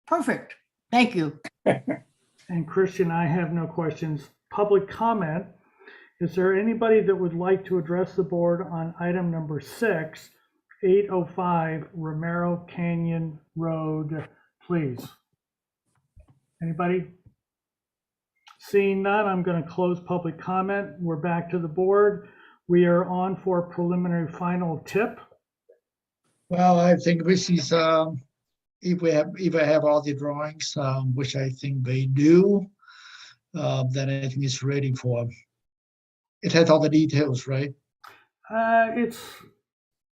Perfect. Thank you. And Christian, I have no questions. Public comment. Is there anybody that would like to address the board on item number 6, 805 Romero Canyon Road, please? Anybody? Seeing none, I'm going to close public comment. We're back to the board. We are on for preliminary final. Tip. Well, I think this is, if I have all the drawings, which I think they do, then I think it's ready for, it has all the details, right? It's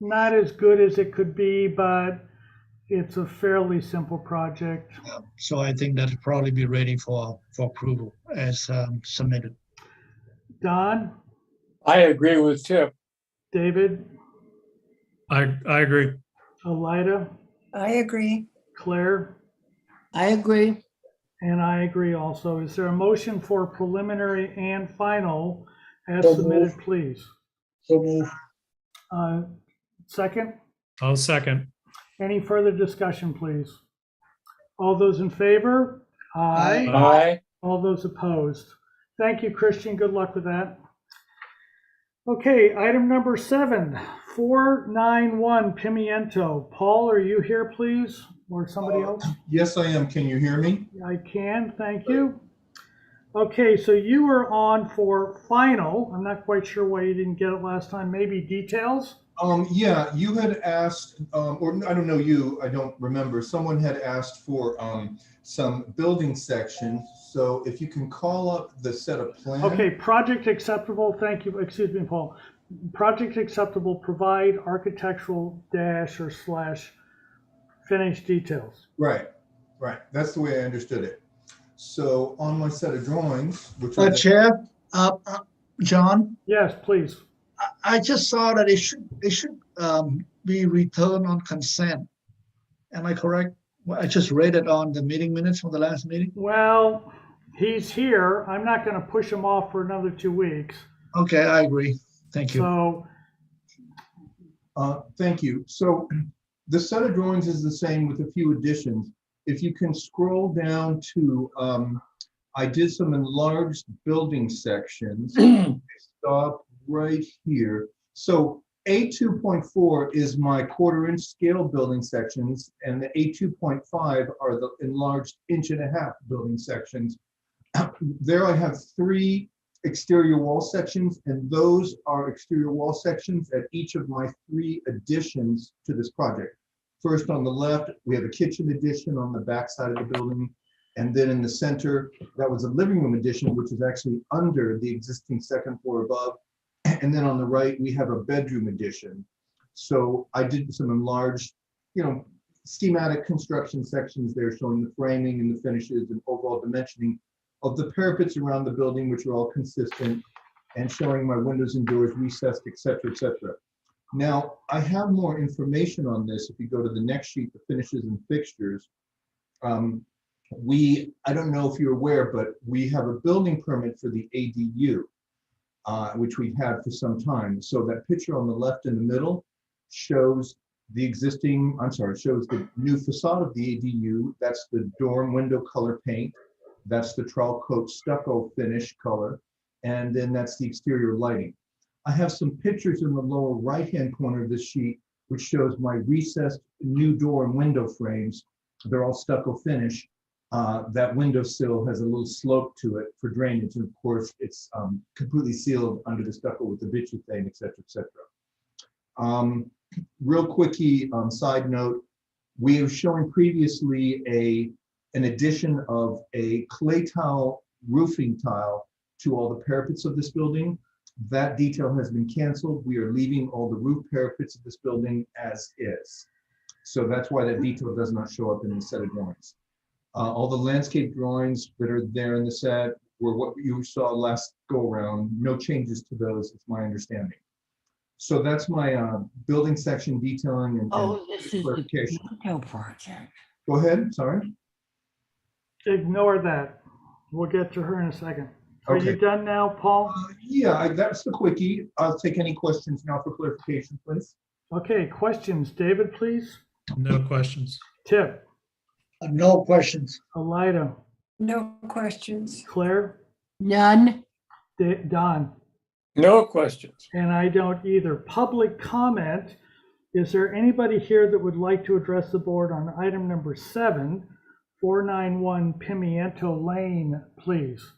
not as good as it could be, but it's a fairly simple project. So I think that'll probably be ready for approval as submitted. Don? I agree with Tip. David? I agree. Elida? I agree. Claire? I agree. And I agree also. Is there a motion for preliminary and final as So submitted, moved. please? So move. Second? I'll second. Any further discussion, please? All those in favor? Aye. Aye. All those opposed? Thank you, Christian. Good luck with that. Okay, item number 7, 491 Pimiento. Paul, are you here, please? Or somebody else? Yes, I am. Can you hear me? I can, thank you. Okay, so you were on for final. I'm not quite sure why you didn't get it last time. Maybe details? Yeah, you had asked, or I don't know you, I don't remember. Someone had asked for some building sections. So if you can call up the set of plans. Okay, project acceptable, thank you, excuse me, Paul. Project acceptable, provide architectural dash or slash finished details. Right, right. That's the way I understood it. So on my set of drawings, which Chair, John? Yes, please. I just saw that it should be returned on consent. Am I correct? Well, I just read it on the meeting minutes from the last meeting. Well, he's here. I'm not going to push him off for another 2 weeks. Okay, I agree. Thank you. So, thank you. So the set of drawings is the same with a few additions. If you can scroll down to, I did some enlarged building sections. Stop right here. So A2.4 is my 1/4 inch scale building sections, and the A2.5 are the enlarged 1.5 inch building sections. There I have 3 exterior wall sections, and those are exterior wall sections at each of my 3 additions to this project. First on the left, we have a kitchen addition on the back side of the building. And then in the center, that was a living room addition, which is actually under the existing 2nd floor above. And then on the right, we have a bedroom addition. So I did some enlarged, schematic construction sections there showing the framing and the finishes and overall dimensioning of the parapets around the building, which are all consistent, and showing my windows and doors recessed, et cetera, et cetera. Now, I have more information on this. If you go to the next sheet, the finishes and fixtures, I don't know if you're aware, but we have a building permit for the ADU, which we've had for some time. So that picture on the left in the middle shows shows the new facade of the ADU. That's the dorm window color paint. That's the trowel coat stucco finish color. And then that's the exterior lighting. I have some pictures in the lower right-hand corner of this sheet, which shows my recessed new door and window frames. They're all stucco finish. That windowsill has a little slope to it for drainage. And of course, it's completely sealed under the stucco with the vitruvium, et cetera, et cetera. Real quickie side note, we were showing previously an addition of a clay tile roofing tile to all the parapets of this building. That detail has been canceled. We are leaving all the roof parapets of this building as is. So that's why that detail does not show up in the set of drawings. All the landscape drawings that are there in the set were what you saw last go around. No changes to those, it's my understanding. So that's my building section detailing and This is clarification. the detail project. Go ahead, sorry. Ignore that. We'll get to her in a second. Are Okay. you done now, Paul? Yeah, that's the quickie. I'll take any questions now for clarification, please. Okay, questions. David, please. No questions. Tip. No questions. Elida. No questions. Claire. None. Don. No questions. And I don't either. Public comment. Is there anybody here that would like to address the board on item number 7, 491 Pimiento Lane, please?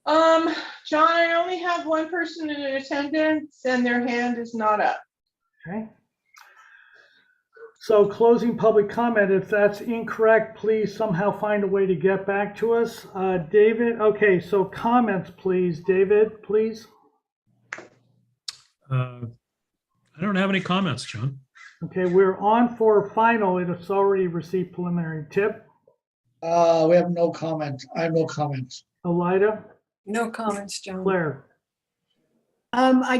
John, I only have one person in attendance and their hand is not up. Okay. So closing public comment, if that's incorrect, please somehow find a way to get back to us. David, okay, so comments, please. David, please. I don't have any comments, John. Okay, we're on for final. It's already received preliminary. Tip. We have no comment. I have no comments. Elida. No comments, John. Claire. I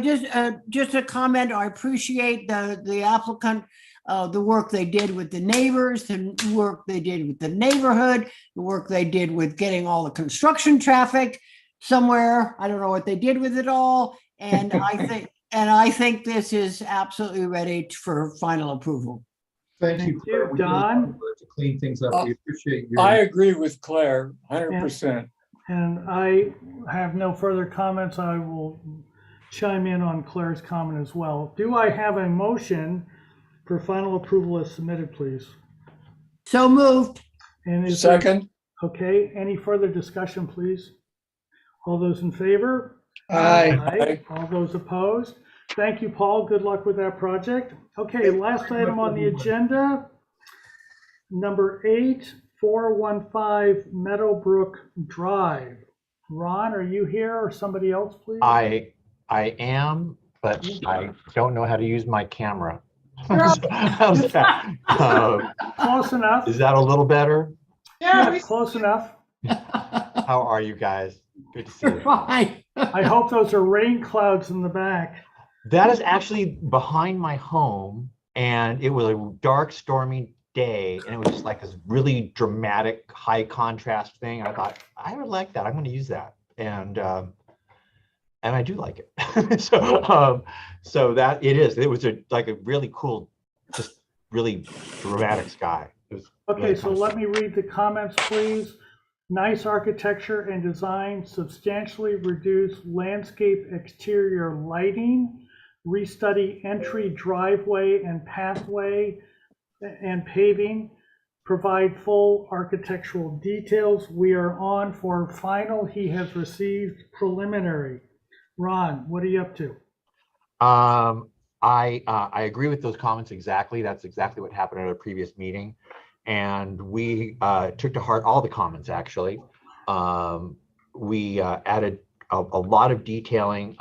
just a comment. I appreciate the applicant, the work they did with the neighbors, the work they did with the neighborhood, the work they did with getting all the construction traffic somewhere. I don't know what they did with it all, and I think this is absolutely ready for final approval. Thank you, Claire. We Don. really wanted to clean things up. We appreciate your. I agree with Claire, 100%. And I have no further comments. I will chime in on Claire's comment as well. Do I have a motion for final approval as submitted, please? So moved. And is Second. Okay, any further discussion, please? All those in favor? Aye. All those opposed? Thank you, Paul. Good luck with that project. Okay, last item on the agenda, number 8, 415 Meadowbrook Drive. Ron, are you here or somebody else, please? I am, but I don't know how to use my camera. Close How's that? Close enough. Is that a little better? Yeah, close enough. How are you guys? Good to see you. Fine. I hope those are rain clouds in the back. That is actually behind my home, and it was a dark, stormy day, and it was just like this really dramatic, high contrast thing. I thought, I would like that. I'm going to use that, and I do like it. So that it is. It was like a really cool, just really dramatic sky. It was Okay, really so let me read the comments, please. Nice architecture and design, substantially reduced landscape exterior lighting, restudy entry driveway and pathway and paving, provide full architectural details. We are on for final. He has received preliminary. Ron, what are you up to? I agree with those comments exactly. That's exactly what happened at a previous meeting. And we took to heart all the comments, actually. We added a lot of detailing,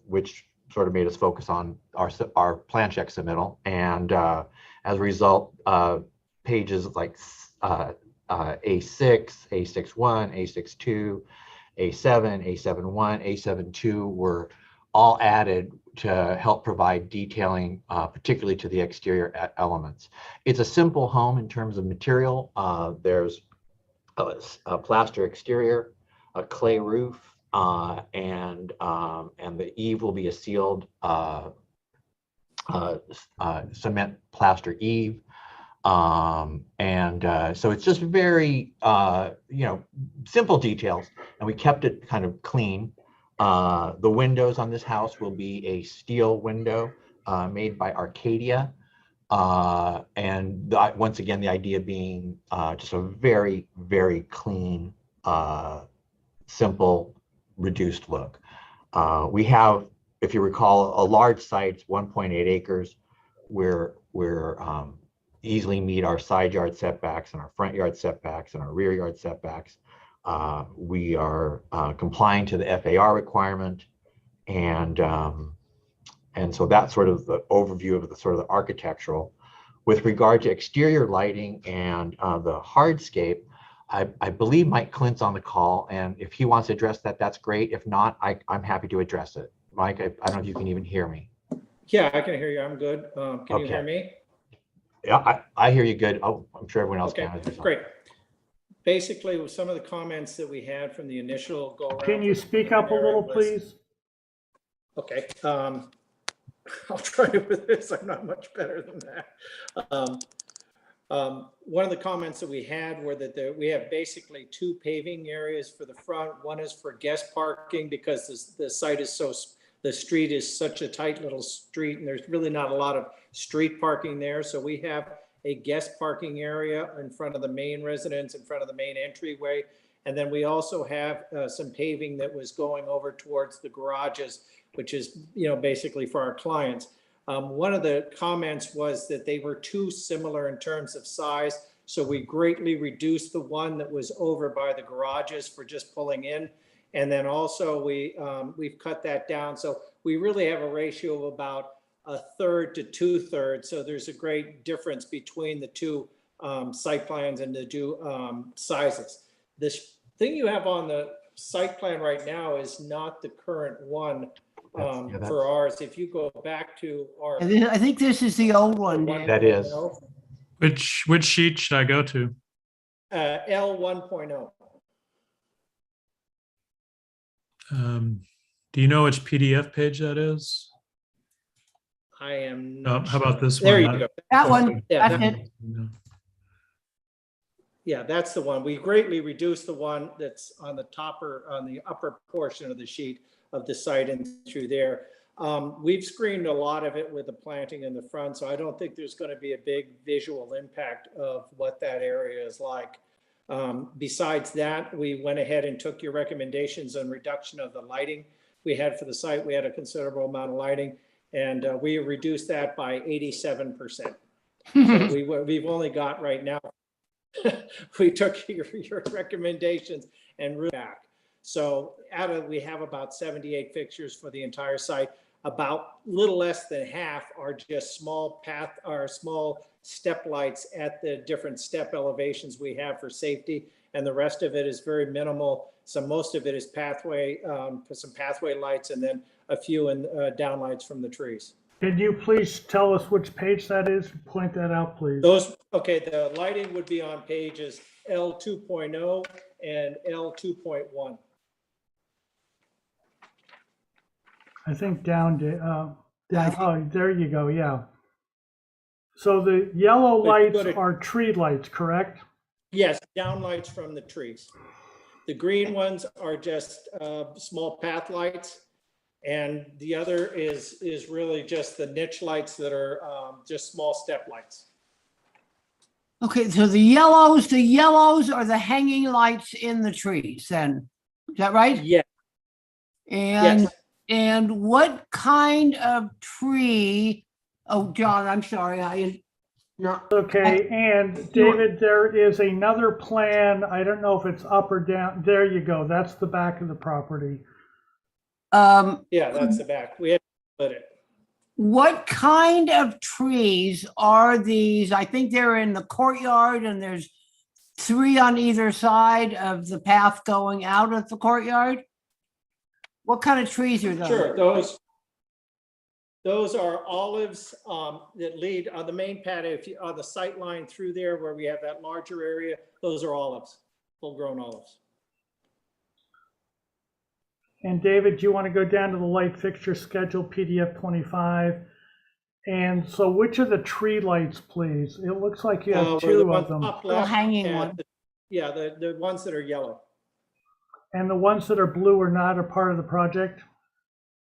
which sort of made us focus on our plan check submittal. And as a result, pages like A6, A61, A62, A7, A71, A72 were all added to help provide detailing, particularly to the exterior elements. It's a simple home in terms of material. There's a plaster exterior, a clay roof, and the eave will be a sealed cement plaster eave. So it's just very, simple details, and we kept it kind of clean. The windows on this house will be a steel window made by Arcadia. Once again, the idea being just a very, very clean, simple, reduced look. We have, if you recall, a large site, 1.8 acres. We're easily meet our side yard setbacks and our front yard setbacks and our rear yard setbacks. We are complying to the FAR requirement, and so that's sort of the overview of the sort of the architectural. With regard to exterior lighting and the hardscape, I believe Mike Clint's on the call, and if he wants to address that, that's great. If not, I'm happy to address it. Mike, I don't know if you can even hear me. Yeah, I can hear you. I'm good. Can you hear me? Yeah, I hear you good. Oh, I'm sure everyone else can. Great. Basically, with some of the comments that we had from the initial go around. Can you speak up a little, please? Okay. I'll try it with this. I'm not much better than that. One of the comments that we had were that we have basically 2 paving areas for the front. One is for guest parking because the site is the street is such a tight little street, and there's really not a lot of street parking there. So we have a guest parking area in front of the main residence, in front of the main entryway. And then we also have some paving that was going over towards the garages, which is, basically for our clients. One of the comments was that they were too similar in terms of size. So we greatly reduced the one that was over by the garages for just pulling in. And then also we've cut that down. So we really have a ratio of about 1/3 to 2/3. So there's a great difference between the two site plans and the two sizes. This thing you have on the site plan right now is not the current one for ours. If you go back to our, I think this is the old one, Dan. That is. Which sheet should I go to? L 1.0. Do you know which PDF page that is? I am not how about this there one? You go. That one. Yeah, That's it. Yeah, that's the one. We greatly reduced the one that's on the upper portion of the sheet. of the site and through there. We've screened a lot of it with the planting in the front, so I don't think there's going to be a big visual impact of what that area is like. Besides that, we went ahead and took your recommendations on reduction of the lighting we had for the site. We had a considerable amount of lighting, and we reduced that by 87%. So we've only got right now, we took your recommendations and root back. So we have about 78 fixtures for the entire site. About little less than half are just small step lights at the different step elevations we have for safety. And the rest of it is very minimal. So most of it is pathway, some pathway lights, and then a few downlights from the trees. Can you please tell us which page that is? Point that out, please. Okay, the lighting would be on pages L 2.0 and L 2.1. I think down, oh, there you go, yeah. So the yellow lights are tree lights, correct? Yes, downlights from the trees. The green ones are just small path lights. And the other is really just the niche lights that are just small step lights. Okay, so the yellows are the hanging lights in the trees then, is that right? Yeah. And what kind of tree, oh, John, I'm sorry, Okay, and David, there is another plan. I don't know if it's up or down. There you go. That's the back of the property. Yeah, that's the back. We had to split it. What kind of trees are these? I think they're in the courtyard and there's 3 on either side of the path going out of the courtyard. What kind of trees are those? Sure, those are olives that lead on the main patio. If you on the sight line through there where we have that larger area, those are olives, full-grown olives. And David, do you want to go down to the light fixture schedule, PDF 25? And so which are the tree lights, please? It looks like you have 2 of them. The hanging one. Yeah, the ones that are yellow. And the ones that are blue are not a part of the project?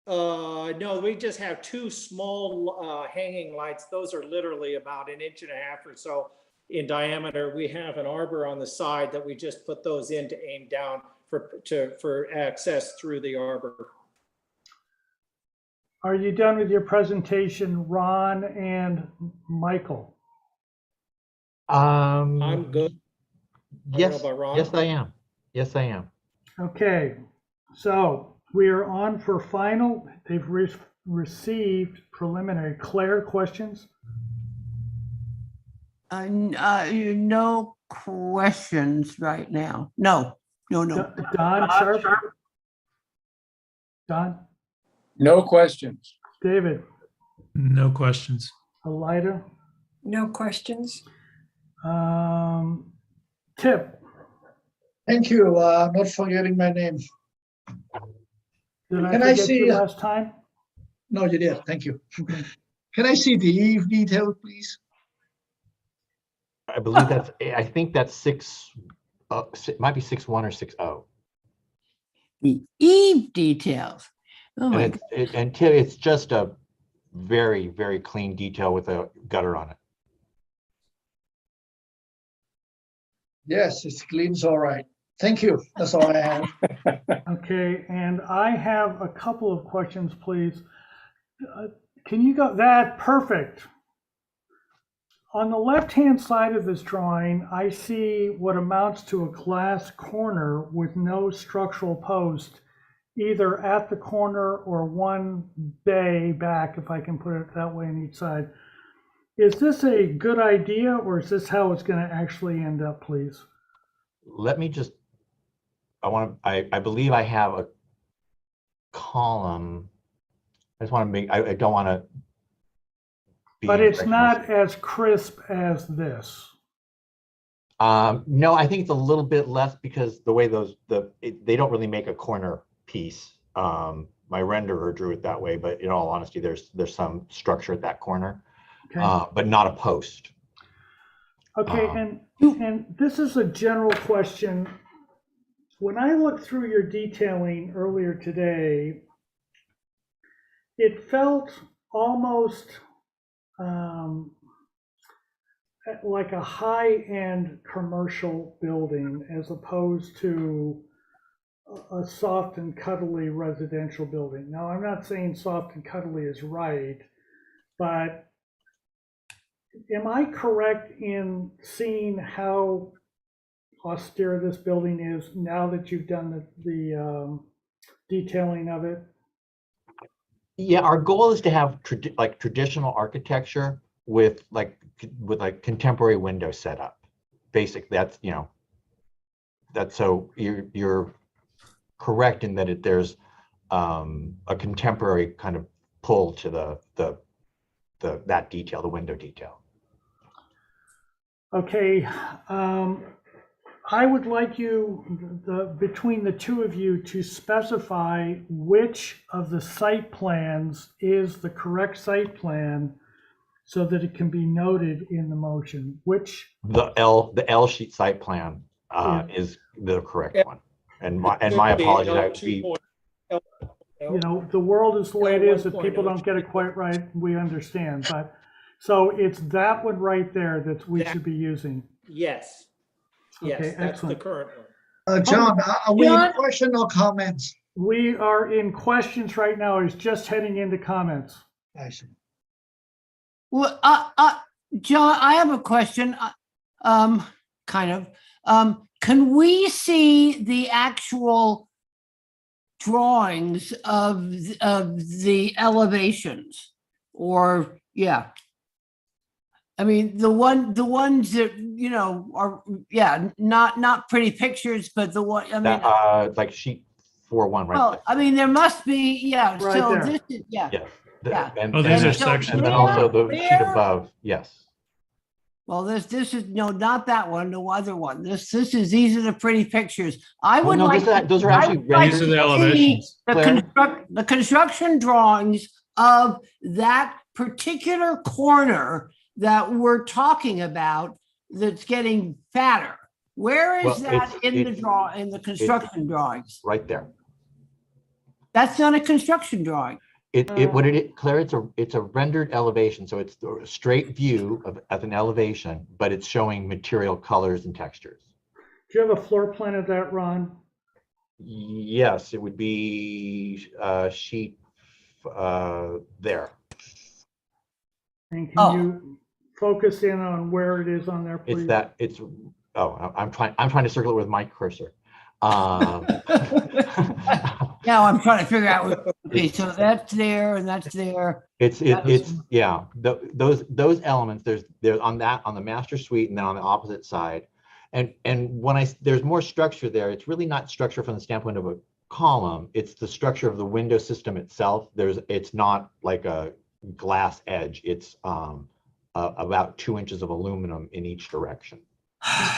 No, we just have 2 small hanging lights. Those are literally about 1.5 inches or so in diameter. We have an arbor on the side that we just put those in to aim down for access through the arbor. Are you done with your presentation, Ron and Michael? I'm good. Yes, yes, I am. Yes, I am. Okay, so we are on for final. They've received preliminary. Claire, questions? No questions right now. No. Don, Sharp? Don? No questions. David? No questions. Elida? No questions. Tip? Thank you. Not forgetting my name. Did I Can I forget see you last time? No, you did. Thank you. Can I see the eve detail, please? I believe I think that's 6, it might be 6.1 or 6.0. The eve details. Oh my God. And Tim, it's just a very, very clean detail with a gutter on it. Yes, it's clean. It's all right. Thank you. That's all I have. Okay, and I have a couple of questions, please. Can you go that perfect? On the left-hand side of this drawing, I see what amounts to a glass corner with no structural post, either at the corner or one bay back, if I can put it that way, on each side. Is this a good idea, or is this how it's going to actually end up, please? Let me just, I believe I have a column. I just want to make, I don't want to. But it's not as crisp as this. No, I think it's a little bit less because the way they don't really make a corner piece. My renderer drew it that way, but in all honesty, there's some structure at that corner, Okay. but not a post. Okay, and this is a general question. When I looked through your detailing earlier today, it felt almost like a high-end commercial building as opposed to a soft and cuddly residential building. Now, I'm not saying soft and cuddly is right, but am I correct in seeing how austere this building is now that you've done the detailing of it? Yeah, our goal is to have traditional architecture with contemporary window setup. Basically, that's so you're correct in that there's a contemporary kind of pull to that detail, the window detail. Okay, I would like you, between the two of you, to specify which of the site plans is the correct site plan so that it can be noted in the motion. Which the L sheet site plan is the correct one. And my apologies. I would be, you know, the world is the way it is. If people don't get it quite right, we understand. But so it's that one right there that we should be using. Yes. Yes, Okay, that's the excellent. current one. John, are we in John? question or comments? We are in questions right now. It's just heading into comments. I see. Well, John, I have a question, kind of. Can we see the actual drawings of the elevations? Or, yeah. I mean, the ones that, you know, are, yeah, not pretty pictures, but the one, I mean. like sheet 4-1, right? Well, I mean, there must be, yeah, Right so there. this is, yeah. Yes. Yeah. And, Oh, these and are then- sections. And then also the sheet There. above, yes. Well, this is, no, not that one, the other one. These are the pretty pictures. I Well, would no, like. those are I actually would like These are to the see elevations. The construction drawings of that particular corner that we're talking about that's getting fatter. Where Well, is that in the construction drawings? Right there. That's not a construction drawing. Claire, it's a rendered elevation, so it's a straight view of an elevation, but it's showing material colors and textures. Do you have a floor plan of that, Ron? Yes, it would be sheet there. And can you focus in on where it is on there, please? I'm trying to circle it with my cursor. Now I'm trying to figure out, okay, so that's there and that's there. Those elements, there's on the master suite and then on the opposite side. And when there's more structure there, it's really not structure from the standpoint of a column, it's the structure of the window system itself. It's not like a glass edge, it's about 2 inches of aluminum in each direction.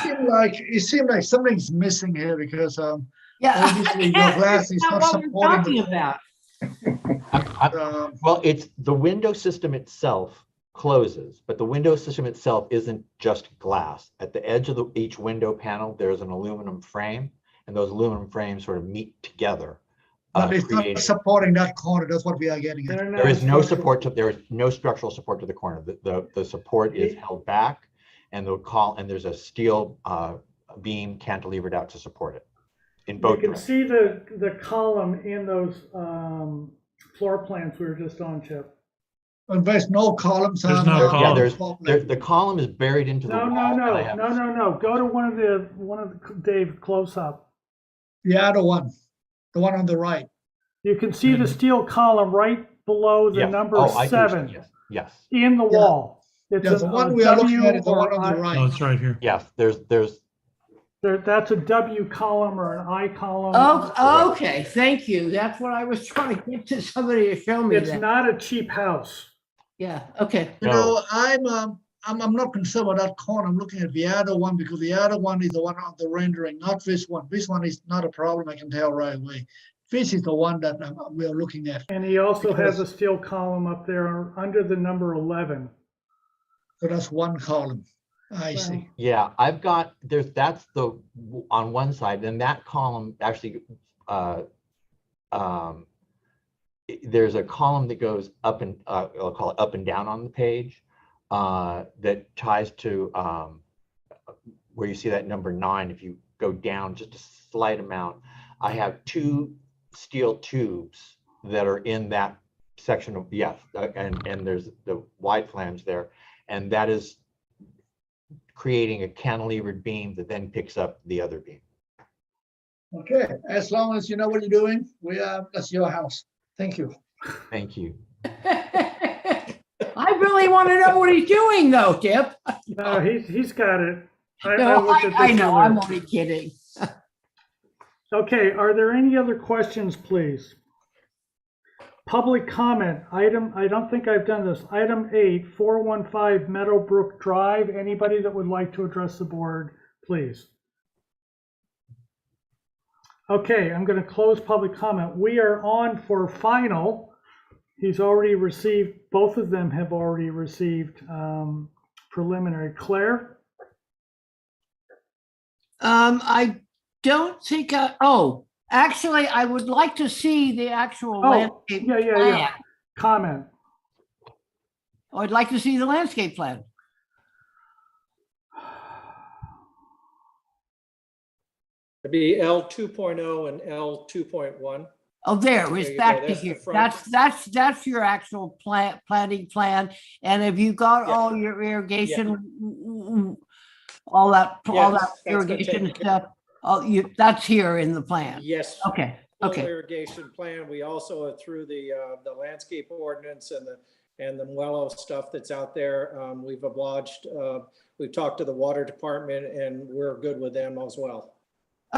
It seemed like something's missing here because obviously your Yeah, glass is not what we're talking supporting about. Well, it's the window system itself closes, but the window system itself isn't just glass. At the edge of each window panel, there's an aluminum frame, and those aluminum frames sort of meet together. But it's not supporting that corner. That's what we are getting at. There is no structural support to the corner. The support is held back, and there's a steel beam cantilevered out to support it in both You can directions. see the column in those floor plans we were just on, Chip. And there's no columns. There's no columns. The column is buried into the wall. No. Go to one of the Dave close up. The other one, the one on the right. You can see the steel column right below the number 7. Yes. In the wall. It's the one we are looking at is the one on the right. Oh, it's right here. Yes, that's a W column or an I column. Oh, okay, thank you. That's what I was trying to get to somebody to show me. It's not a cheap house. Yeah, okay. You know, I'm not concerned about that corner. I'm looking at the other one because the other one is the one on the rendering, not this one. This one is not a problem. I can tell right away. This is the one that we are looking at. And he also has a steel column up there under the number 11. So that's one column. I see. Yeah, that's on one side, then that column actually there's a column that goes up and, I'll call it up and down on the page, that ties to where you see that number 9. If you go down just a slight amount, I have 2 steel tubes that are in that section of, yes, and there's the wide flange there, and that is creating a cantilevered beam that then picks up the other beam. Okay, as long as you know what you're doing, that's your house. Thank you. Thank you. I really want to know what he's doing though, Tip. No, he's got it. No, looked at I this know, earlier. I'm only kidding. Okay, are there any other questions, please? Public comment, I don't think I've done this. Item 8, 415 Meadowbrook Drive. Anybody that would like to address the board, please. Okay, I'm going to close public comment. We are on for final. He's already received, both of them have already received preliminary. Claire? I don't think, actually, I would like to see the actual landscape plan. Yeah. Comment. I'd like to see the landscape plan. It'd be L 2.0 and L 2.1. Oh, there, There it's you back go. to That's the here. front. That's your actual planting plan. And have you got all your irrigation, all that Yes, that's been irrigation taken stuff? Oh, that's here in the plan. Yes. Okay. Full Okay. irrigation plan. We also are through the landscape ordinance and the Muello stuff that's out there. We've obliged, we've talked to the water department and we're good with them as well.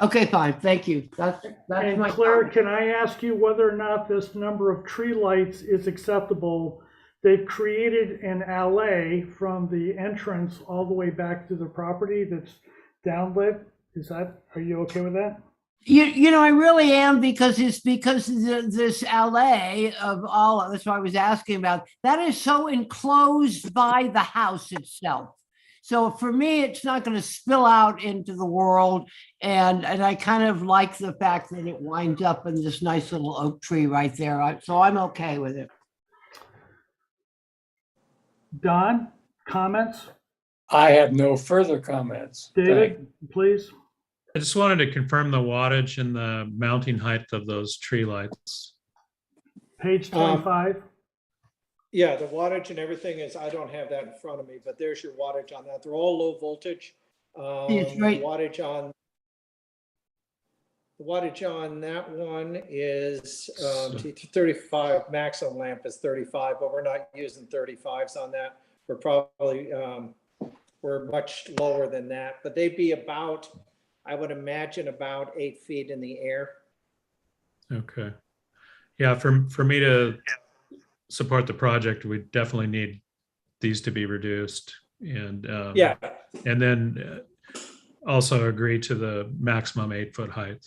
Okay, fine. Thank you. That's And my Claire, comment. can I ask you whether or not this number of tree lights is acceptable? They've created an alley from the entrance all the way back to the property that's downlit. Are you okay with that? You know, I really am, because this alley of all, that's what I was asking about, that is so enclosed by the house itself. So for me, it's not going to spill out into the world. And I kind of like the fact that it winds up in this nice little oak tree right there. So I'm okay with it. Don, comments? I had no further comments. David, please. I just wanted to confirm the wattage and the mounting height of those tree lights. Page 25. Yeah, the wattage and everything is, I don't have that in front of me, but there's your wattage on that. They're all low voltage. It's right. The wattage on that one is 35. Maximum lamp is 35, but we're not using 35s on that. We're probably we're much lower than that, but they'd be about, I would imagine, about 8 feet in the air. Okay. Yeah, for me to support the project, we definitely need these to be reduced, and Yeah. and then also agree to the maximum 8-foot height.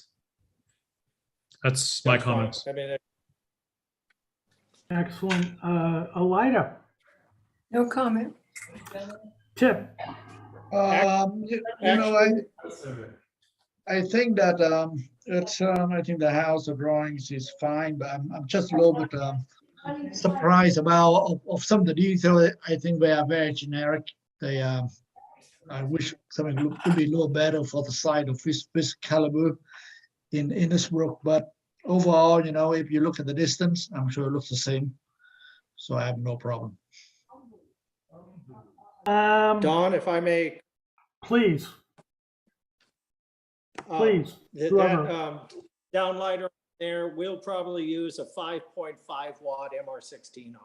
That's my comments. I mean, Excellent. Alida? No comment. Tip? I think that I think the house of drawings is fine, but I'm just a little bit surprised about of some of the detail. I think they are very generic. They I wish something would be a little better for the site of this caliber in this work. But overall, if you look at the distance, I'm sure it looks the same. So I have no problem. Don, if I may. Please. Please. That downlighter there, we'll probably use a 5.5 watt MR16 on it.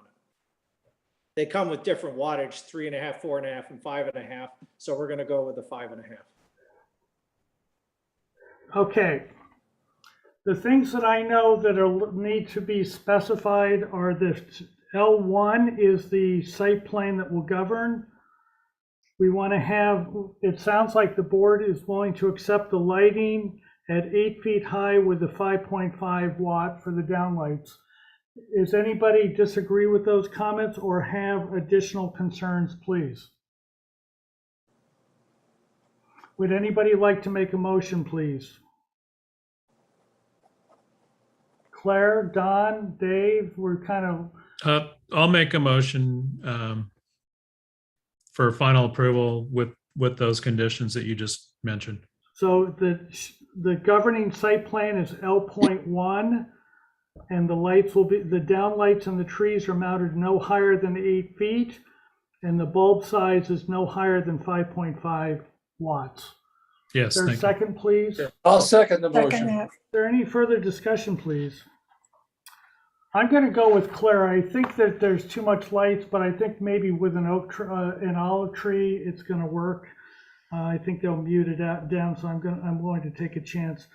They come with different wattage, 3.5, 4.5, and 5.5. So we're going to go with the 5.5. Okay. The things that I know that need to be specified are this. L1 is the site plan that will govern. We want to have, it sounds like the board is willing to accept the lighting at 8 feet high with the 5.5 watt for the downlights. Does anybody disagree with those comments or have additional concerns, please? Would anybody like to make a motion, please? Claire, Don, Dave, we're kind of, I'll make a motion for final approval with those conditions that you just mentioned. so the governing site plan is L.1, and the lights will be, the down lights and the trees are mounted no higher than 8 feet, and the bulb size is no higher than 5.5 watts. Yes, Is there a thank you. second, please? I'll second the Second motion. that. Is there any further discussion, please? I'm going to go with Claire. I think that there's too much lights, but I think maybe with an an olive tree, it's going to work. I think they'll mute it out down, so I'm going to take a chance.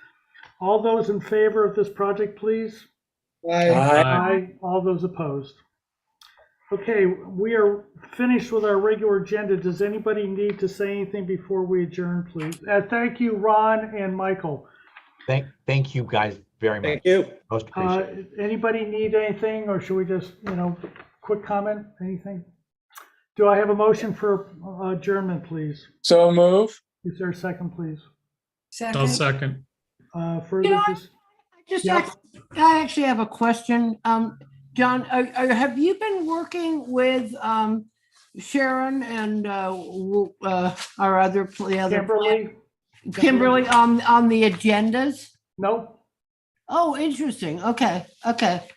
All those in favor of this project, please? Aye. All those opposed? Okay, we are finished with our regular agenda. Does anybody need to say anything before we adjourn, please? Thank you, Ron and Michael. Thank you guys very much. Thank you. Most appreciated. Anybody need anything, or should we just, quick comment, anything? Do I have a motion for adjournment, please? So move. Is there a second, please? I'll second. Further, I actually have a question. John, have you been working with Sharon and our other Kimberly on the agendas? No. Oh, interesting. Okay.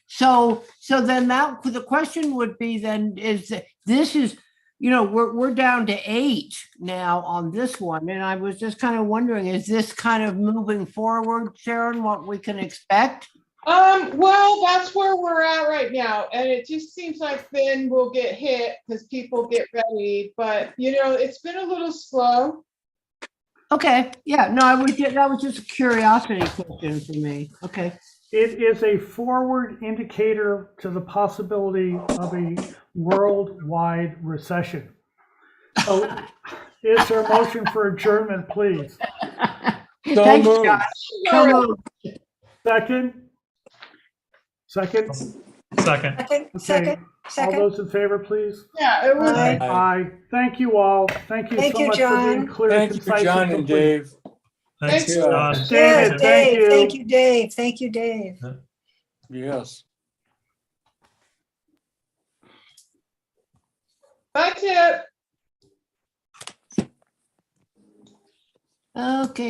So then the question would be then is that this is, we're down to 8 now on this one, and I was just kind of wondering, is this kind of moving forward, Sharon, what we can expect? Well, that's where we're at right now, and it just seems like then we'll get hit because people get ready, but it's been a little slow. Okay, yeah, no, that was just a curiosity question for me. Okay. It is a forward indicator to the possibility of a worldwide recession. So is there a motion for adjournment, please? Thanks, John. So moved. Second? Second. All those in favor, please? Yeah, it was. Aye. Thank you all. Thank you so much for being clear, Thank you, concise, John and and complete. Dave. Thanks, Yeah. John. David, thank you. Thank you, Dave. Thank you, Dave. Yes. Bye, Tip. Okay.